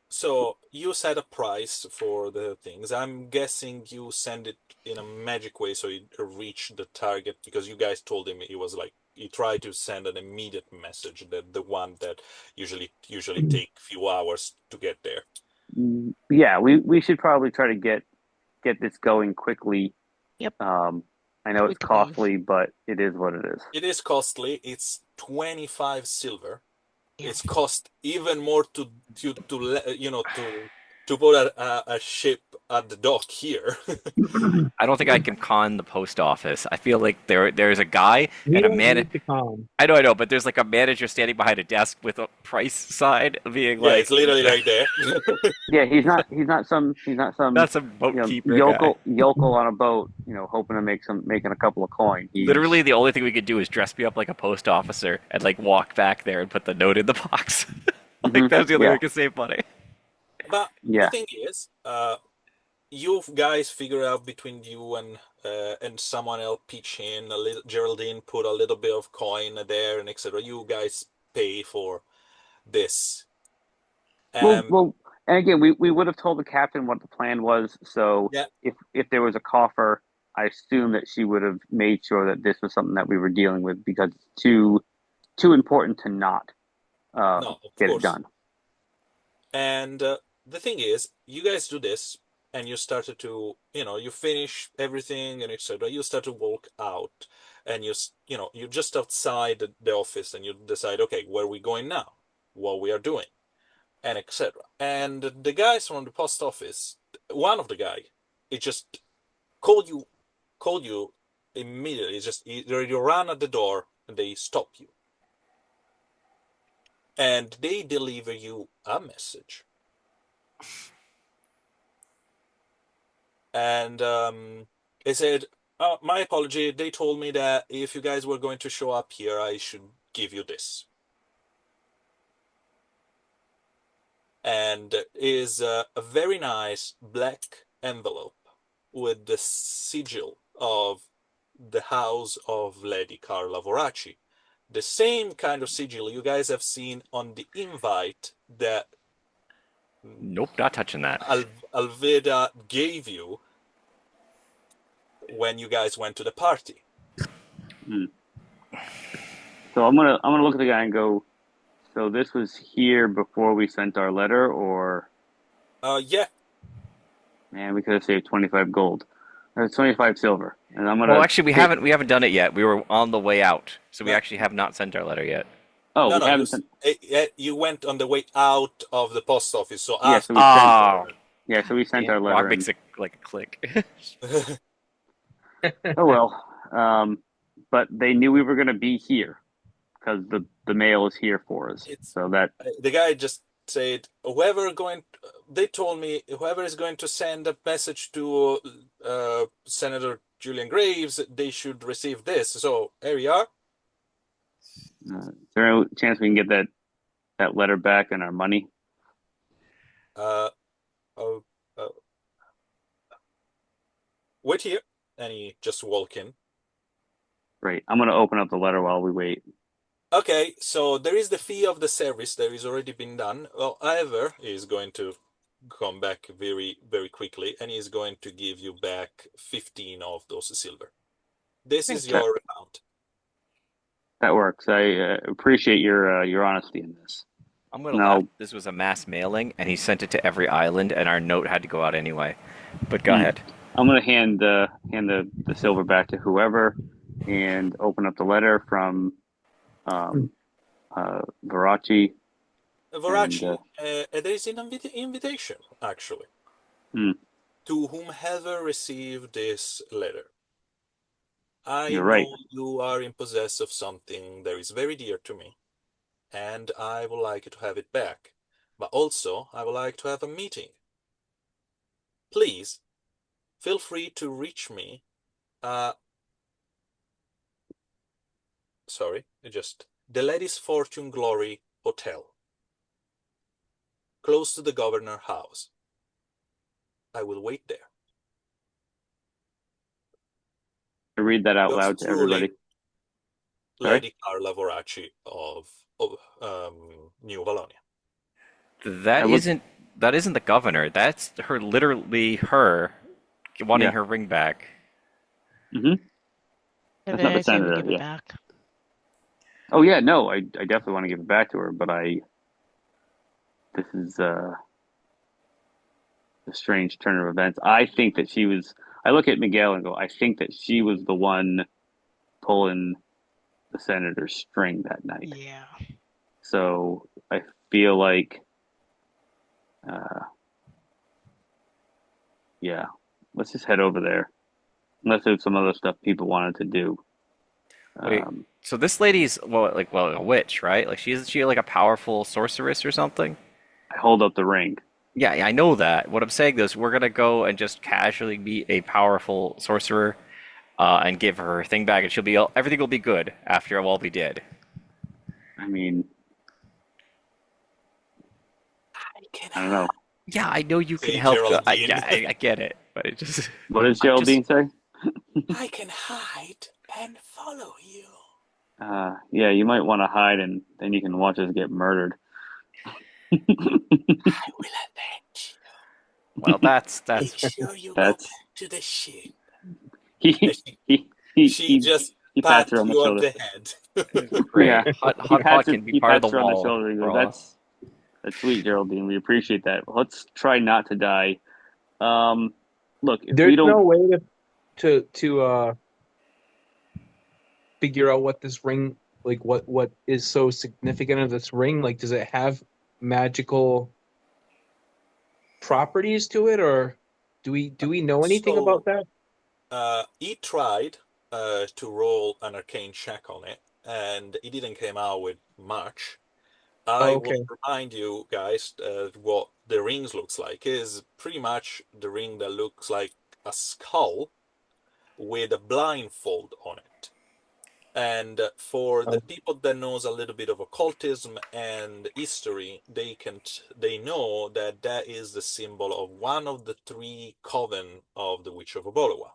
So you set a price for the things. I'm guessing you send it in a magic way so it reach the target because you guys told him it was like you try to send an immediate message, that the one that usually take few hours to get there. Yeah, we should probably try to get this going quickly. Yep. I know it's Quick move. costly, but it is what it is. It is costly. It's 25 silver. Yeah. It's cost even more to put a ship at the dock here. I don't think I can con the post office. I feel like there's a guy We and a don't man. need to calm. I know, but there's like a manager standing behind a desk with a price sign, being Yeah, it's like, literally right there. Yeah, he's not some "That's a boat keeper guy." yokel on a boat, hoping to making a couple of coin. Literally, He's the only thing we could do is dress me up like a post officer and like walk back there and put the note in the box. Like that's the only way yeah, we can save money. But the yeah. thing is, you guys figure out between you and someone else pitch in a little. Geraldine put a little bit of coin there and etc. You guys pay for this. Well, Um, well, and again, we would have told the captain what the plan was. So yeah, if there was a coffer, I assume that she would have made sure that this was something that we were dealing with because it's too important to not no, of get it course. done. And the thing is, you guys do this, and you started to, you finish everything and etc. You start to walk out, and you're just outside the office, and you decide, okay, where are we going now? What we are doing, and etc. And the guys from the post office, one of the guy, it just called you, called you immediately. It's just you run at the door, and they stop you, and they deliver you a message. And they said, my apology. They told me that if you guys were going to show up here, I should give you this. And is a very nice black envelope with the sigil of the house of Lady Carla Voraci. The same kind of sigil you guys have seen on the invite that Nope, not touching that. Alveda gave you when you guys went to the party. Hmm. So I'm gonna look at the guy and go. So this was here before we sent our letter, or Yeah, man, we could have saved 25 gold. That's 25 silver, and I'm Well, gonna actually, take. we haven't done it yet. We were on the way out, so we no, actually have not sent our letter yet. Oh, no, we no. haven't sent. You went on the way out of the post office, so Yeah, so after we you sent. sent the Oh, letter. Yeah, so we sent our Rog letter, makes and it like a click. oh well. But they knew we were gonna be here because the mail is here for us. It's So that the guy just said whoever going. They told me whoever is going to send a message to Senator Julian Graves, they should receive this. So here we are. is there a chance we can get that letter back and our money? Uh, uh, uh, Wait here, and he just walk in. Great. I'm gonna open up the letter while we wait. Okay, so there is the fee of the service that is already been done. Well, however, he's going to come back very, very quickly, and he's going to give you back 15 of those silver. This is That your amount. that works. I appreciate your honesty in this. I'm gonna laugh. Now, This was a mass mailing, and he sent it to every island, and our note had to go out anyway. But go Hmm. ahead. I'm gonna hand the silver back to whoever, and open up the letter from Varachi, and Varachi, there is an invitation, actually, hmm, to whomever received this letter. I you're right. know you are in possess of something that is very dear to me, and I would like to have it back. But also, I would like to have a meeting. Please, feel free to reach me. Uh, sorry, just the Lady's Fortune Glory Hotel, close to the Governor House. I will wait there. I read that out Yours loud to truly, everybody. Sorry. Lady Carla Voracci of New Valonia. That I look. isn't that isn't the governor. That's her, literally her wanting Yeah. her ring back. Hmm. That's not the I say we senator. give it Yeah. back. Oh yeah. No, I definitely want to give it back to her, but this is a strange turn of events. I think that she was. I look at Miguel and go, I think that she was the one pulling the senator's string that night. Yeah. So I feel like, uh, yeah, let's just head over there. Unless there's some other stuff people wanted to do. Wait, Um, so this lady's a witch, right? Like she like a powerful sorceress or something? I hold up the ring. Yeah, I know that. What I'm saying is we're gonna go and just casually meet a powerful sorcerer, and give her thing back, and everything will be good after all we did. I mean, I can I don't know. Yeah, I know you can say help. Geraldine. I get it, but it just What does I'm just Geraldine say? I can hide and follow you. Yeah, you might want to hide, and then you can watch us get murdered. I will avenge well, you. Make sure you go That's back to the ship. And he she, he he she he, just he pats her pats on the you on shoulder. the head. Yeah, great. Hot pot can be he part of the pats her on the wall, shoulder. He goes, bro. That's sweet, Geraldine. We appreciate that. Let's try not to die. Um, Look, if There's we don't, no way to figure out what this ring, like what is so significant of this ring. Like, does it have magical properties to it, or do we know anything So about that? he tried to roll an arcane check on it, and he didn't come out with much. I Oh, will okay. remind you guys what the rings looks like. It is pretty much the ring that looks like a skull with a blindfold on it. And for the Oh, people that knows a little bit of occultism and history, they know that that is the symbol of one of the three coven of the Witch of Obolowa.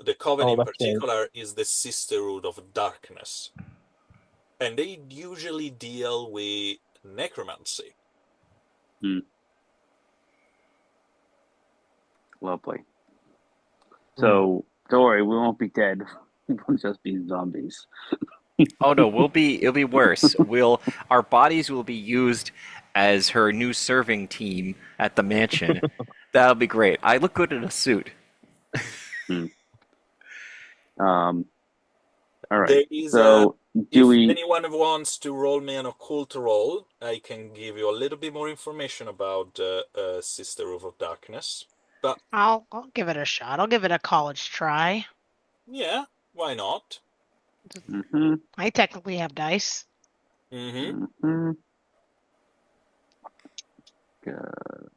The coven oh, in that's right. particular is the Sisterhood of Darkness, and they usually deal with necromancy. hmm, lovely. Hmm. So don't worry, we won't be dead. We'll just be zombies. Oh no, it'll be worse. Our bodies will be used as her new serving team at the mansion. That'll be great. I look good in a suit. Hmm. Um, all right. There is a So do If we? anyone wants to roll me an occult roll, I can give you a little bit more information about Sisterhood of Darkness. But I'll give it a shot. I'll give it a college try. yeah, why not? Mm-hmm, I technically have dice. Mm-hmm. mm-hmm. Gotta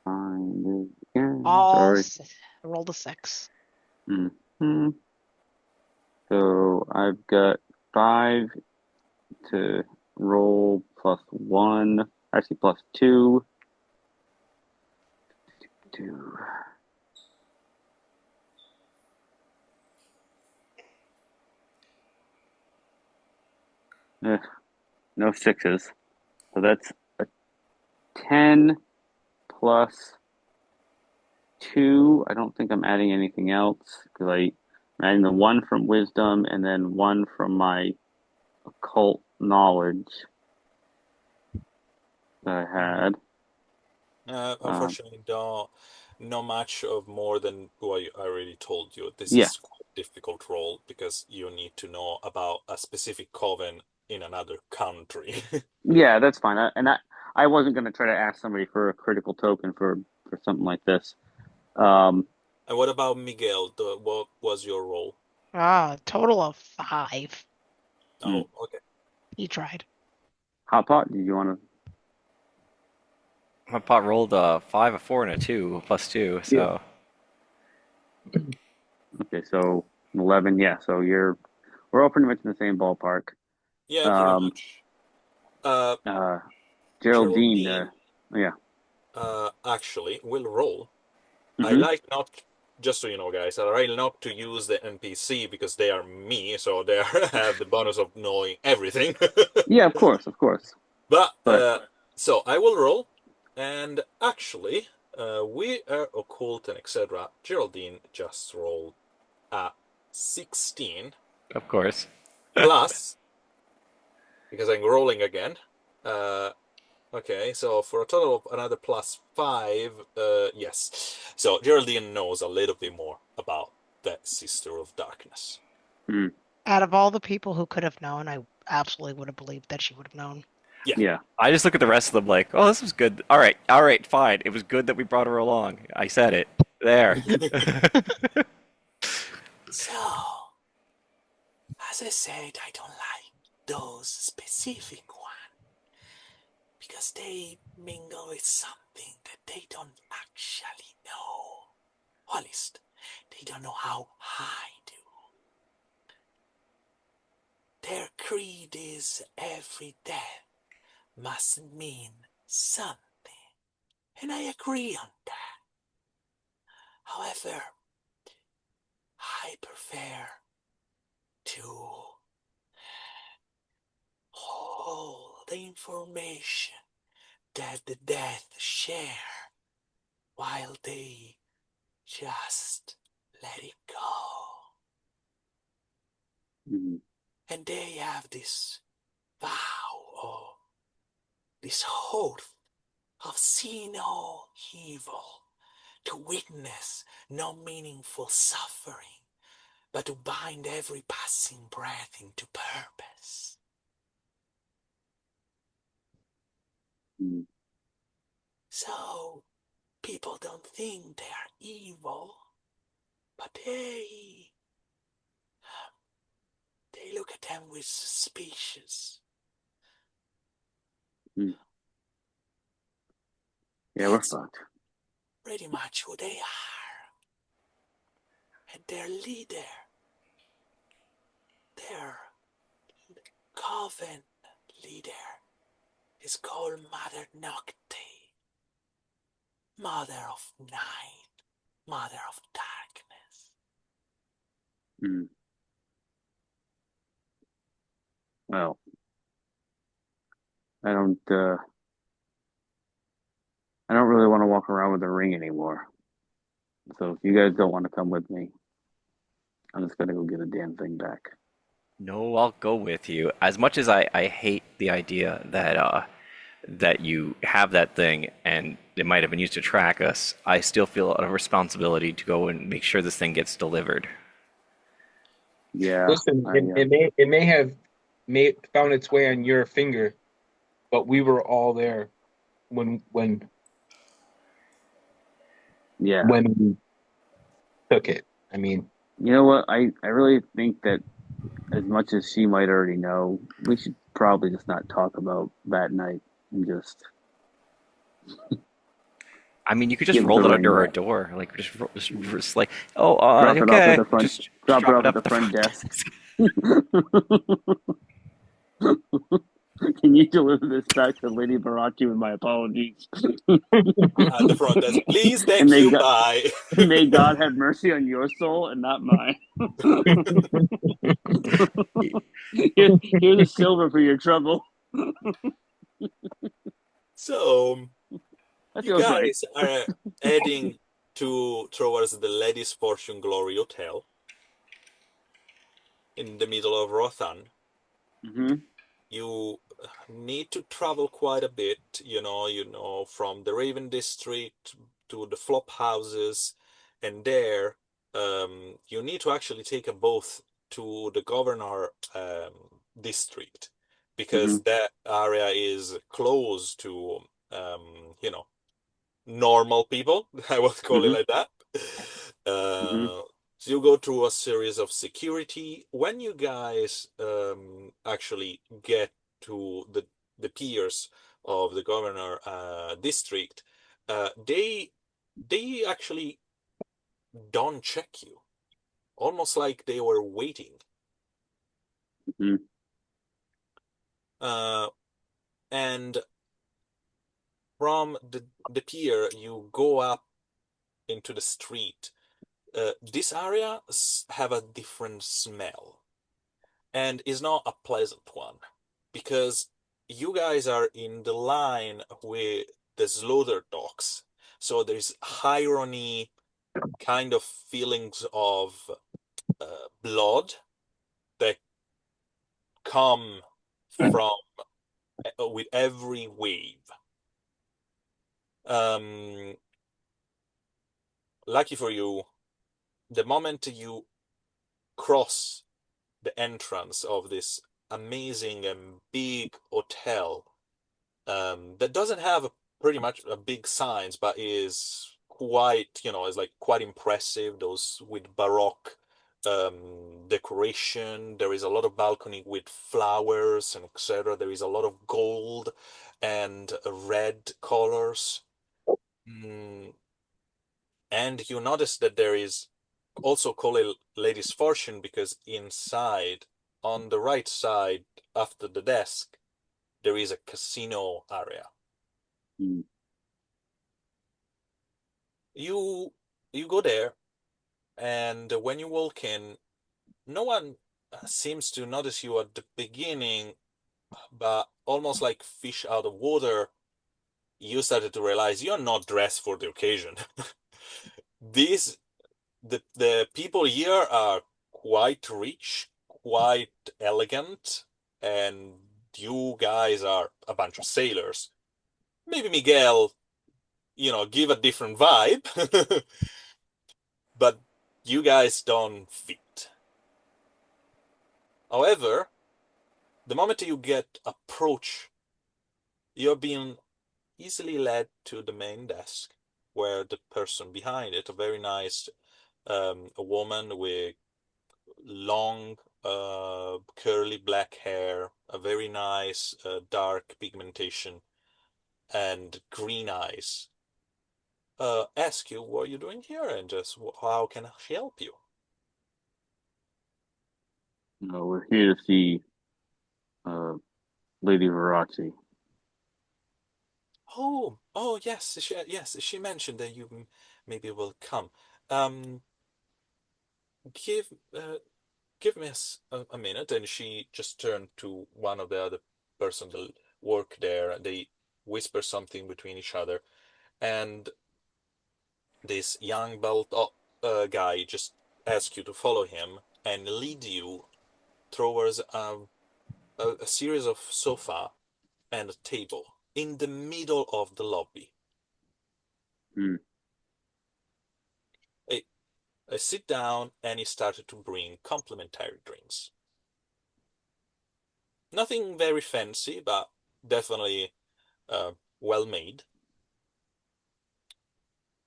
find it again. All Sorry. s- rolled a 6. Mm-hmm. So I've got 5 to roll plus 1. Actually, plus 2. 2. Eh, no sixes. So that's a 10 plus 2. I don't think I'm adding anything else because I'm adding the 1 from wisdom and then 1 from my occult knowledge that I had. Um, Unfortunately, don't not much of more than what I already told you. This yeah, is quite a difficult role because you need to know about a specific coven in another country. yeah, that's fine. I wasn't going to try to ask somebody for a critical token for something like this. Um, And what about Miguel? What was your role? Ah, total of 5. hmm. Oh, okay. He tried. Hot pot. Did you want My pot rolled a 5, a 4, and a 2 plus 2, Yeah. so to? Okay, so 11. Yeah, so we're all pretty much in the same ballpark. Yeah, pretty Um, much. Uh, uh, Geraldine. Geraldine, Yeah. actually will roll. I Hmm. like not, just so you know, guys, I like not to use the NPC because they are me, so they have the bonus of knowing everything. Yeah, of course, of course. But But so I will roll, and actually, we are occult and etc. Geraldine just rolled a 16 of course. plus because I'm rolling again. Uh, okay, so for a total of another plus 5. Yes. So Geraldine knows a little bit more about that Sister of Darkness. mm, Out of all the people who could have known, I absolutely would have believed that she would have known. Yeah. yeah. I just look at the rest of them like, oh, this was good. All right, fine. It was good that we brought her along. I said it. There. So, as I said, I don't like those specific ones because they mingle with something that they don't actually know. Or at least, they don't know how I do. Their creed is every death must mean something, and I agree on that. However, I prefer to hold the information that the dead share while they just let it go. Mm, And they have this vow or this oath of seeing no evil, to witness no meaningful suffering, but to bind every passing breath into purpose. mm, So people don't think they are evil, but they look at them with suspicious. mm. Yeah, we're That's fucked. pretty much who they are. And their leader, their coven leader, is called Mother Nocte, Mother of Night, Mother of Darkness. Mm. Well, I don't. I don't really want to walk around with a ring anymore. So if you guys don't want to come with me, I'm just gonna go get a damn thing back. No, I'll go with you. As much as I hate the idea that you have that thing and it might have been used to track us, I still feel a responsibility to go and make sure this thing gets delivered. Yeah, Listen, I it may have found its way on your finger, but we were all there when yeah. when we took it. I mean, You know what? I really think that as much as she might already know, we should probably just not talk about that night and just I mean, you could just give the roll it ring under our back. door, like just like, oh, Drop it off at okay, the front. just Drop it drop it off at up the at the front front desk. desk. Can you deliver this back to Lady Barachi with my apologies? At the front desk, please, And thank you, bye. may God have mercy on your soul and not mine. Here's a silver for your trouble. So, That you feels right. guys are heading towards the Lady's Fortune Glory Hotel in the middle of Rothan. Hmm. you need to travel quite a bit, from the Raven District to the flop houses, and there you need to actually take a boat to the Governor District because Hmm. that area is close to you know normal people. I would call it Hmm. like that. Hmm. So you go through a series of security. When you guys actually get to the piers of the governor district, they actually don't check you, almost like they were waiting. Hmm. Uh, and from the pier, you go up into the street. This area have a different smell and is not a pleasant one because you guys are in the line with the slaughter dogs. So there's irony, kind of feelings of blood that come from with every wave. Um, Lucky for you, the moment you cross the entrance of this amazing and big hotel that doesn't have pretty much a big signs, but is quite, is like quite impressive. Those with Baroque decoration. There is a lot of balcony with flowers and etc. There is a lot of gold and red colors. Mm, and you notice that there is also call it Lady's Fortune because inside, on the right side, after the desk, there is a casino area. You you go there, and when you walk in, no one seems to notice you at the beginning, but almost like fish out of water, you started to realize you're not dressed for the occasion. These the people here are quite rich, quite elegant, and you guys are a bunch of sailors. Maybe Miguel, give a different vibe, but you guys don't fit. However, the moment you get approach, you're being easily led to the main desk, where the person behind it, a very nice a woman with long curly black hair, a very nice dark pigmentation, and green eyes, ask you what you're doing here and just how can she help you. No, we're here to see uh, Lady Verazzi. Oh, yes, she mentioned that you maybe will come. Um, give uh, give me a minute. And she just turned to one of the other person that work there. They whisper something between each other, and this young belt guy just asks you to follow him and lead you towards a series of sofa and a table in the middle of the lobby. Hmm. I, I sit down and he started to bring complimentary drinks. Nothing very fancy, but definitely well made.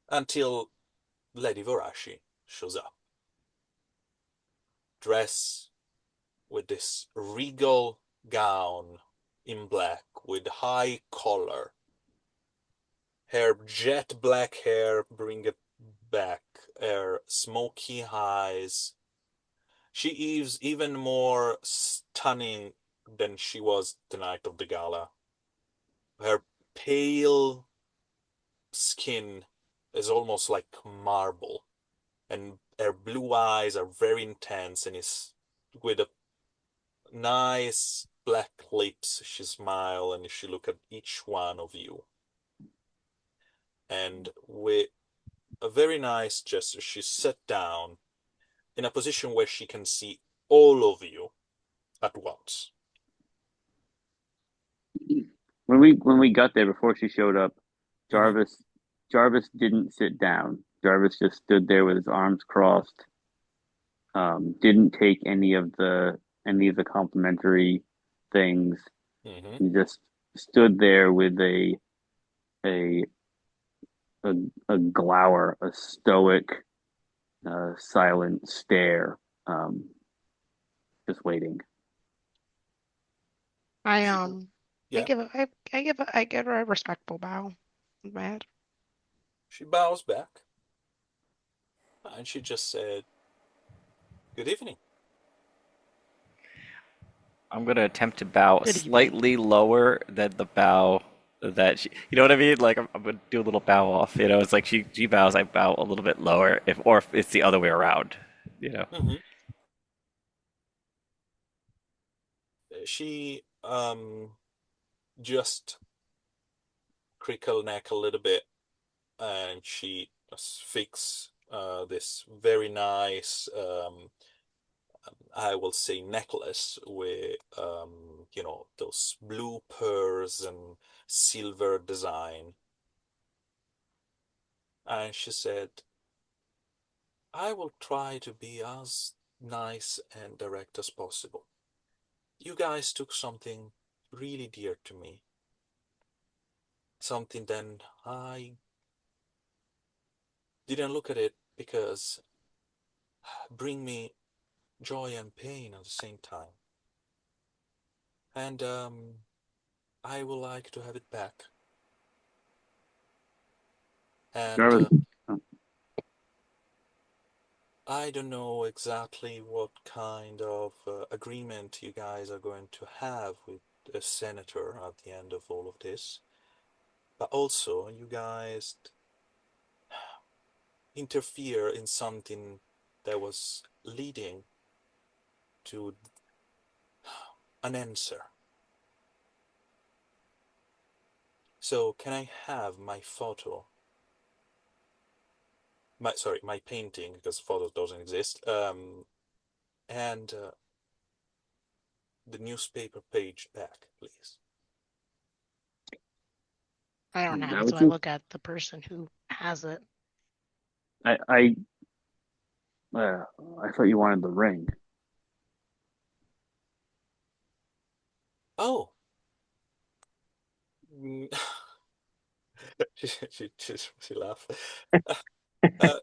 Until Lady Vorashi shows up, dressed with this regal gown in black with high collar, her jet black hair bring it back, her smoky eyes. She is even more stunning than she was the night of the gala. Her pale skin is almost like marble, and her blue eyes are very intense and is with a nice black lips. She smile and she look at each one of you, and with a very nice gesture she sat down in a position where she can see all of you at once. when we got there before she showed up, Hmm. Jarvis Jarvis didn't sit down. Jarvis just stood there with his arms crossed. Didn't take any of the complimentary things. Hmm. He just stood there with a a, a glower, a stoic, silent stare, um, just waiting. I She, I yeah, give a I give her a respectful bow with my head. she bows back and she just said, "Good evening." I'm gonna attempt to bow Good evening. slightly lower than the bow that she. You know what I mean? Like I'm gonna do a little bow off. You know, it's like she bows, I bow a little bit lower. If it's the other way around. You know. Hmm. She just crickle neck a little bit, and she fix this very nice, I will say, necklace with those blue pearls and silver design. And she said, "I will try to be as nice and direct as possible. You guys took something really dear to me, something that I didn't look at it because bring me joy and pain at the same time. And I would like to have it back. And Jarvis, I don't know exactly what kind of agreement you guys are going to have with the senator at the end of all of this, but also you guys interfere in something that was leading to an answer. So can I have my photo, my painting, because photos doesn't exist, and the newspaper page back, please?" I don't have that it, so was I it. look at the person who has it. I I thought you wanted the ring. Oh, mm, she laughed. Uh,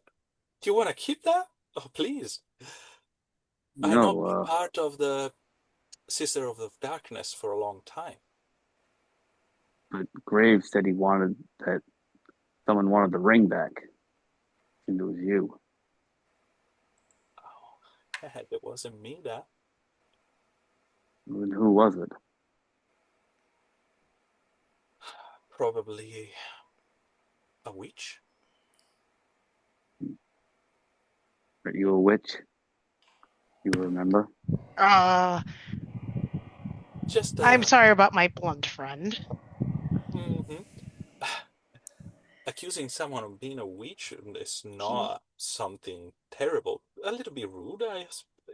do you want to keep that? Oh, please. I No, not been part of the Sister of the Darkness for a long time. but Graves said he wanted that someone wanted the ring back, and it was you. Oh, it wasn't me that. And who was it? Probably a witch. Are you a witch? You remember? Uh, Just I'm sorry about my blunt friend. mhm. Accusing someone of being a witch is He not something terrible. A little bit rude,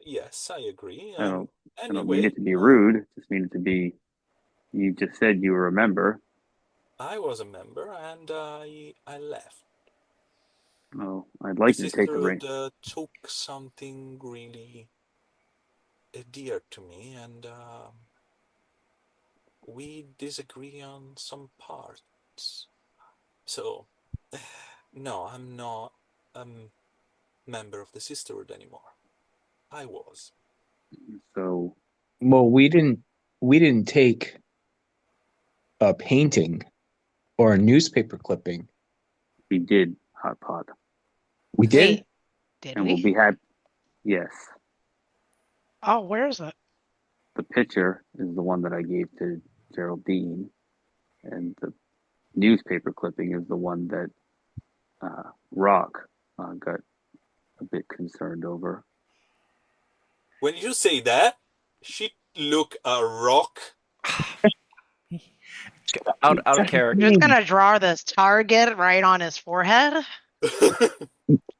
yes, I agree. I don't. I don't mean Anyway, it to be rude. I just mean it to be. You just said you remember. I was a member and I left. Oh, I'd The like you to take the ring. sisterhood took something really dear to me, and we disagree on some parts. So, no, I'm not a member of the sisterhood anymore. I was. So Well, we didn't take a painting or a newspaper clipping. we did hot pot, We did. wait, did and we'll we? be happy. Yes, Oh, where is it? the picture is the one that I gave to Geraldine, and the newspaper clipping is the one that Rock got a bit concerned over. When you say that, she look a rock. Out of You're just character. gonna draw this target right on his forehead?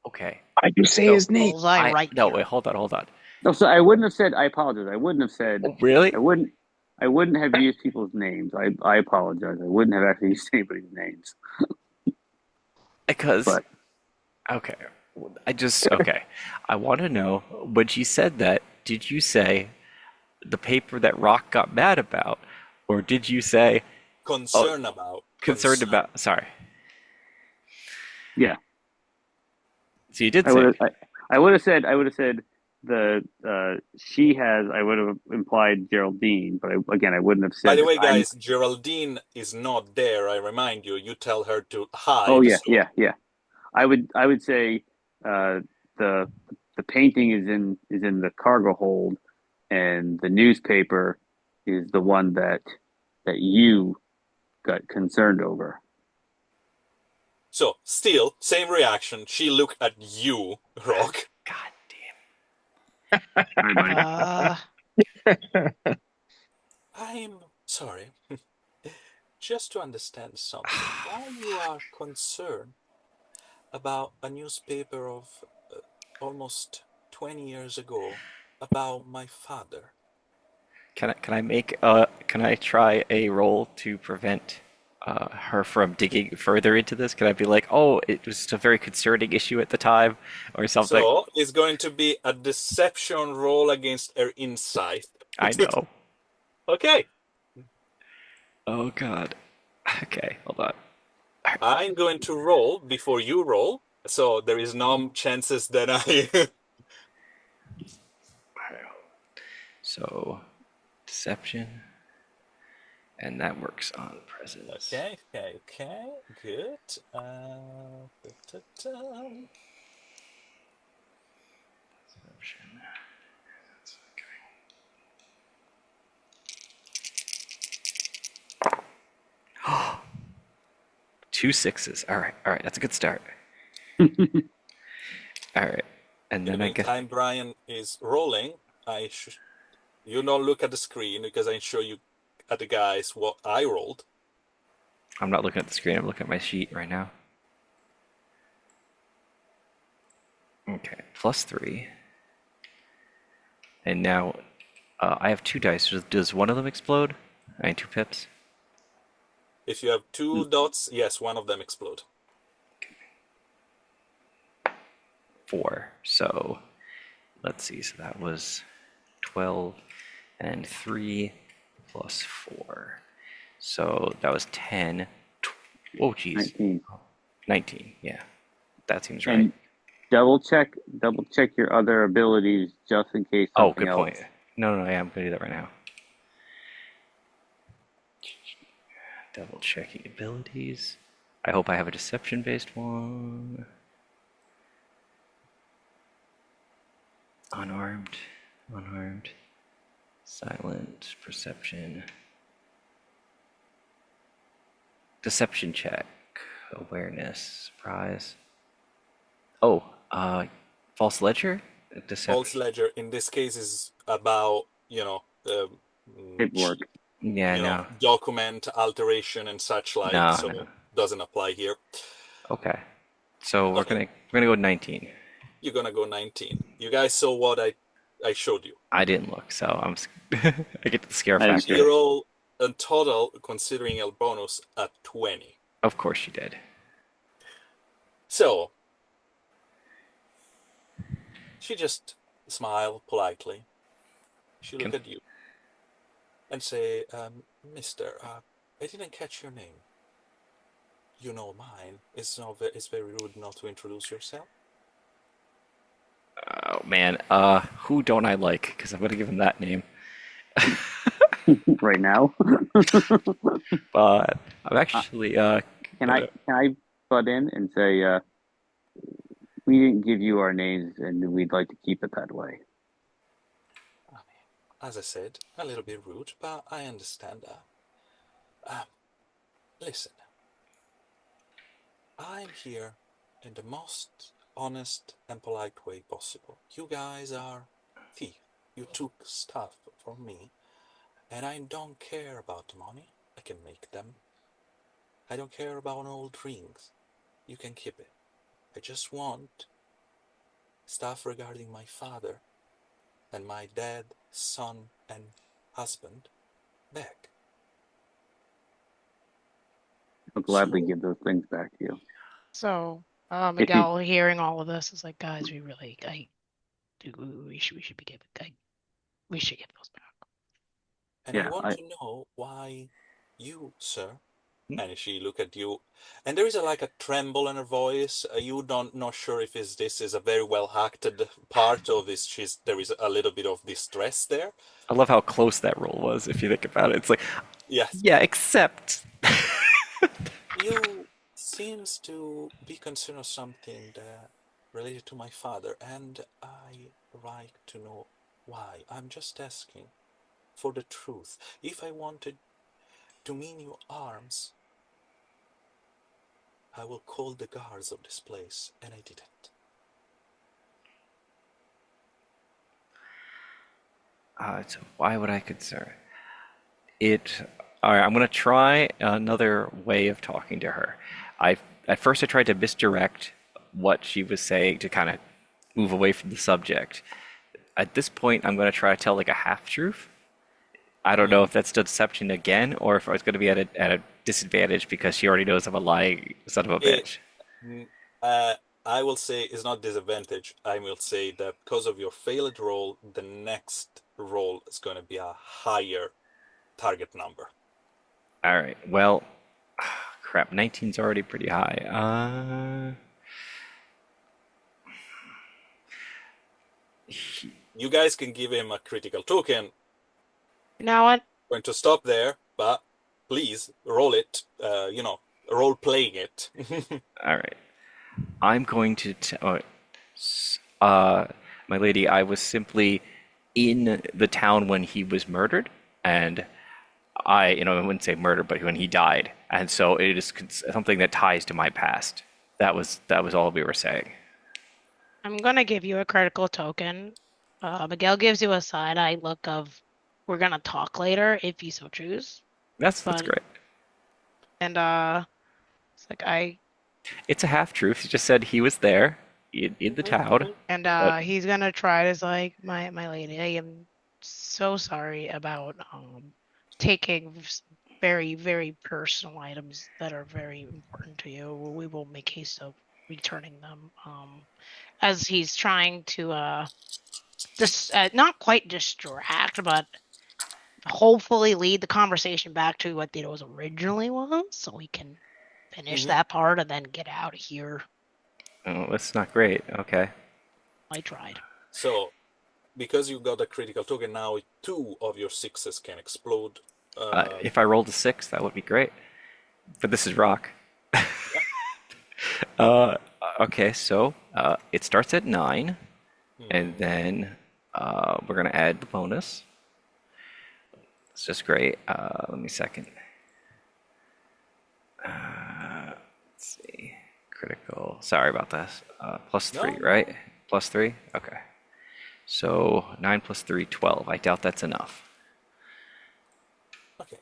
Okay. I do say So his name. Bullseye I right no wait, there. hold on, hold on. No, so I wouldn't have said. I apologize. I wouldn't have said. Oh, really? I wouldn't. I wouldn't have used people's names. I apologize. I wouldn't have actually used anybody's names. Because But okay, okay. I want to know when she said that. Did you say the paper that Rock got mad about, or did you say oh Concern about concerned concern. about? Sorry. yeah, So you did I say would it. have. I would have said the she has. I would have implied Geraldine, but again, I wouldn't have By said the way, I'm. guys, Geraldine is not there. I remind you. You tell her to Oh hide. yeah, So, yeah, yeah. I would say uh, the the painting is in the cargo hold, and the newspaper is the one that you got concerned over. so still same reaction. She looked at you, Rock. God damn. Sorry, buddy. Uh, I'm sorry. Just to understand something, why you are concerned about a newspaper of almost 20 years ago about my father? Can I try a roll to prevent her from digging further into this? Can I be like, oh, it was just a very concerning issue at the time, or something? So it's going to be a deception roll against her insight. I know. Okay, Oh God. Okay, hold on. I'm going to roll before you roll, so there is no chances that I. So, deception, and that works on presence. Okay, okay, okay, good. Da. Deception. That's okay. Two sixes. All right. That's a good start. All right, and In the then I guess meantime, Brian is rolling. You don't look at the screen because I show you at the guys what I rolled. I'm not looking at the screen. I'm looking at my sheet right now. Okay, +3, and now I have two dice. Does one of them explode? I mean, two pips. If you have two dots, yes, one of them explode. 4. So let's see. So that was 12 and 3 plus 4. So that was 10. Oh, geez. 19. 19. Yeah, that seems right. And double check your other abilities just in case Oh, something good point. else. No, yeah, I'm gonna do that right now. Double checking abilities. I hope I have a deception based one. Unarmed, silent, perception, deception check, awareness, surprise. Oh, false ledger, False deception. ledger in this case is about Paperwork. Yeah, no, document alteration and such like, no, so no. doesn't apply here. Okay, so Okay, we're gonna go 19. you're gonna go 19. You guys saw what I showed you. I didn't look, so I get the scare I didn't She see it. factor. rolled a total, considering a bonus, at 20. Of course you did. So she just smiled politely. She looked Can, at you and say, Mister, I didn't catch your name. You know mine. It's very rude not to introduce yourself. oh man, who don't I like? Because I'm gonna give him that name. Right now. But I'm Uh, actually can I butt in and say we didn't give you our names and we'd like to keep it that way. I mean, as I said, a little bit rude, but I understand that. Listen, I'm here in the most honest and polite way possible. You guys are thieves. You took stuff from me, and I don't care about the money. I can make them. I don't care about old rings. You can keep it. I just want stuff regarding my father and my dead son and husband. back. I'll gladly So, give those things back to you. So, If you Miguel, hearing all of this, is like, guys, we should be giving, we should give those back. and I yeah, want I to know why you, sir, Hmm? and she look at you, and there is like a tremble in her voice. You don't not sure if this is a very well acted part of this. There is a little bit of distress there. I love how close that roll was. If you think about it, it's like, Yes, yeah, except. you seems to be concerned of something that related to my father, and I like to know why. I'm just asking for the truth. If I wanted to mean you arms, I will call the guards of this place, and I didn't. So why would I concern it? All right, I'm gonna try another way of talking to her. I At first I tried to misdirect what she was saying to kind of move away from the subject. At this point, I'm gonna try to tell like a half truth. I don't know if that's deception again, or if I was going to be at a disadvantage because she already knows I'm a lying son of a It, bitch. mm, uh, I will say it's not disadvantage. I will say that because of your failed roll, the next roll is going to be a higher target number. All right. Well, crap. 19's already pretty high. You guys can give him a critical token. You know what? Going to stop there, but please roll it. Role playing it. All right. I'm going to. My lady, I was simply in the town when he was murdered, and I wouldn't say murder, but when he died, and so it is something that ties to my past. That was all we were saying. I'm gonna give you a critical token. Miguel gives you a side-eye look of, we're gonna talk later if you so choose. That's But great. and it's like It's a half truth. He just said he was there in the town, and but he's gonna try to, like, my lady, I am so sorry about taking very, very personal items that are very important to you. We will make haste of returning them. As he's trying to just not quite distract, but hopefully lead the conversation back to what it was originally was, so we can finish Mhm. that part and then get out of here. oh, that's not great. Okay. I tried. So, because you got a critical token, now two of your sixes can explode. If I rolled a 6, that would be great. But this is rock. Yeah. Uh, okay, so it starts at 9, and Mhm. then we're gonna add the bonus. It's just great. Let me second. Let's see. Critical. Sorry about this. Plus 3, No, right? no. Plus 3? Okay. So 9 plus 3, 12. I doubt that's enough. Okay.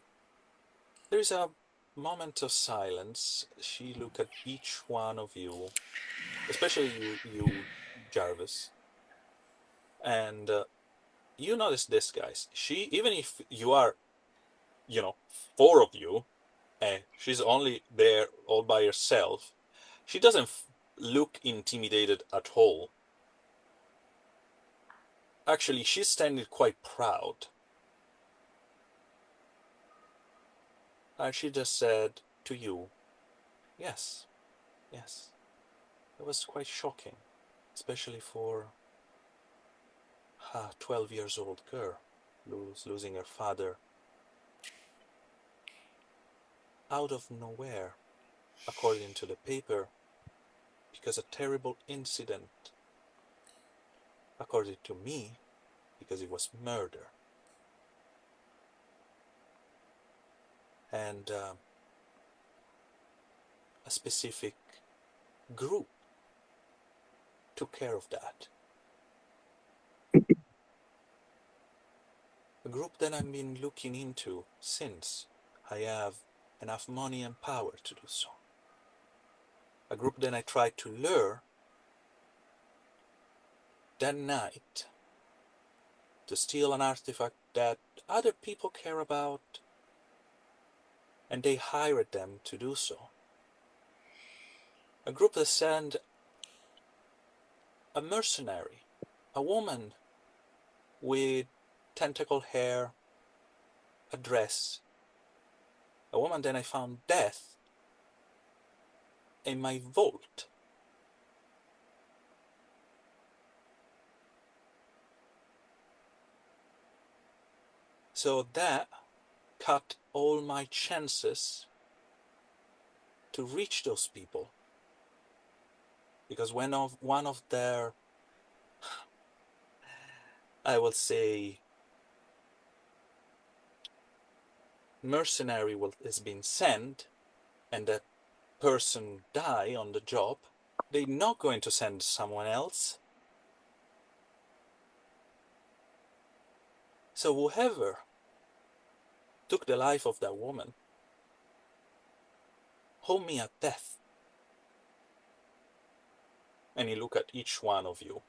There's a moment of silence. She look at each one of you, especially you, Jarvis, and you notice this, guys. She, even if you are, you know, four of you, and she's only there all by herself, she doesn't look intimidated at all. Actually, she's standing quite proud. And she just said to you, yes, yes, it was quite shocking, especially for a 12 years old girl losing her father out of nowhere, according to the paper, because a terrible incident, according to me, because it was murder. And a specific group took care of that. A group that I've been looking into since I have enough money and power to do so. A group that I tried to lure that night to steal an artifact that other people care about, and they hired them to do so. A group that sent a mercenary, a woman with tentacle hair, a dress, a woman that I found death in my vault. So that cut all my chances to reach those people. Because when one of their, I will say, mercenary is being sent, and that person die on the job, they're not going to send someone else. So whoever took the life of that woman hold me at death. And he look at each one of you.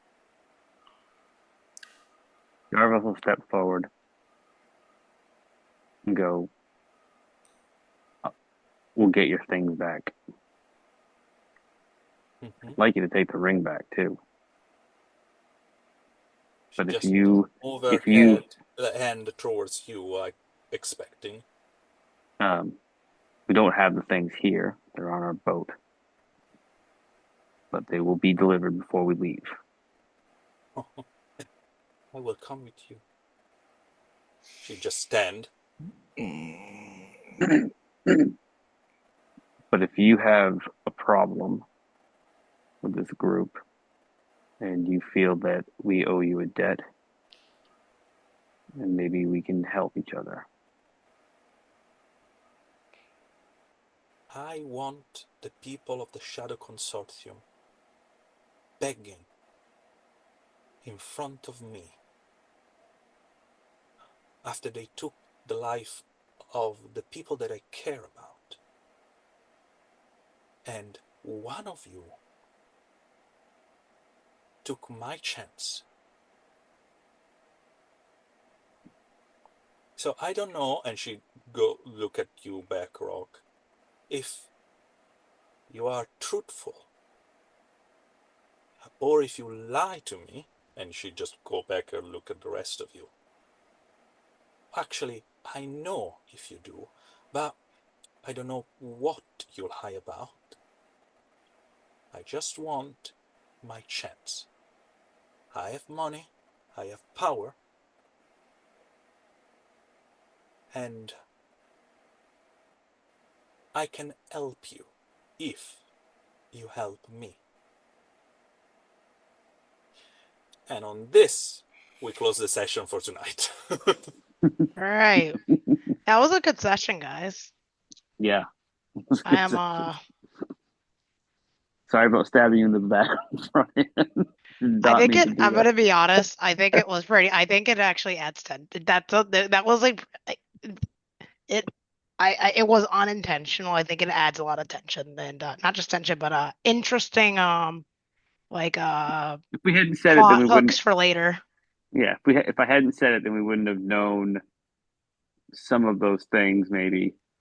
Jarvis will step forward and go, "We'll get your things back. Mm-hmm. I'd like you to take the ring back too. She But just move her if you, hand towards you, like expecting. we don't have the things here. They're on our boat, but they will be delivered before we leave." I will come with you. She just stand. But if you have a problem with this group and you feel that we owe you a debt, and maybe we can help each other. I want the people of the Shadow Consortium begging in front of me after they took the life of the people that I care about. And one of you took my chance. So I don't know, and she go look at you back, Rock, if you are truthful or if you lie to me, and she just go back and look at the rest of you. Actually, I know if you do, but I don't know what you'll lie about. I just want my chance. I have money, I have power, and I can help you if you help me. And on this, we close the session for tonight. All right. That was a good session, guys. Yeah. I am Sorry about stabbing you in the back. Did I not think mean to it do I'm that. gonna be honest, I think it was pretty I think it actually adds 10. That was like it it was unintentional. I think it adds a lot of tension and not just tension, but interesting like If we hadn't said it, then plot we wouldn't. hooks for later. Yeah, if I hadn't said it, then we wouldn't have known some of those things maybe